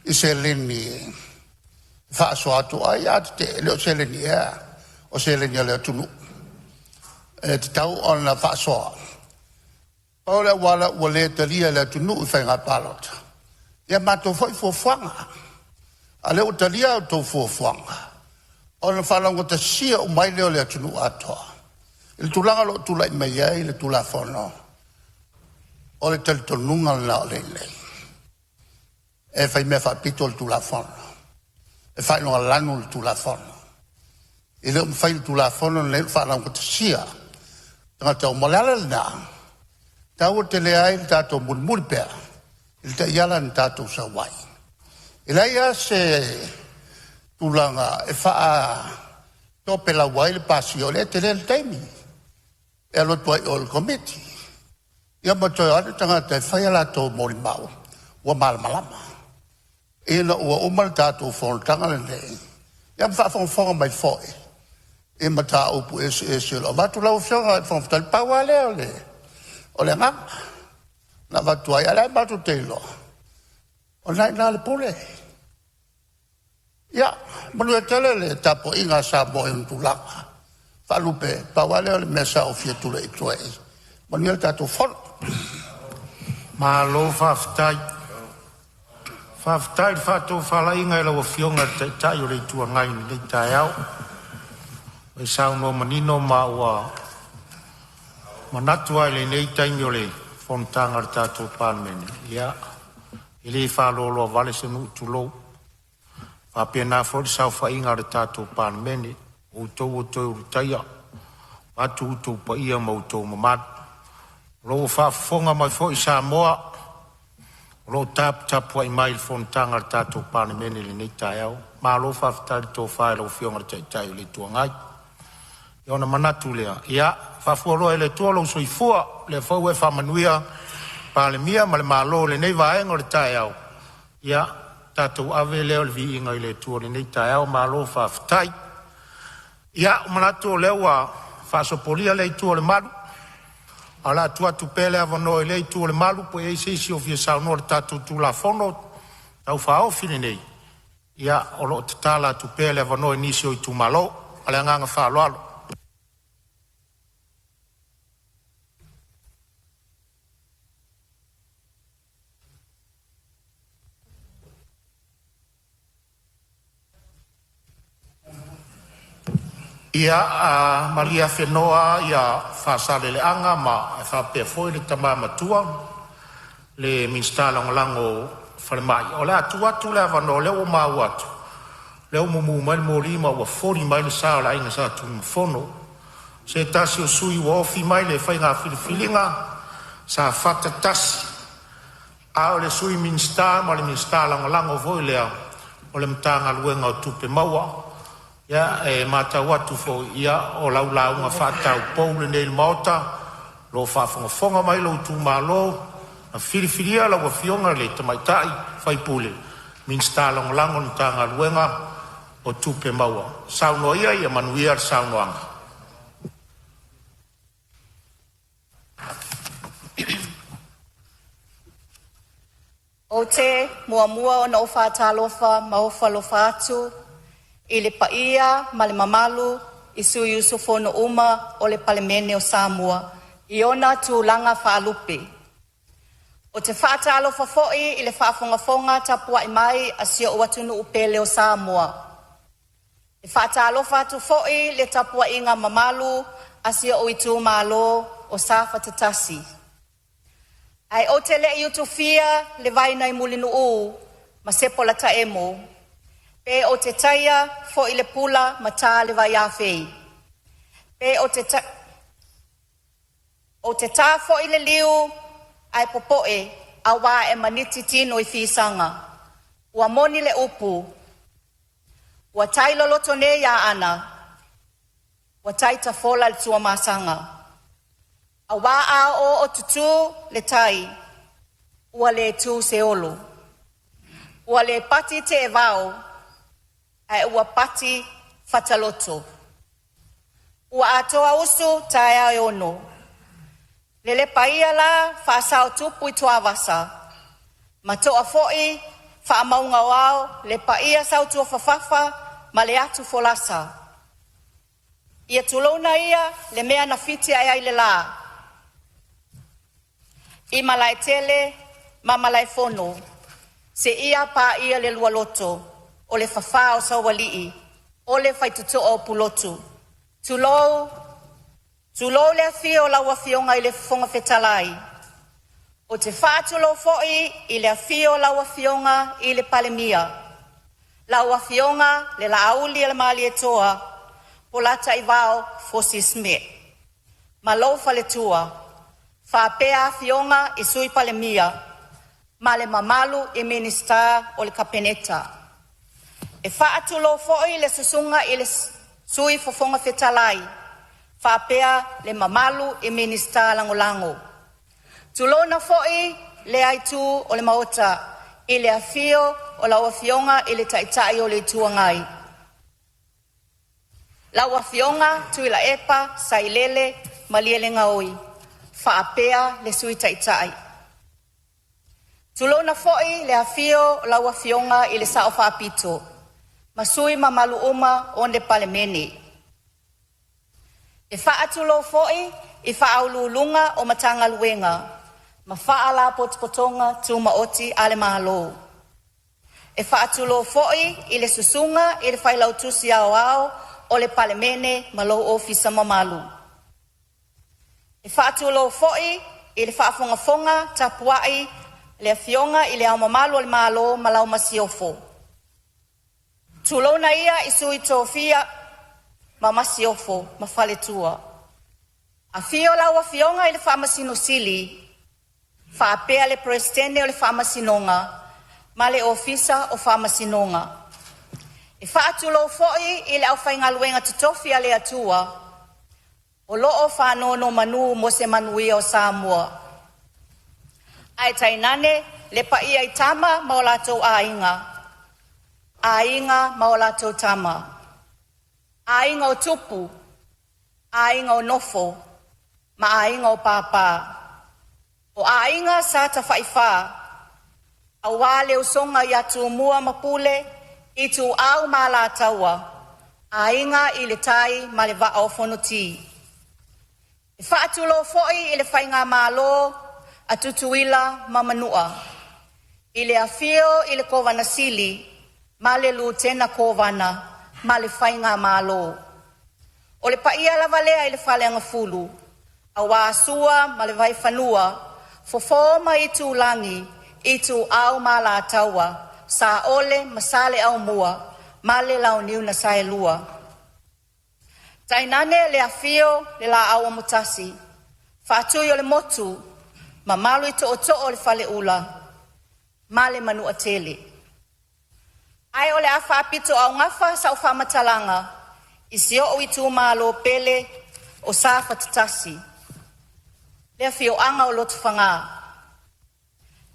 I se leni. Fa so atu ai at te le o se leni e. O se leni le tunu. E te tau ona fa so. Pa le wala wale te lia le tunu fa nga palot. Ya matu foi fo fanga. Ale o talia o tau fuafuanga. O na whanango ta sia o mai leo le atunu atoa. Il tulanga lo tula i mai ai le tula whono. O le talitonunga na o lei. E whai mea whapito le tula whono. E whai noa lanu le tula whono. I leo mwhai le tula whono le whanango ta sia. Tanga tau malala le na. Tau o te le ai le tato mulmulpea. Il te iala ni tato sa wai. Ilaia se tulanga e faa tope la wai le pasio le te le taimi. E alo tuai o le komiti. Ia matoi ane tangata e whai ala tau mori mau. Ua malamalama. Ina ua umal tātou whonotanga le nei. Ia mwha whonga mai whoi. E mata upu e se lo. Watu lau whionga e whonga paua leo le. O le ngama. Na watu ai ala e matu te lo. O nai nā le pole. Ya, manu tele le tapo inga Samoa un tulanga. Falupe, pawale le mesa o fie tule itue. Manu tato fon. Malo faftai. Faftai fato fala inga ela o fionga tai o le tua ngai ni le tai au. E sao no manino ma ua manatu ai le nei taimi o le fontanga tato palemene. Ia, ili falolo vale se nu tulou. Apena fo sao fa inga le tato palemene. O tau taia. Atu utou pa ia mautou mamad. Lo fa fonga mai fo i Samoa. Lo tap wa mai fontanga le tato palemene le nei tai au. Ma lo fa fatali to fa lo fionga tai le tuangai. Ona manatu lea. Ia, whafuaro e le tua lo soifua, le whau e whamanuia, palemia, ma le malo le nei vaenga le tae au. Ia, tātou ave leo le vi inga i le tua le nei tae au, malo whaftai. Ia, manatu leo a whasopolia le tua le malu. Ala tua tu pele avano le tua le malu, po e isi o fia sauno le tātou tu la fono, tau whao fine nei. Ia, o lo tatala tu pele avano nisi o i tu malo, ale anganga whaaloalo. Ia malia whenoa ia whasale le anga ma e whapea foi le tama matua le minsta lango whalemai. O le atu le avano leo mau atu. Leo mumu mai mo lima ua 40 mai le sao la inga sa tu mfono. Se tasi o sui ua ofi mai le whainga filifilinga sa whata tasi. A o le sui minsta ma le minsta lango voi lea o le mtanga luenga o tupe maua. Ya e mata watu fo ia o laula nga fatau poule nei mota lo fa fonga mai lo tu malo a filifilia la wa fionga le tamaitai fai pule min sta lango tanga luenga o tupe maua sauno ia manuia sauno anga o te mua no fa talofa ma fa lo fatu I le paia, ma le mamalu, I sui usufono uma o le palemene o Samoa, I ona tu langa whaalupe. O te whaatalo whafoi I le whaafongafonga tapua I mai a sio o atunu upele o Samoa. Le whaatalo whatu foi le tapua inga mamalu a sio o itu malo o safa tatasi. Ai o te le iutufia le vaina I mulinu u, ma sepola ta emo, Pe o te taia fo I le pula mata le vai awhei. Pe o te tā fo I le liu ai popoe a wā e maniti tino I fisanga. Ua moni le upu. Ua tai loloto ne ia ana. Ua tai ta fola le tua masanga. A wā a o tutu le tai. Ua le tu se olo. Ua le pati te e vau. Ai ua pati fataloto. Ua atoa usu tae ono. Lele paia la whaasao tupu I toa wasa. Ma toa foi wha maunga wao le paia sau tua whafafa ma le atu folasa. Ia tulona ia le mea na fiti ai le la. I malai tele ma malai fono. Se ia pa ia le lualoto. O le whawha o sawalii, o le whaituto o pulotu. Tulou le fio lawa fionga I le fonga fetalai. O te whātulo foi I le fio lawa fionga I le palemia. Lawa fionga le lauli le mali e toa, polata I vao fosisme. Ma lofa le tua, whapea fionga I sui palemia, ma le mamalu I minista o le kapeneta. E whaatulo foi le susunga I le sui fofonga fetalai. Whapea le mamalu I minista langolango. Tulona foi le aitu o le maota. I le afio o lawa fionga I le taitai o le tuangai. Lawa fionga tu ila epa sailele maliele ngaoi. Whapea le sui taitai. Tulona foi le afio o lawa fionga I le sao whapito. Masui mamalu uma o ne palemene. E whaatulo foi, i whaaululunga o matanga luenga, ma whaala potopotonga tuma oti ale mahalo. E whaatulo foi, i le susunga, i le whailautusi ao ao, o le palemene malo ofisa mamalu. E whaatulo foi, i le whaafongafonga tapuai, le fionga i le au mamalu o le malo malau masiofo. Tulona ia i sui tofia, ma masiofo, ma faletua. A fio laua fionga i le whaamasino sili, whaapea le presidente o le whaamasinonga, ma le ofisa o whaamasinonga. E whaatulo foi i le au whaingaluenga tutofia le atua, o loo whanono manu mo se manuia o Samoa. Ai tainane, le paia i tama ma o latou ainga. Ainga ma o latou tama. Ainga o tupu, ainga o nofo, ma ainga o papa. O ainga sa ta whaiwha, a wale o songa i atu mua mapule, i tu au ma la taua, ainga i le tai ma le va o fonoti. E whaatulo foi i le whainga malo, a tutuila ma manua. I le afio i le kovana sili, ma le lutena kovana, ma le whainga malo. O le paia lava lea i le whaleanga fulu, a wāsua ma le vai whanua, fofoma i tu langi, i tu au ma la taua, sa ole masale au mua, ma le lau niu na sae lua. Tainane le afio le la au mutasi, whaatui o le motu, ma malu i to o le whale ula, ma le manu atele. Ai ole a whaapito au ngafa sa u whamatalanga, i sio o i tu malo pele o sa whatatasi. Le afio anga o lotu whanga.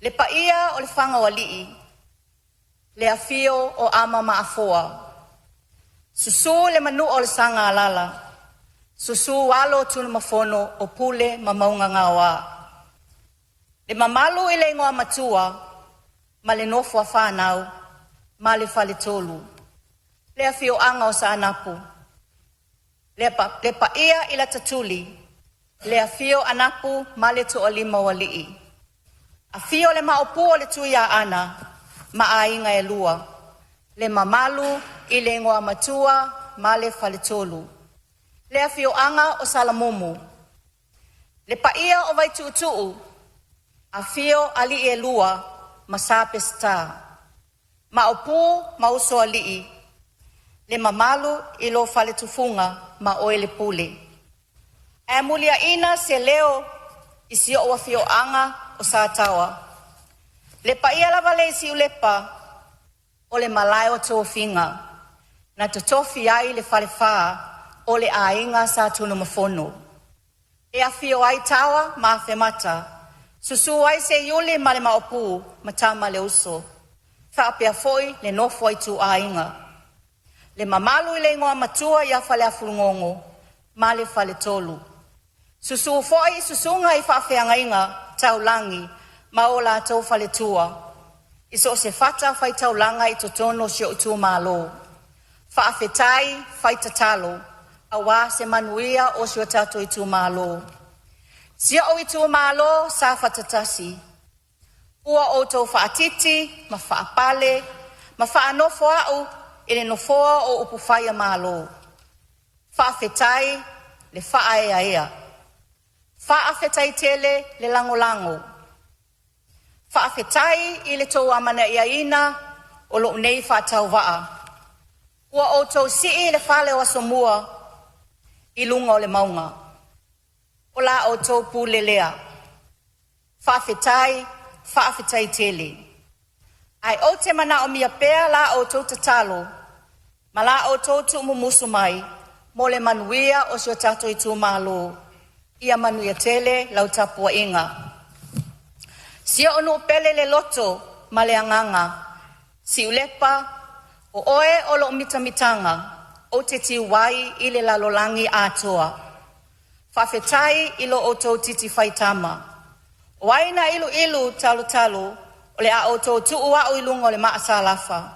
Le paia o le whanga o alii. Le afio o ama maafoa. Susu le manu o le sanga alala. Susu walo tunu mafono o pule mamaunga ngawa. Le mamalu i le ingoa matua, ma le nofu a whanau, ma le whale tolu. Le afio anga o sa anapu. Le paia i la tatuli. Le afio anapu ma le to olima walii. Afio le maopu o le tuia ana, ma ainga e lua. Le mamalu i le ingoa matua, ma le whale tolu. Le afio anga o salamumu. Le paia o vai tuutuu. Afio ali e lua, ma sape sta. Ma opu, ma uso alii. Le mamalu i lo whale tufunga, ma oe le pule. E mulia ina se leo i si o afio anga o sa tawa. Le paia lava le si ulepa o le malai o tofinga. Na totofi ai le whale wha o le ainga sa tunu mafono. E afio ai tawa ma whemata. Susu ai se yule ma le maopu ma tama le uso. Whaapea foi le nofo ai tu ainga. Le mamalu i le ingoa matua ia whale afulungongo, ma le whale tolu. Susu foi susunga i whaafeanga inga, taulangi, ma o la tau whale tua. Iso se whata whai taulanga i totono si o tu malo. Whaafetai whai tatalo, awa se manuia o si o tato i tu malo. Sia o i tu malo sa whatatasi. Ua o tau whaatiti, ma whaapale, ma whaanofo au, ele no foa o upufaya malo. Whaafetai le whaaea ea. Whaafetai tele le lango lango. Whaafetai i le tau amana ia ina o lo nei whaatau waa. Ua o tau sii le whale o asomua i lunga o le maunga. O la o tau pule lea. Whaafetai tele. Ai o te mana o mia pea la o tau tatalo, ma la o tau tu mumusu mai, mo le manuia o sio tato i tu malo, ia manuia tele lau tapua inga. Sia onu pele le loto, ma le anganga, si ulepa, o oe o lo mitamitanga, o te tiwai i le lalolangi atoa. Whawhetai ilo o tau titi whaitama. Waina ilu talo, o le a o tō tuu au ilunga o le maasa lafa.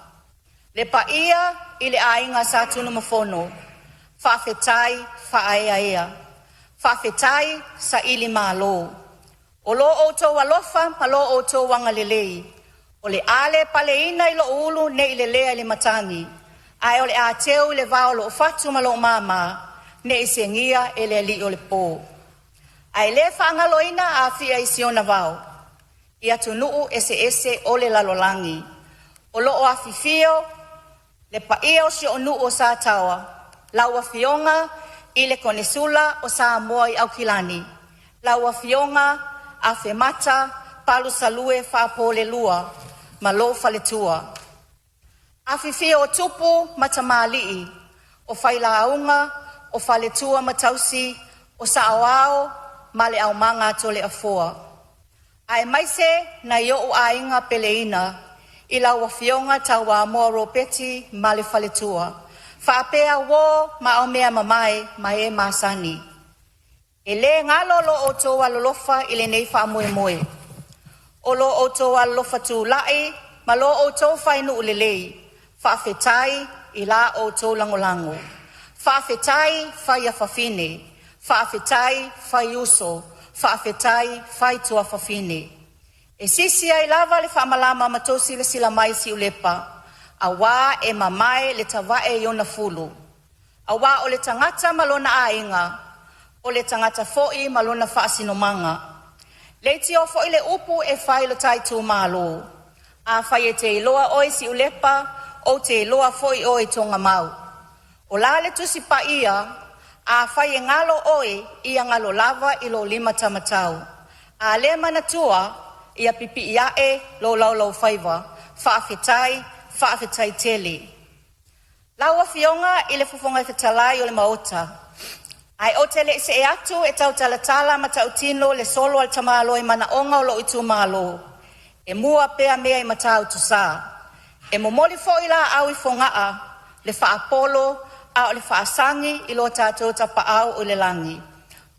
Le paia i le ainga sa tunu mafono. Whaafetai whaaeaea. Whaafetai sa ili malo. O lo oto walofa ma lo oto wangalelei. O le ale paleina i lo ulu ne i le lea i le matangi. Ai o le a teu le vao lo fatu ma lo mama. Ne i se ngia e le li o le po. Ai le whaangaloina a fia i siona vao. Ia tunuu ese o le lalolangi. O lo o afifio, le paia o si o nuu o sa tawa. Laua fionga i le konesula o Samoa i Aukilani. Laua fionga a femata palu salue whaapole lua, ma lo faletua. Afifio o tupu matamali'i, o whailaunga, o faletua matausi, o saawao, ma le au manga tole afoa. Ai maise na yo o ainga peleina, i laua fionga tawa moa ropeti ma le faletua. Whaapea wo ma o mea mamai ma e masani. E le ngalo lo o toa lolofa i le nei wha moe moe. O lo o toa lolofa tu lai, ma lo o toa whainu ulelei. Whaafetai i la o toa langolango. Whaafetai whai a whawhine. Whaafetai whai uso. Whaafetai whai tua whawhine. E sisia i lava le whaamalama matosi le sila mai si ulepa. A wā e mamae le tawae iona fulu. A wā o le tangata malona ainga. O le tangata fo'i malona whaasinomanga. Leiti o fo'i le upu e whai lo tai tū malo. A whai e te iloa oi si ulepa, o te iloa fo'i oi tonga mau. O la le tusi pa ia, a whai e ngalo oi ia ngalo lava i lo 5 tamatau. A le manatua ia pipi ia e lo lau whaiva, whaafetai tele. Laua fionga i le fufonga fetalai o le maota. Ai o te le se e atu e tau talatala ma tau tino le solo al tamalo i mana onga o lo i tu malo. E mua pea mea i matau tu sa. E momoli fo ila au i fongaa le whaapolo a o le whaasangi i lo tātou tapa au o le langi.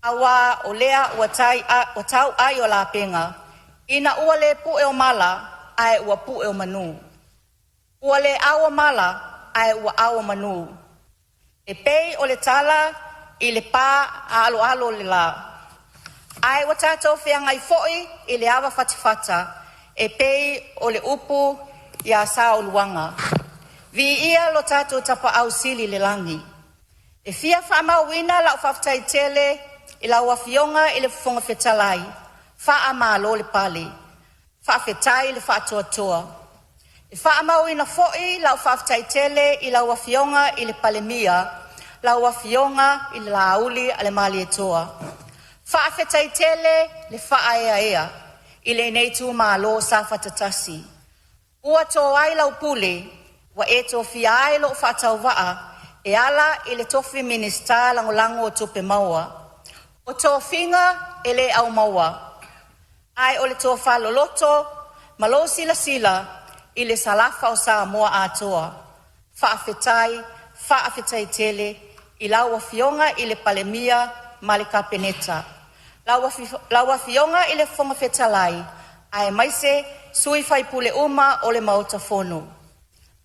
Awa o lea ua tau ai o la penga. Ina ua le pu e o mala ai ua pu e o manu. Ua le awa mala ai ua awa manu. E pei o le tala i le pā a alo le la. Ai wa tātou whiangai fo'i i le awa fatifata, e pei o le upu i a sa o luanga. Vi ia lo tātou tapa au sili le langi. E fia whaamauina lau whaftai tele i lau wafionga i le fufonga fetalai, whaamalo le pale, whaafetai le whaatoatoa. E whaamauina fo'i lau whaftai tele i lau wafionga i le palemia, lau wafionga i le lauli a le mali etoa. Whaafetai tele le whaaeaea i le neitu malo sa whatatasi. Ua tō ai lau pule, wa e tō fia ai lo whatau waa, e ala i le tofi minista langolango o tupe maua. O tō finga e le au maua. Ai o le tō whaloloto, malo sila i le salafa o Samoa atoa. Whaafetai tele, i laua fionga i le palemia ma le kapeneta. Laua fionga i le fonga fetalai, ai maise sui fai pule uma o le mauta fono.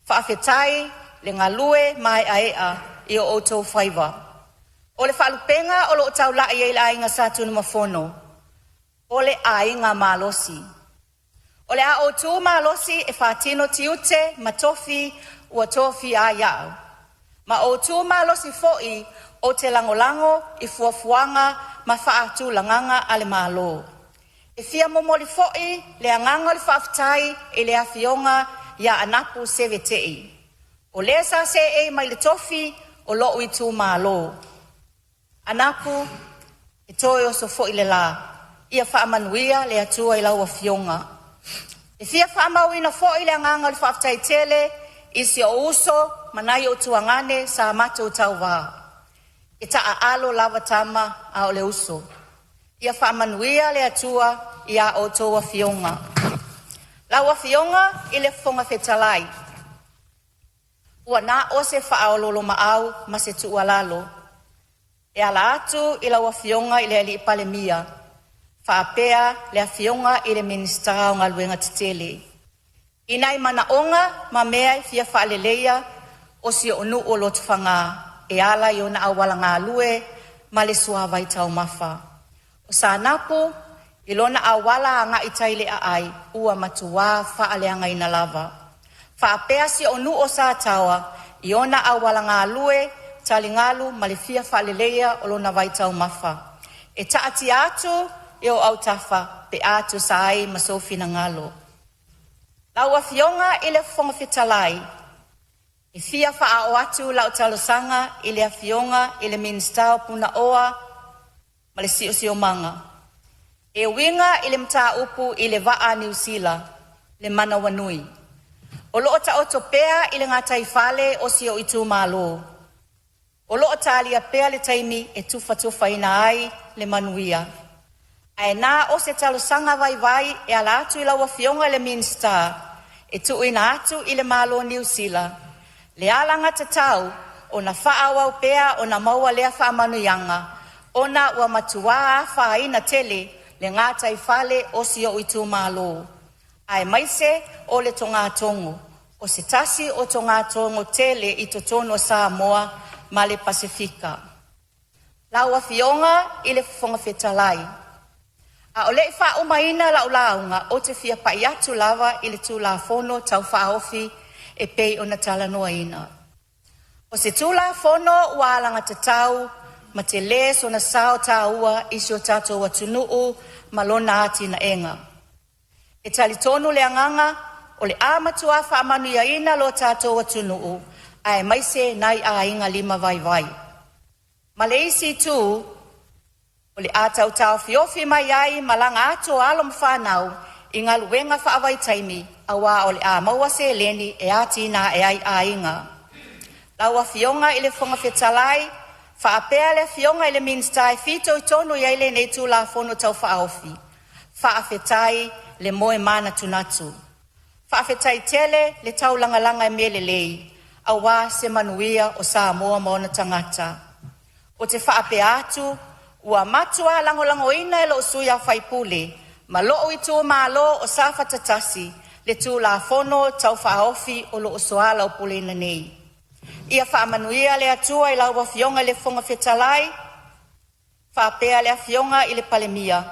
Whaafetai le ngalue mai aea i o outou whaiva. O le whaalupenga o lo tau lai e le ainga satunu mafono. O le ainga malosi. O le a outou malosi e whaatino tiute matofi ua tofi a iau. Ma o tu malosi fo'i o te langolango i fuafuanga ma whaatu langanga ale malo. E fia momoli fo'i le anganga le whaaftai e le afionga ia anapu sevetei. O le sa se e mai le tofi o lo i tu malo. Anapu e toi o so fo'i le la. Ia whaamanuia le atua i lau afionga. E fia whaamauina fo'i le anganga le whaaftai tele isi o uso manai o tuangane sa mata o tau wā. E taa alo lava tama a o le uso. Ia whaamanuia le atua ia o toa fionga. Laua fionga i le fonga fetalai. Ua na o se whaaololo maau ma se tu alalo. E ala atu i laua fionga i le ali palemia. Whaapea le a fionga i le ministra o ngā luenga titele. Inai manaonga ma mea fia whaaleleia o si onu o lotu whanga e ala i ona awala ngā lue ma le suawai tau mafa. O sa napu, ilona awala ngā itaile a ai ua matua whaaleanga ina lava. Whaapea si onu o sa tawa i ona awala ngā lue talingalu ma le fia whaaleleia o lona vai tau mafa. E taati atu e o au tafa pe atu sa ai masofina ngalo. Lau a fionga i le fonga fitalai. I fia wha o atu lau talosanga i le a fionga i le minstao puna oa ma le sio manga. E winga i le mta upu i le waa New Zealand, le mana wanui. O loo ta otopea i le ngā taifale o sio i tu malo. O loo ta alia pea le taimi e tufa ina ai le manuia. Ai nā o se talosanga vai e ala atu i lau a fionga le minsta. E tu ina atu i le malo New Zealand. Le alanga tatau o na whaawau pea o na maua lea whaamanuyanga. O na ua matua a whaaina tele le ngā taifale o si o i tu malo. Ai maise o le tonga tongo. O se tasi o tonga tongo tele i to tono Samoa ma le Pasifika. Laua fionga i le fonga fetalai. A o le wha umaina la ulaunga o te fia pai atu lava i le tu la fono tau whaofi e pei o na tala noa ina. O se tu la fono ua alanga tatau ma te le so na sao taua isi o tato wa tunuu ma lona ati na enga. E tali tonu le anganga o le amatua wha amanu ia ina lo tato wa tunuu ai maise nai a inga lima vai. Ma le isi tu o le atau tau fiofi mai ai malanga ato alom whanau i ngā luenga whaawai taimi awa o le a maua se leni e ati na e ai a inga. Laua fionga i le fonga fetalai, whaapea le fionga i le minstai fito i tonu i aile nei tu la fono tau whaofi. Whaafetai le moe mana tunatu. Whaafetai tele le tau langa mele lei, awa se manuia o Samoa maona tangata. O te whaapea atu, ua matua lango ina e lo suia whaipule, ma loo i tu malo o sa fatatasi, le tu la fono tau whaofi o lo soala o pulena nei. Ia whaamanuia le atua i laua fionga le fonga fetalai, whaapea le fionga i le palemia,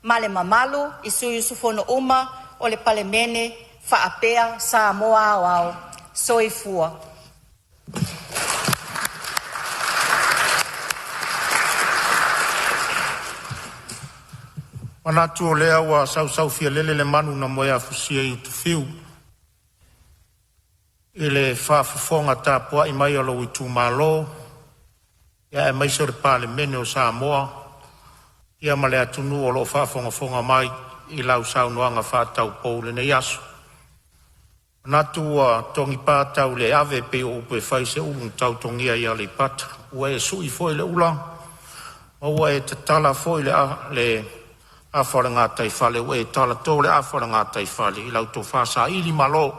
ma le mamalu i suyu sufono uma o le palemene, whaapea Samoa au soifua. Manatu o lea wa sau fia lele le manu na moea fusia i tufiu. I le whaafafonga tāpua i mai alo i tū malo. Ia e maiso re PALEMENE o Samoa. Ia ma le atunu o lo whaafonga mai i lau saunoanga whaatau pou le nei aso. Manatu a tongi pātau le ave pe o upe whaise ulung tau tongia ia le pata. Ua e sui foi le ulang. Ua e te tala foi le awhara ngā taifale, ua e tala tō le awhara ngā taifale, i lau tō whasa ili malo.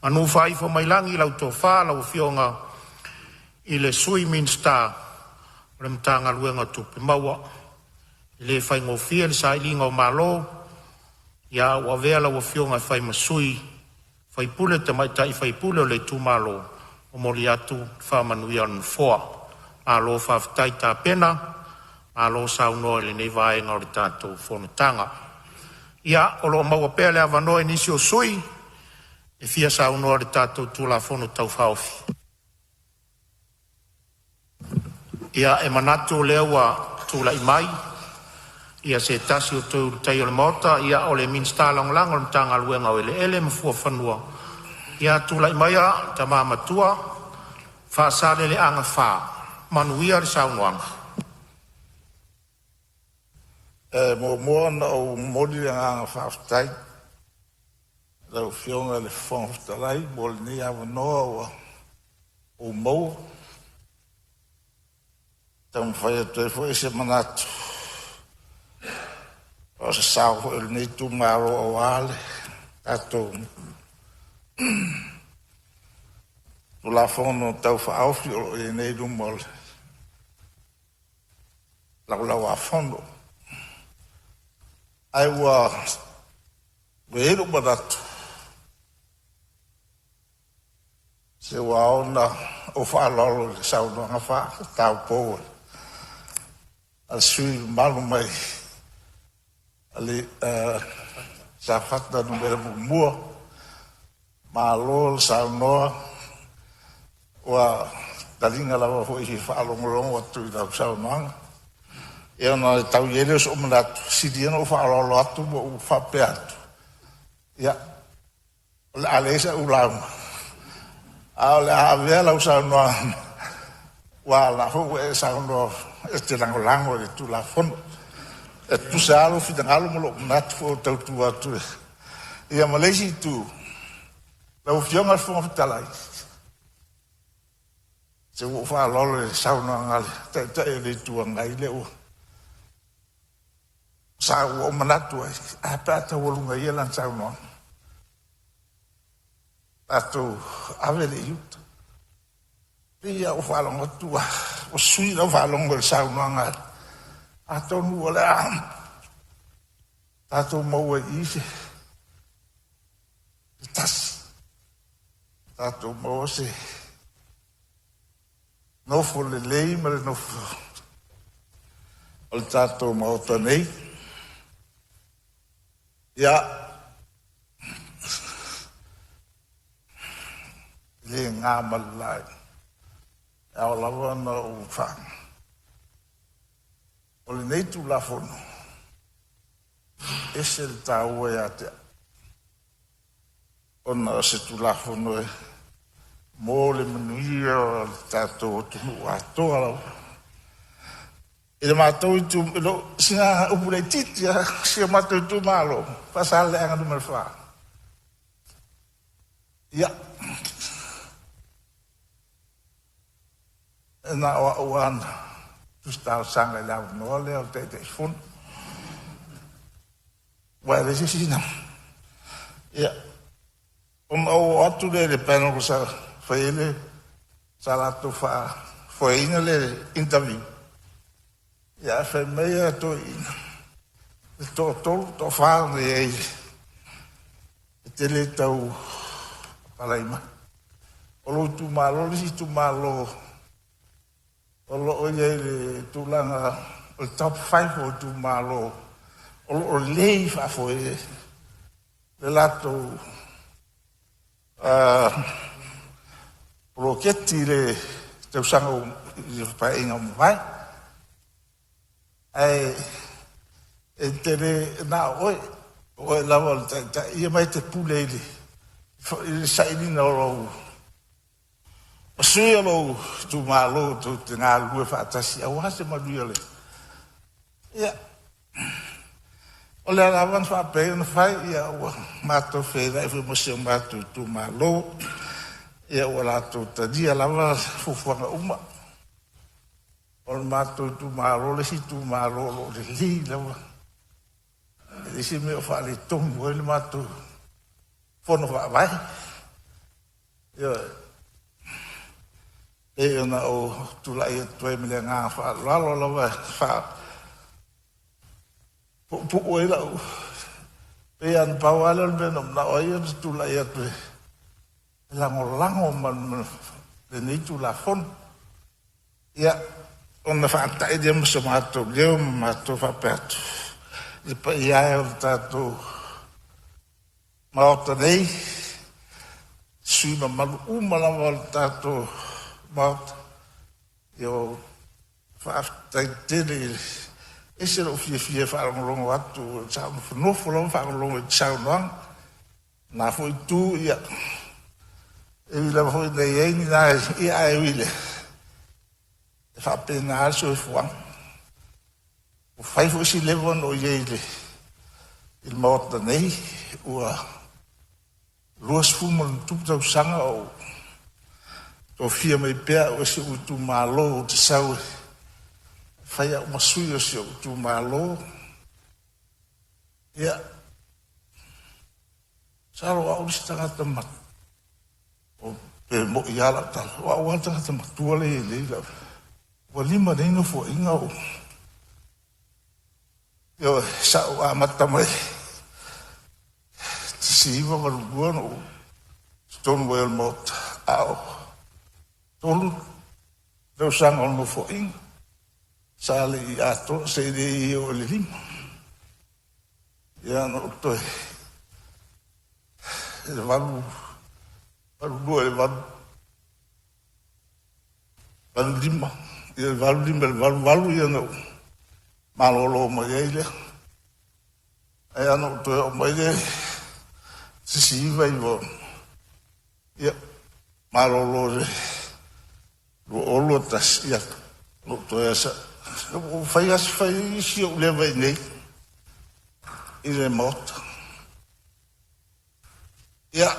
Manu whaifo mai langi, i lau tō wha, lau fionga i le swimming star, o le mtanga luenga tupe maua, i le whaingo fia, le sa ilinga o malo, ia ua vea lau fionga whai masui, whai pule te maita i whai pule o le tū malo, o mori atu, whamanuia on foa, a lo whaftai tā pena, a lo sau noa le nei vaenga o le tātou FONOTAGA. Ia, o lo maua pēle a wanoa nisi o sui, e fia sau noa le tātou tūla fono tau whaofi. Ia, e manatu o lewa tūla i mai, ia se tasi o tau tai o le mota, ia o le minsta langolango le tanga luenga o ele mafua whanua. Ia tūla i mai a, ta māmatua, whaasare le anga wha, manuia le sau noanga. Mo na o moli nga whaftai. Lau fionga le whangaftalai, mo le ni awa noa o mou. Tam whai atu e fwoi se manatu. O se sao e ni tu maro o ale. Tato. Tu la fono tau whaawhi o e nei rumole. Lau a fono. Ai ua weheru manatu, Se waona o whaalolo le saunoanga wha, tau pōa. Al sui malu mai, ali sa whata numera mua, malo saunoa, wa talinga lawa ho i whaalongolongo atu i tau saunoanga. E ona tau yereos o manatu, sidiana o whaalolo atu mo u whape atu. Ia, le alesa ulauma. A le avea lau saunoa, wa la ho e saunoa, e te lango e tu la fono. E tu se alo fitangalo mo lo manatu fo tau tu atu. Ia malesi tu, lau fionga fonga fitalai. Se o whaalolo e saunoa ngale, te e le tua ngai leo. Sa o manatu ai, a pata wolunga ia lan saunoa. Ato avele iuta. Pia o whalonga tua, o sui la whalonga le saunoa ngale. Ato nua le am. Tato maua ise. Tas. Tato maua se. Nofo le lei, ma le nofo. O le tato maua tanei. Ia. Le ngā malai. Ao lawa na o whang. O le neitu la fono. Ese le tāua e atea. O na se tu la fono e. Mō le manuia o le tātou tunu atoa lau. E le mātou i tu, singa upurei titia, singa mātou i tu mālo. Pasal le anga numero wha. Ia. E na oa oana. Tustau sanga i lau noa leo te te fun. Wai le sisina. Ia. O atu le pēno ko sa whaile. Sa lato wha. Whaina le interview. Ia whai mea to ina. E to tolu to whaana e eile. E te le tau palaima. O lo tu malo, lisi tu malo. O lo o iei le tūlanga, o le top 5 o tu malo. O lo o lei whafoe. Le lato o lo keti le tau sanga o i whainga o mwai. E te le nā oe lawa ta ia mai te puleili i saini na oro o sui alo tu malo tu te ngā lue whaatasi au hase maruia le ia o le alawan whaapea na whai ia ua mātou whera e whi moseo mātou tu malo ia ua lātou ta dia lawa fufuanga uma o le mātou tu malo le si tu malo lo le li lawa e si mea whaale tongu e le mātou fono whaavai ia e ona o tulai e tue mele ngā whaalalo lawa wha pu e lau e an pawale o mena na oia tulai e tue lango man le nitu la fono ia ona whaata e dia masa mātou leo mātou whapeatu i pa ia o tātou maota nei sui ma malu umalawa o tātou maota i o whaaftai tene e se ro fia whaarongolongo atu sa whanofo lau whaarongolongo i saunoang nā fwoi tū ia e wila fwoi nei eini nā ia e wile e whaapena aso e fuang o whaifo si lewon o yeile il maota nei ua luas fuman tuptau sanga o to fia mai pea o se utu malo o te sau whaia o masui o se utu malo ia saro a orisi tangata mat o pe mo i ala tala o a tangata matua le e leila wa lima reino fo inga o yo sa o a matamai si iwa maruguan o stone whale mot ao tolu tau sanga ono fo inga sale I ato se de o le lima ia no toi e valu due valu lima ia valu ia no malolo mo ia ia no toi o mo ia si vai vo ia malolo o lo tas ia lo toi asa o fai si o le vai nei ile mot ia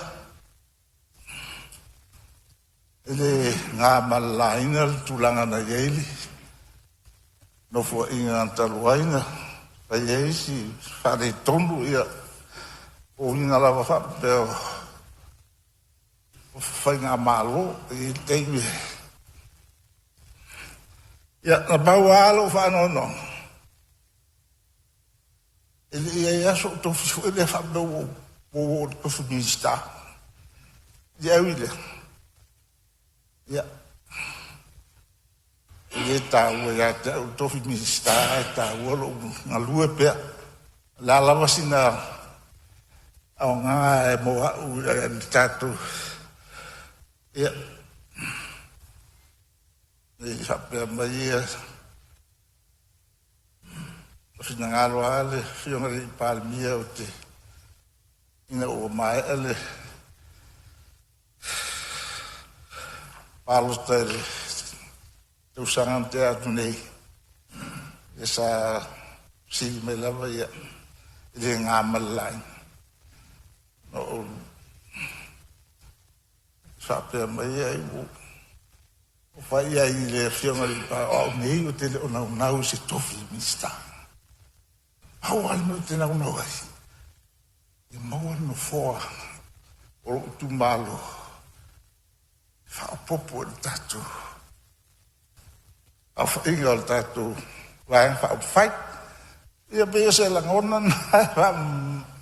ele ngā malaina tulanga na yeili no fo inga taluaina pa yeisi fare tonu ia o inga lava fa pero fai ngā malo I teimi ia na bau alo fa no ele ia so to fu ele fa do o fu minsta ia wile ia ele tá o ia to fu minsta tá o na lua pe la lava sina au nga mo o tato ia e sabe mai fina ngalo ale fiona di palmia o te ina o mai ale palo tere tu sangante atu nei esa si me lava ia ile ngamalai no sabe mai ai o fai ai le fiona di pa o nei o te o na se tofi mista how no te na no ai e mau no fo o tu malo fa popo tato a fa ingal tato vai fa fight ia be se la ngona fa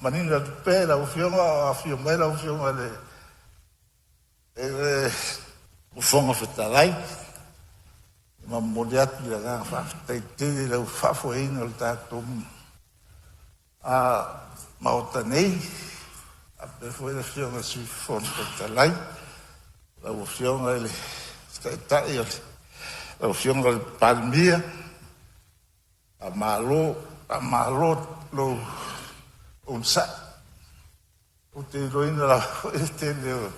manina pe la o fiona la o fiona le o fonga fetalai ma modiat la fa te le fa fo ingal tato a mautanei a foi la fiona sui fon fetalai la o fiona le sta io la o fiona le palmia a malo lo un sa o te roina la este le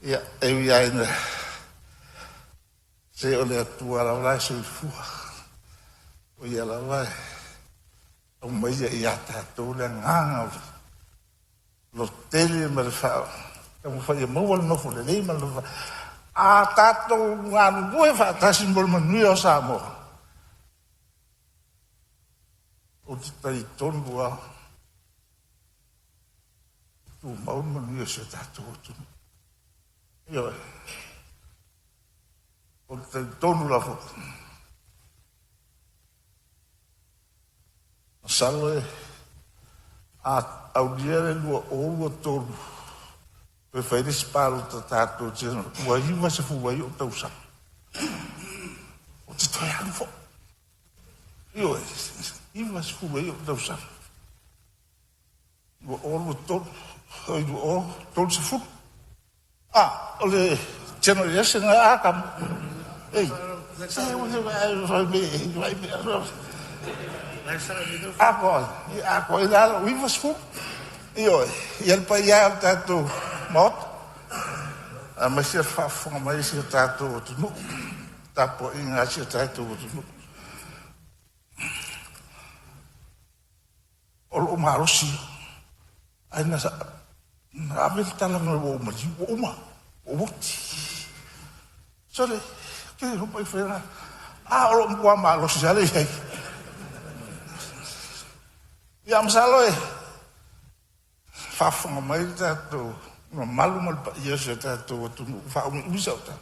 ia e ia ina se o le tua la sui fu o ia la vai o mai ia tato le nganga lo tele me fa o fa ia mo no fu le me lo a tato nganu bue fa ta simbol manu o Samoa o tai ton bua tu mau manu se tato tu io o tai ton la fu salve a audiere lo o todo prefere sparo tato dizendo o aí vai se fu aí o teu sa o te toi alfo io vai se fu aí o teu sa o todo o todo se fu ole generation a cam ei sai o vai Agora lá o Ivas fu io e il paia tato mot a mas se fa fo mais se tato tu tapo in a se tato tu o marosi ai na avel tala no o mari o moti sole che non puoi fare o un po' marosi sale ia msaloe fa fo mai tato no malu mal pa ia se tato tu fa un usauta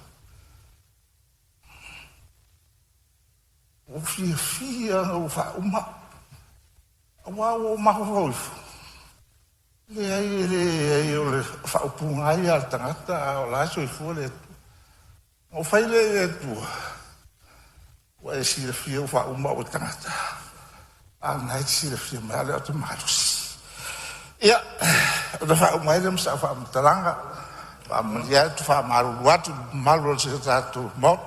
o fia no fa uma o ma ho Le o le whaupunga ai al tangata o la soi fua le o whaile e tua. Wa e si le fia o whauma o tangata. A nai si le fia mea le atu marusi. Ia, o le whauma ai le msa whaumataranga. Whaamaria tu whaamaru watu malu o se tatu mot.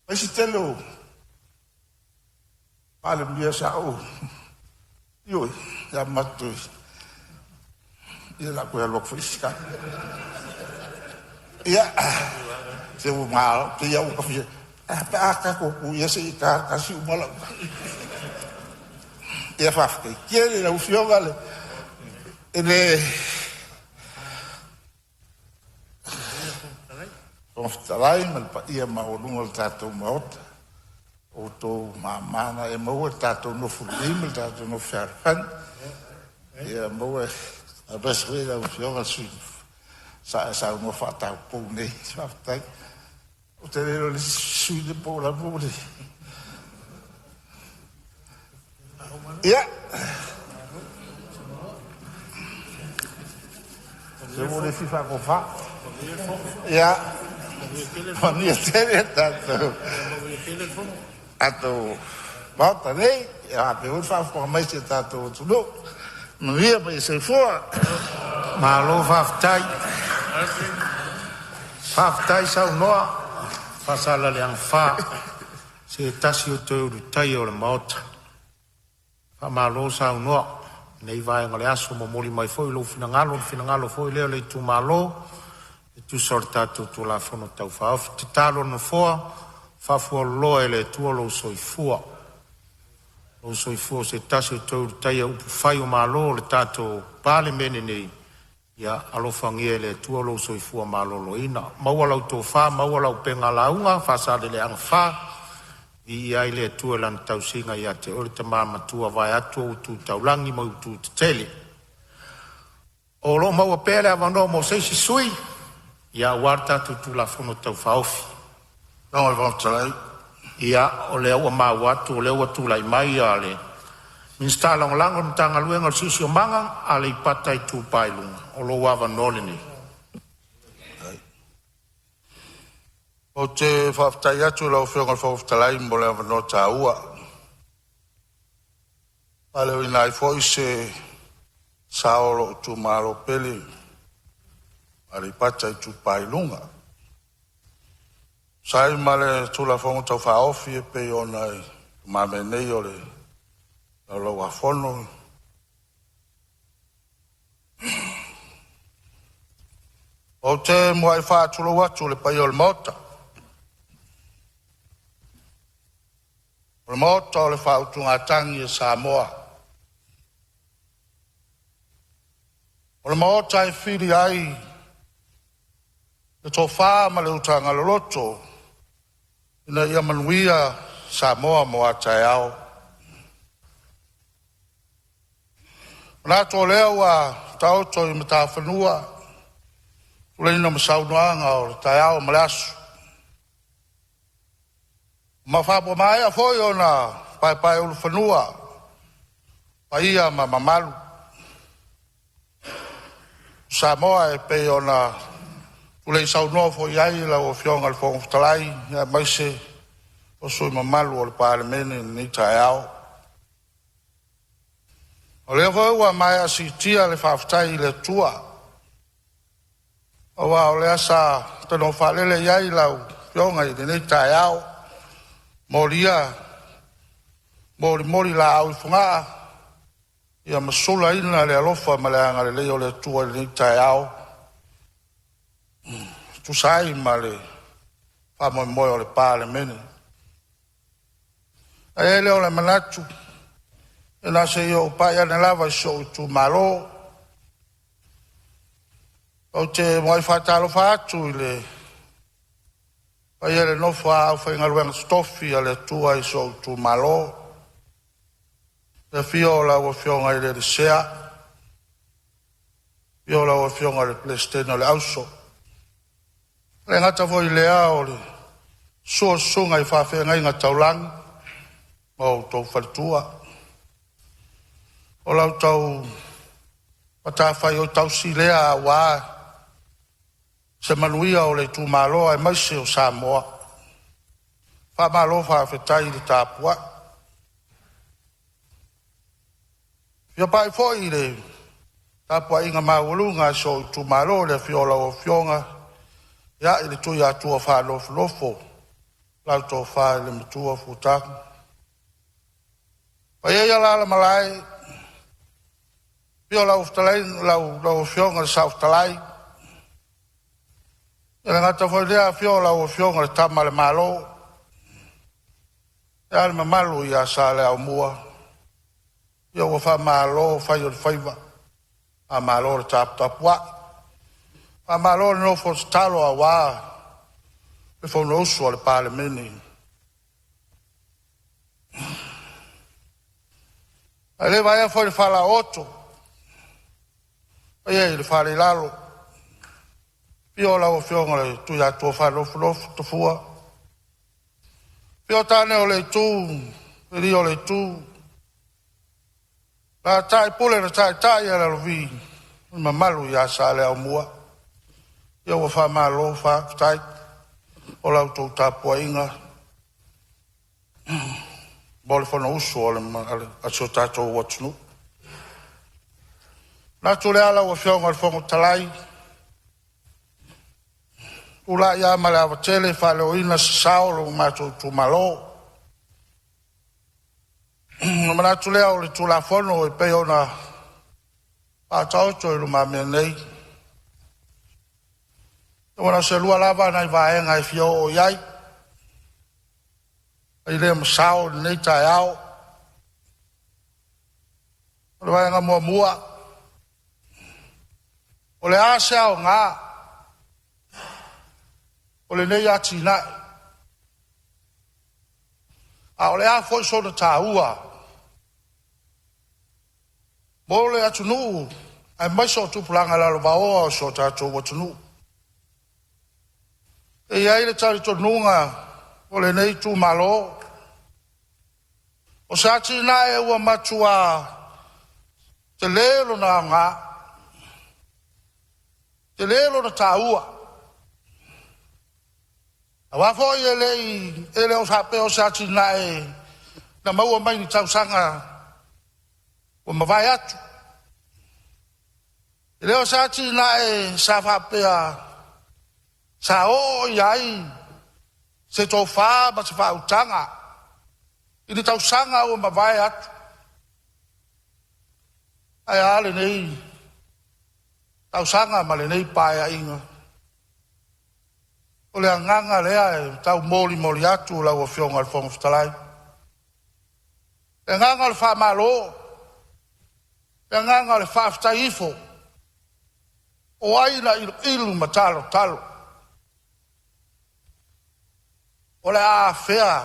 Wa si telo Palemene sa o. Ioi, ya matui. Ia la koe alok fwiska. Ia, se u maa, te ia u kawhia. Pe aka koku, ia se i ka kasi umala. Ia whafke, kiere na ufionga le. Ele... Tongftalai, malpa ia maolunga le tatou maota. O tō mamana e maua tātou no fulima, tātou no whiarpan. Ia maua a beswera o whionga sui. Sa e sau no whatau pou nei, whaftai. O te rero le sui de pou la pou nei. Ia. Se mōre fifa ko wha. Ia. Mania tere tātou. Ato bauta nei, a pe un whawha mai se tātou tunu. Nuia mai se fua. Malo whaftai. Whaftai sau noa. Whasala le ang wha. Se tasi o te uru tai o le maota. Whamalo sau noa. Nei vai ngale aso mo mori mai foi lo finangalo foi leo le tu malo. E tu sortato tu la FONOTAGA whaofi. Te talo no foa. Whafua loa ele tua lo soifua. Lo soifua se tasi o tau taia upu whai o malo le tato PALEMENE nei. Ia alofangia ele tua lo soifua malo lo ina. Maua lau tō wha, maua lau penga launga, whasade le anga wha. I ai le tua lan tau singa ia te ori te mama tua vai atua utu taulangi mo utu te tele. O lo maua pere avano mo seisi sui. Ia warta tu la FONOTAGA whaofi. Nau e whautalai. Ia, o lea ua mawatu, o lea ua tūlai mai a le. Minsta lango ni tanga luenga o sisi o manga, a le ipata i tūpailunga. O lo wawa nolini. O te whaftai atu lau whionga whautalai mo lea wano tā ua. Pale o inai fwoi se saolo o tū maro peli. A le ipata i tūpailunga. Sai male tula fongo tau whaofi e pe o nei mamenei o le lau a whono. O te mua i whaatula watu le pai o le mota. O le mota o le whautunga tangi e Samoa. O le mota e whiri ai le tō wha ma le utanga le loto. Ina ia manuia Samoa mo a tai ao. Nā tō leo a tauto i mata whanua. Ule ina masaunoanga o le tai ao ma le asu. Ma whapo mai a foi o na pai ulu whanua. Paia ma mamalu. Samoa e pe o na ule sau noa fo iai la o fionga le fonga whatalai, ia maise o sui mamalu o le PALEMENE ni tai ao. O lea koe ua mai a si tia le whaftai le tua. O wa o lea sa tano whalele iai lau fionga i ni tai ao. Moria, mori la au i funga. Ia masula ina le alofa ma le anga le leo le tua ni tai ao. Tu sai ma le whamoe moe o le PALEMENE. E leo le manatu. E nā se i o pai ane lava i so tu malo. O te moe whatalo whātu i le. Pai ele nofa au whainga luenga stofi a le tua i so tu malo. Le fio la ua fionga i le sea. Fio la ua fionga le plesteno le auso. Le ngata foi lea o le sunga i whawhenga i ngata ulang o tau whatua. O lau tau Pata whai o tausi lea a wā. Se manuia o le tu malo e maise o Samoa. Wha malo whawhetai le tāpua. Fia pai fōi le tāpua inga maulunga so tu malo le fiola o fionga. Ia i le tui atua whanofo. Lau tō wha le matua futaku. Pai eia la malai. Pio lau ftalai, lau fionga le sau ftalai. Ia ngata foi lea fio lau fionga le tama le malo. Ia le mamalu ia sa le au mua. Ia ua wha malo fai o le faiva. A malo le tapua. A malo le nofo talo a wā. Le fonosu o le PALEMENE. A le vai foi le fala oto. Ia le fale lalo. Pio la o fionga le tu ya to fa lo to fua. Pio tane o le tu, ri o le tu. La tai pule na tai ya la vi. Ma malu ya sa le o mua. Ia o fa malo fa tai. O la to ta poinga. Bol fa no uso o le a so ta to watnu. Na tu le ala o fionga le fongo talai. Ula ia mala tele fa le ina sao ma tu malo. Ma tu le o tu la fono e pe ona pa tau to lu ma me nei. Ona se lua lava nai va e ngai fio o iai. Ai le sao nei tai au. Ona va nga mua. O le asa o ngā. O le nei ati nai. A o le a foi so na tāua. Mo le atu nuu. Ai mai so tupulanga lalo vaoa o so tātou watu nuu. E iai le tari to nunga. O le nei tu malo. O sa ati nai e ua matua. Te lelo na ngā. Te lelo na tāua. A wafo i ele o sape o sati na na maua mai ni tau sanga o mawai atu. Ele o sati na sa whapea sa o iai se tō wha ma se wha utanga. Ini tau sanga o mawai atu. Ai ale nei tau sanga ma le nei paia inga. O le anganga lea e tau moli atu la o fionga al fonga ftalai. E nganga le wha malo. E nganga le wha ftaifo. O aina ilu matalo talo. O le a fea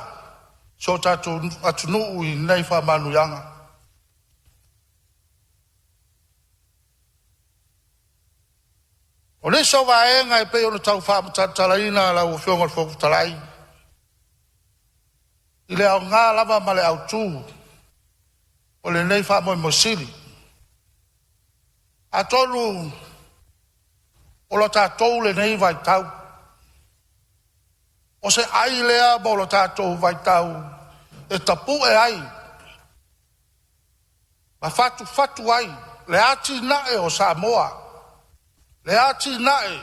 so tatu atunu i nei wha manuyanga. O le so vaenga e pe o tau wha matatalaina la o fionga fo talai. I le au ngā lava ma le au tū. O le nei wha mo siri. A tonu o lo tātou le nei vai tau. O se ai lea mo lo tātou vai tau. E tapu e ai. Ma fatu ai. Le ati nae o Samoa. Le ati nae,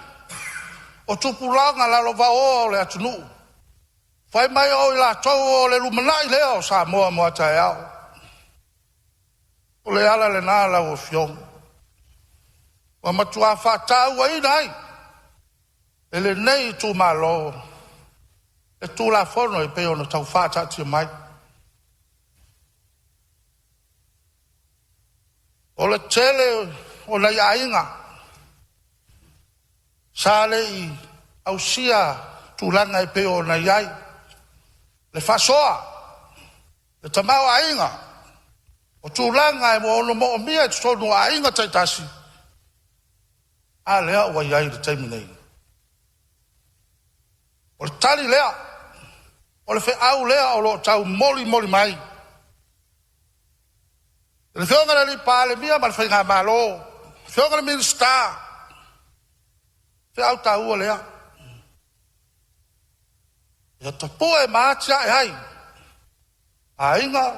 o tupulanga la lova o le atunu. Fai mai o i la tau o le lumanai lea o Samoa mo atai au. O le ala le nala o fiong. Wa matua whatau ai nai. E le nei tu malo. E tu la fono e pe ono tau whatati mai. O le tele o le ainga. Sale i au sia tūlanga e peo na iai. Le whasoa. Le tamau a inga. O tūlanga e mo ono mo o mia e tonu a inga taitasi. A lea ua iai le taiminei. O le tali lea. O le whi au lea o lo tau moli mai. Le whionga li pāle mia ma le whi ngā malo. Whionga le minsta. Whiau taua lea. Ia tapo e maatia e hai. A inga,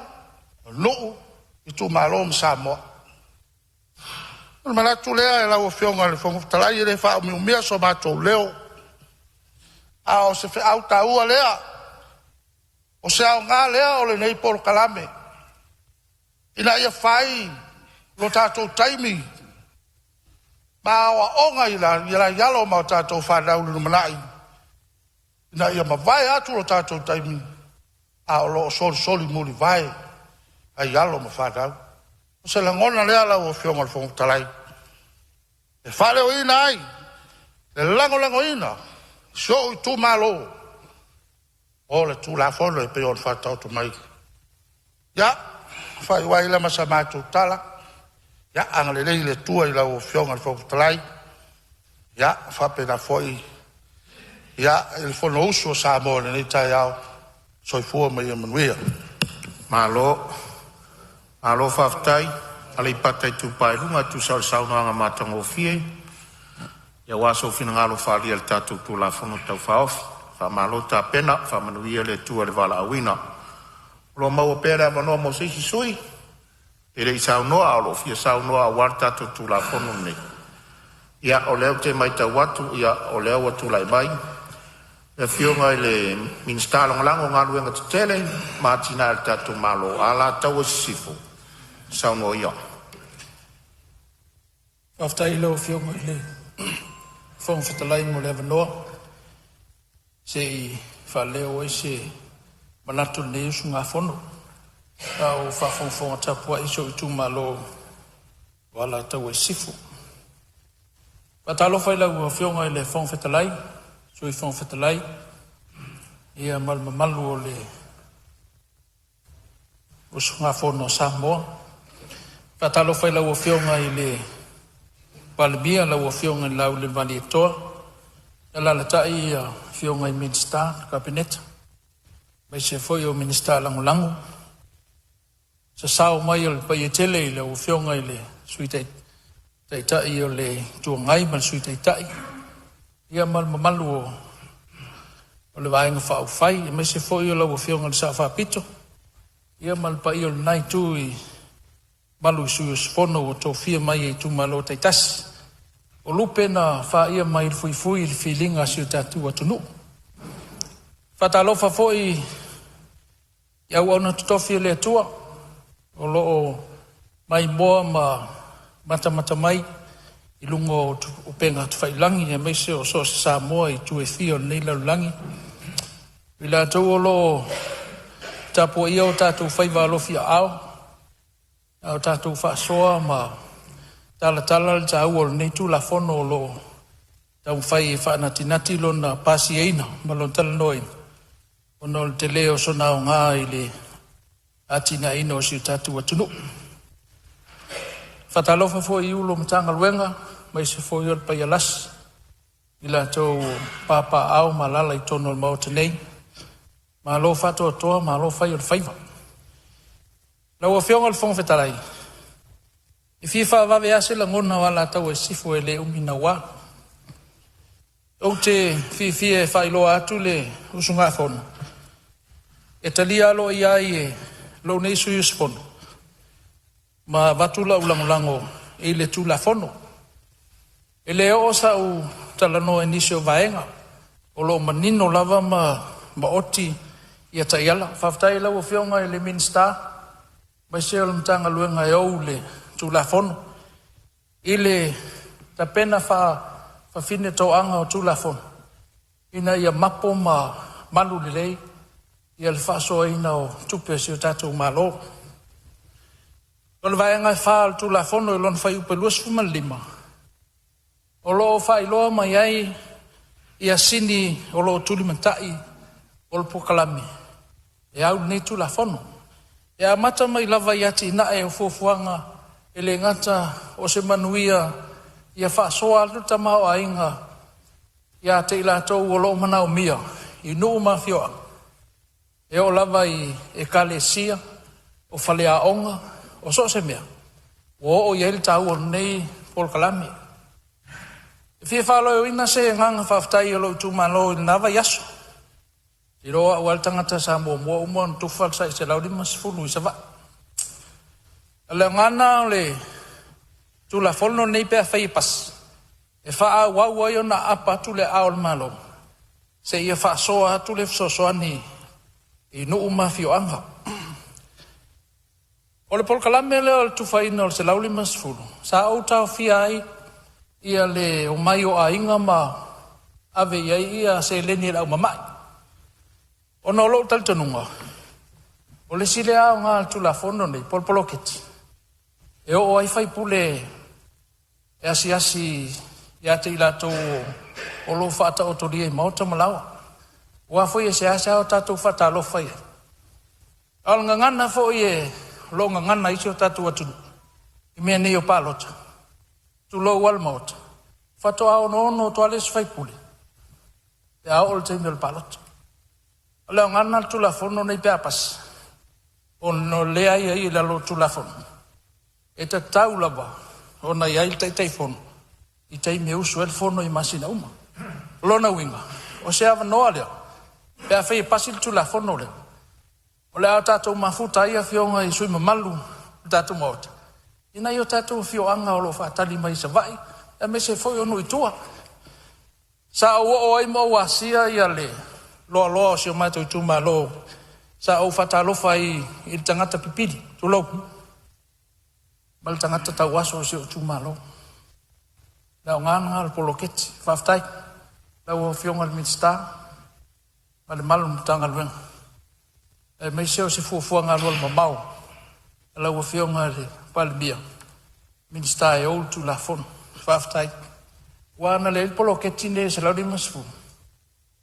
nuu, I tu malo ma Samoa. Manatu lea e lau whionga le whanguftalai e le wha umia so mātou leo. A o se whiau taua lea. O se au ngā lea o le nei polo kalame. Ina ia whai lo tātou taimi. Ma awa onga i la yalo ma o tātou whanau lunu manai. Ina ia ma vai atu lo tātou taimi. A o lo soli muli vai. A yalo ma whanau. O se langona lea lau o whionga le whanguftalai. E whale o ina ai. Le lango ina. So I tu malo. O le tu la fono e pe o le whatau tu mai. Ya. Whai wai lama sa mātou tala. Ya, angale lei le tua I lau whionga le whautalai. Ya, whape na foi. Ya, il fono uso Samoa le nei tai au. Soi fua mai manuia. Malo whaftai. Ale patai tu pai runga tu sauna anga matango fie. Ya waso fina ngalo whali al tatu tu la fono tau whaofi. Wha malo ta pena, wha manuia le tua le wala awina. Lo mau pera manoa mo seisi sui. Ere I saunoa o lo fia saunoa warta tu la fono ne. Ia o leo te mai tau watu, ia o leo watu lai mai. E whionga I le minsta lango ngalu enga tutele, maatina al tatu malo, ala tau sifu. Saunoa ia. After I love you, my phone for the line will ever know. Say, Faleo, I say, Manatu News, Nafono. Now, Fafon for a tap, what is so to Malo, while I tell Sifu. But I love I love you, I left phone for the line, so if phone for the line, here Malmalu was Nafono Samoa. But I love I love you, I lay. Palemene la ua whionga lau le mani toa. E la tai whionga I minsta, kabineta. Mai se foi o minsta lango. Sa sao mai o le pai e tele la ua whionga I le sui tai o le tuangai man sui tai. Ia mal mamalu o le vaenga whau whai. Mai se foi o la ua whionga le sa whapito. Ia mal pai o le nai tui malu suus fono o to fia mai tu malo taitas o lupe na fa ia mai fui il feeling as you tatu atunu fatalo fa foi ya ona to fia le tua o lo mai mo ma mata mai ilungo o penga tu fai langi e mai se o so Samoa I tu e fio nei la langi ila to lo tapo ia o tatu fai va lo fia ao au tātou whaasoa ma tala le tāu o nei tū la fono lo tau whai e whaanatinati lo na pasi eina ma lo tala noi ono le te leo so nao ngā I le atina ina o si tātou atunu whatalofa fo I ulo matanga luenga mai se fo I ol pai alas ila tau papa au ma lala I tono le mao tenei ma lo whatoa toa ma lo whai o le whaiva la ua whionga le whangwhetalai. I whiwha wawe ase la ngona wala tau e sifu e le umina wā. O te whiwhie e whailoa atu le usunga whono. E talia alo I ai e lo neisu I uspono. Ma watula ulangolango e le tula whono. E le o sa u talano e nisio vaenga. O lo manino lava ma oti I a taiala. Whaftai lau whionga e le minsta. Mai se o mtanga luenga e au le tu la fono. Ile ta pena fa fine tau anga o tu la fono. Ina ia mapo ma malu le lei. Ia le faso ina o tupe si o tatou malo. O le vaenga e fa tu la fono e lon fai upe luas fuma lima. O lo fa iloa mai ai ia sini o lo tuli mantai o le pokalami. E au nei tu la fono. E a mata mai lava I ati na e o fuafuanga e le ngata o se manuia ia whaasoa luta mao a inga ia te ila tau o lo mana o mia I nuu mawhioa. E o lava I e kale sia o whale a onga o so se mea. O iel tau o nei Pol Kalame. Fia whalo ina se nganga whaftai o lo tūmalo i nawa yaso. I roa wal tangata Samoa mua umon tufal sa i se laurima sifulu i sawa. Ale ngana le tula fono nei pea whai pas. E wha wau ai o na apa tule aol malo. Se ia wha soa tule fsosoani i nuu mafio anga. O le Pol Kalame leo le tufaina o le se laurima sifulu. Sa au tau fia ai ia le o mai o a inga ma ave iai ia se leni lau mamai. O no lo tal tanunga. O le sile au ngā tula fono nei, polpolo keti. E o ai fai pule e asi ia te ilato o lo fata o toria i mauta malawa. Ua foi e se asa o tatou fata lo fai. Al ngangana foi e lo ngangana isi o tatou atunu. I mea nei o palota. Tu lo wal maut. Fato ao no to ales fai puli. E ao o te mel palot. Leo ngana tu la fono nei peapas. O no lea i la lo tu la fono. E ta tau lava. O na iai tai fono. I tai me usu el fono i masina uma. Lona winga. O se ava noa leo. Pea fai pasil tu la fono leo. O lea tatou mafuta ia fionga i sui mamalu. Tatou maota. Ina yo tatou fio anga o lo whaatali mai sa vai, e me se foi ono i tua. Sa o ai mo wasia ia le, loa si o mai tau tuma lo, sa o whatalofa i tangata pipiri, tu lau. Mal tangata tau aso si o tuma lo. Lau nganga al poloketi, whaftai, lau o fionga al minsta, male malu mutanga luenga. E me se o se fuafuanga lo al mamau, lau o fionga le, Palemene. Minsta e ou tu la fon. Whaftai. Wana le polo ke tine se lauri masfu.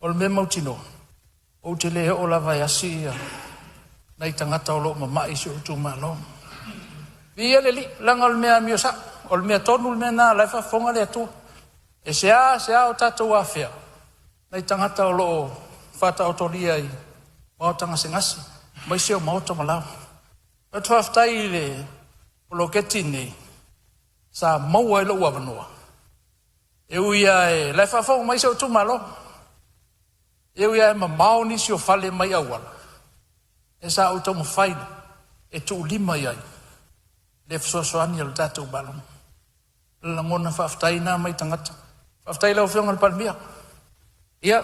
Ol me mautino. O te le o la vai asi. Nai tangata o lo mamai si o tu malo. Via le li. Langa ol mea miosa. Ol mea tonu ol mea na laifa fonga le atua. E se a o tatou afea. Nai tangata o lo fata autoria i. Maotanga se ngasi. Mai se o maota malau. E tu whaftai le lo ke tine sa mau ai lo wanoa e uia e lai fa mai se tu malo e uia e mau ni si o fale mai awala e sa o tomo fai e tu lima ai le so ani al tatou balon la ngona fa na mai tangata fa lo fiong al Palemene ia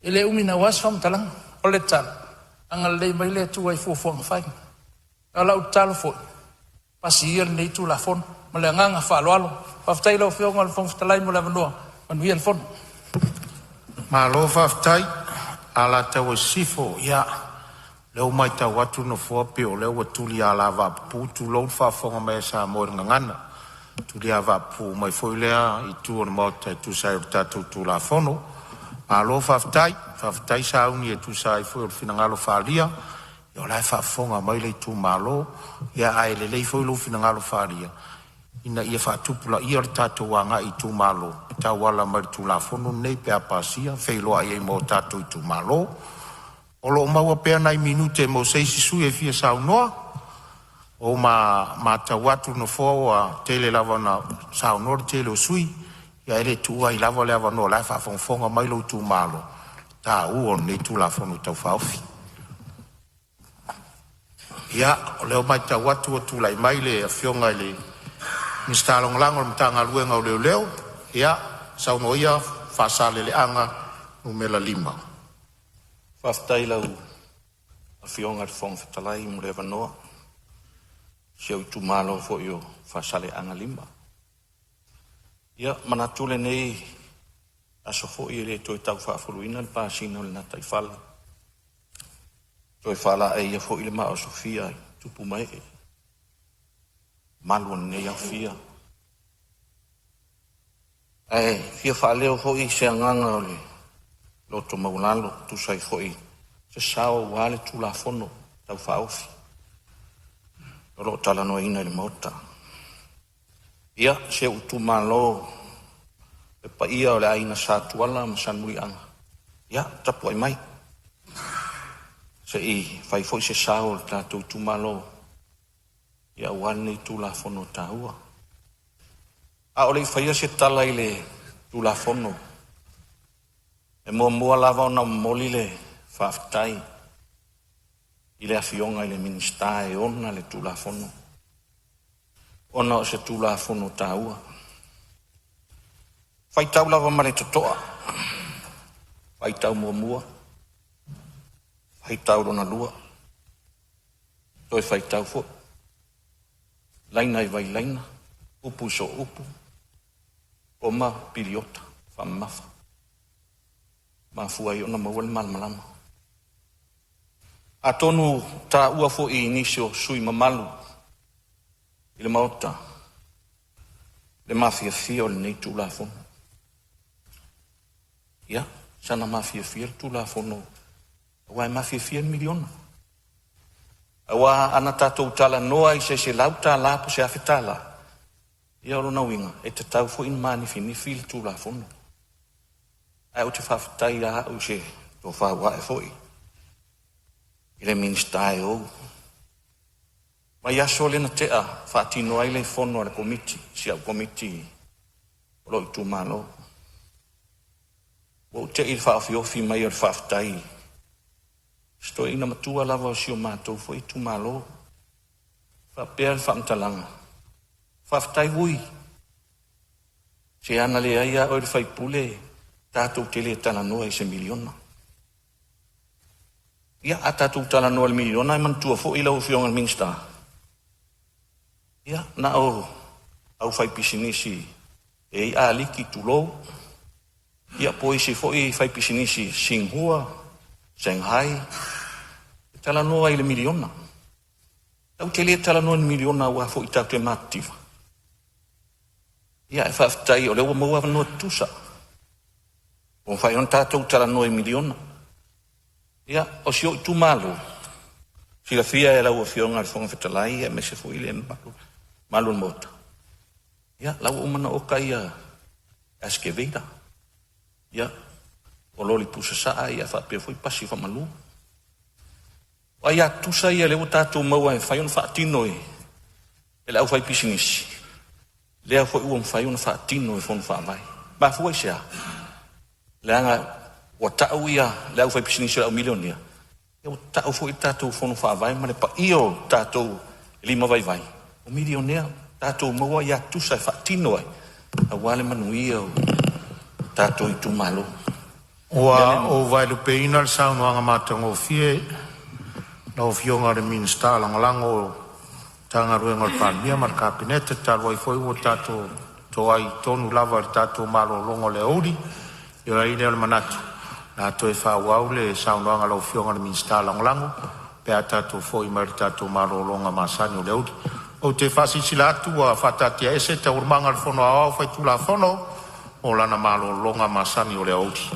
ele umina was fam talang o le tal angal le mai le tu ai fu fai ala utal fo pasiel nei tu la fon male nganga fa lo faftai lo fio ngal fon ftalai mo la vanoa man wi el fon ma lo faftai ala tau sifo ya leo mai tau watu no fo pe o leo tuli ala va pu tu lo fa fonga me sa mo ngana tu dia va pu mai foi lea i tu on mota tu sai tu la fono ma lo faftai sa uni e tu sai foi o finangalo falia yo la fa fonga mai le tu malo ya ai le foi lo finangalo falia ina ia fa tupula ia tatou wanga i tu malo ta wala mai tu la fono nei pe apasia fe lo ai mo tatou tu malo o lo mau pe nai minute mo sei su e fia sa no o ma ta watu no fo a tele lava na sa no tele sui ya ele tu ai lava no la fa fonga mai lo tu malo ta u nei tu la fono tau fa ia o leo mai ta watu o tu lai mai le a fionga le mista long lang o mtanga luenga o leo ia sa no ia fa sale le anga o mela lima Whaftai lau a fionga fong fitalai mo le vanoa siau tu malo fo yo fa sale anga lima ia manatule nei aso fo i le toi tau fa fuluina le pasina le natai fala toi fala e ia fo ile ma o Sofia tupu mai malu nei a fia fia fa leo fo i se nganga le loto maulalo tu sai fo i se sao wale tu la fono tau fa ofi lo tala no ina le mota ia se tu malo e pa ia o le aina sa tuala ma san muri anga ia tapu ai mai se i fai foi se sao ta tu malo ia wale tu la fono taua A o le whaia se tala i le tulafono. E mua lava o na moli le whaftai. I le awhionga i le minista e ona le tulafono. Ona o se tulafono tāua. Whaitau lava mare totoa. Whaitau mua. Whaitau rona lua. Toi whaitau fo. Laina i vai laina. Upu so upu. Oma piriota. Whamafa. Mafua i ona mawale malamalama. A tonu tā ua fo i inisio sui mamalu. I le maota. Le mafia fia o le nei tulafono. Ia, sana mafia fia le tulafono. Awa e mafia fia miliona. Awa ana tātou tala noa i se lau tā lapo se awhetala. Ia oro na winga, e te tau fo in mani finifi le tulafono. Ai o te whawhetai a au se tō whaua e foi. I le minista e ou. Mai aso le na tea, whaatino ai le fono ale komiti, si au komiti o lo i tu malo. O te i whaafiofi mai o le whawhetai. Sto ina matua lava o si o mātou fo i tu malo. Whapea le whamtalanga. Whawhetai hui. Se ana le aia o le whaipule, tātou te le tala noa i se miliona. Ia, a tātou tala noa le miliona, e mantua fo i lau fionga le minsta. Ia, na o, au whaipisinisi, e i a liki tulou. Ia, po isi fo i whaipisinisi, Singhua, Shanghai, e tala noa i le miliona. Tau te le tala noa le miliona ua fo i tau te mātiva. Ia, e whawhetai o le ua maua noa tusa. O whai on tātou tala noa i miliona. Ia, o si o i tu malo. Si la fia e lau o fionga le fonga whetalai, e me se fo i le malo mota. Ia, lau o mana oka ia askeveira. Ia, o loli pusa saa ia whapea fo i pasi whamalu. O ia tusa ia le o tātou maua e whai on whaatino e le au whai pisinisi. Lea fo i uam whai on whaatino e fono whaavai. Ma fua i sea. Leanga o tau ia le au whai pisinisi le au milionia. E o tau fo i tātou fono whaavai, ma le pa io tātou lima vai vai. O milionea, tātou maua ia tusa e whaatino e. A wale manuia o tātou i tu malo. Oa o vai lupe ina le saunoanga mātango fie, na o fionga le minsta langolango tanga ruenga le pānia, mar kāpinete, tālua i foi o tātou to ai tonu lava le tātou malo longo le ouri, i rai leo le manatu. Nā toi whauau le saunoanga lau fionga le minsta langolango, pēa tātou foi mai le tātou malo longa masani o le ouri. O te whasisi la atu a whatatia ese, te urmanga le fono a au, whai tula fono, o lana malo longa masani o le ouri.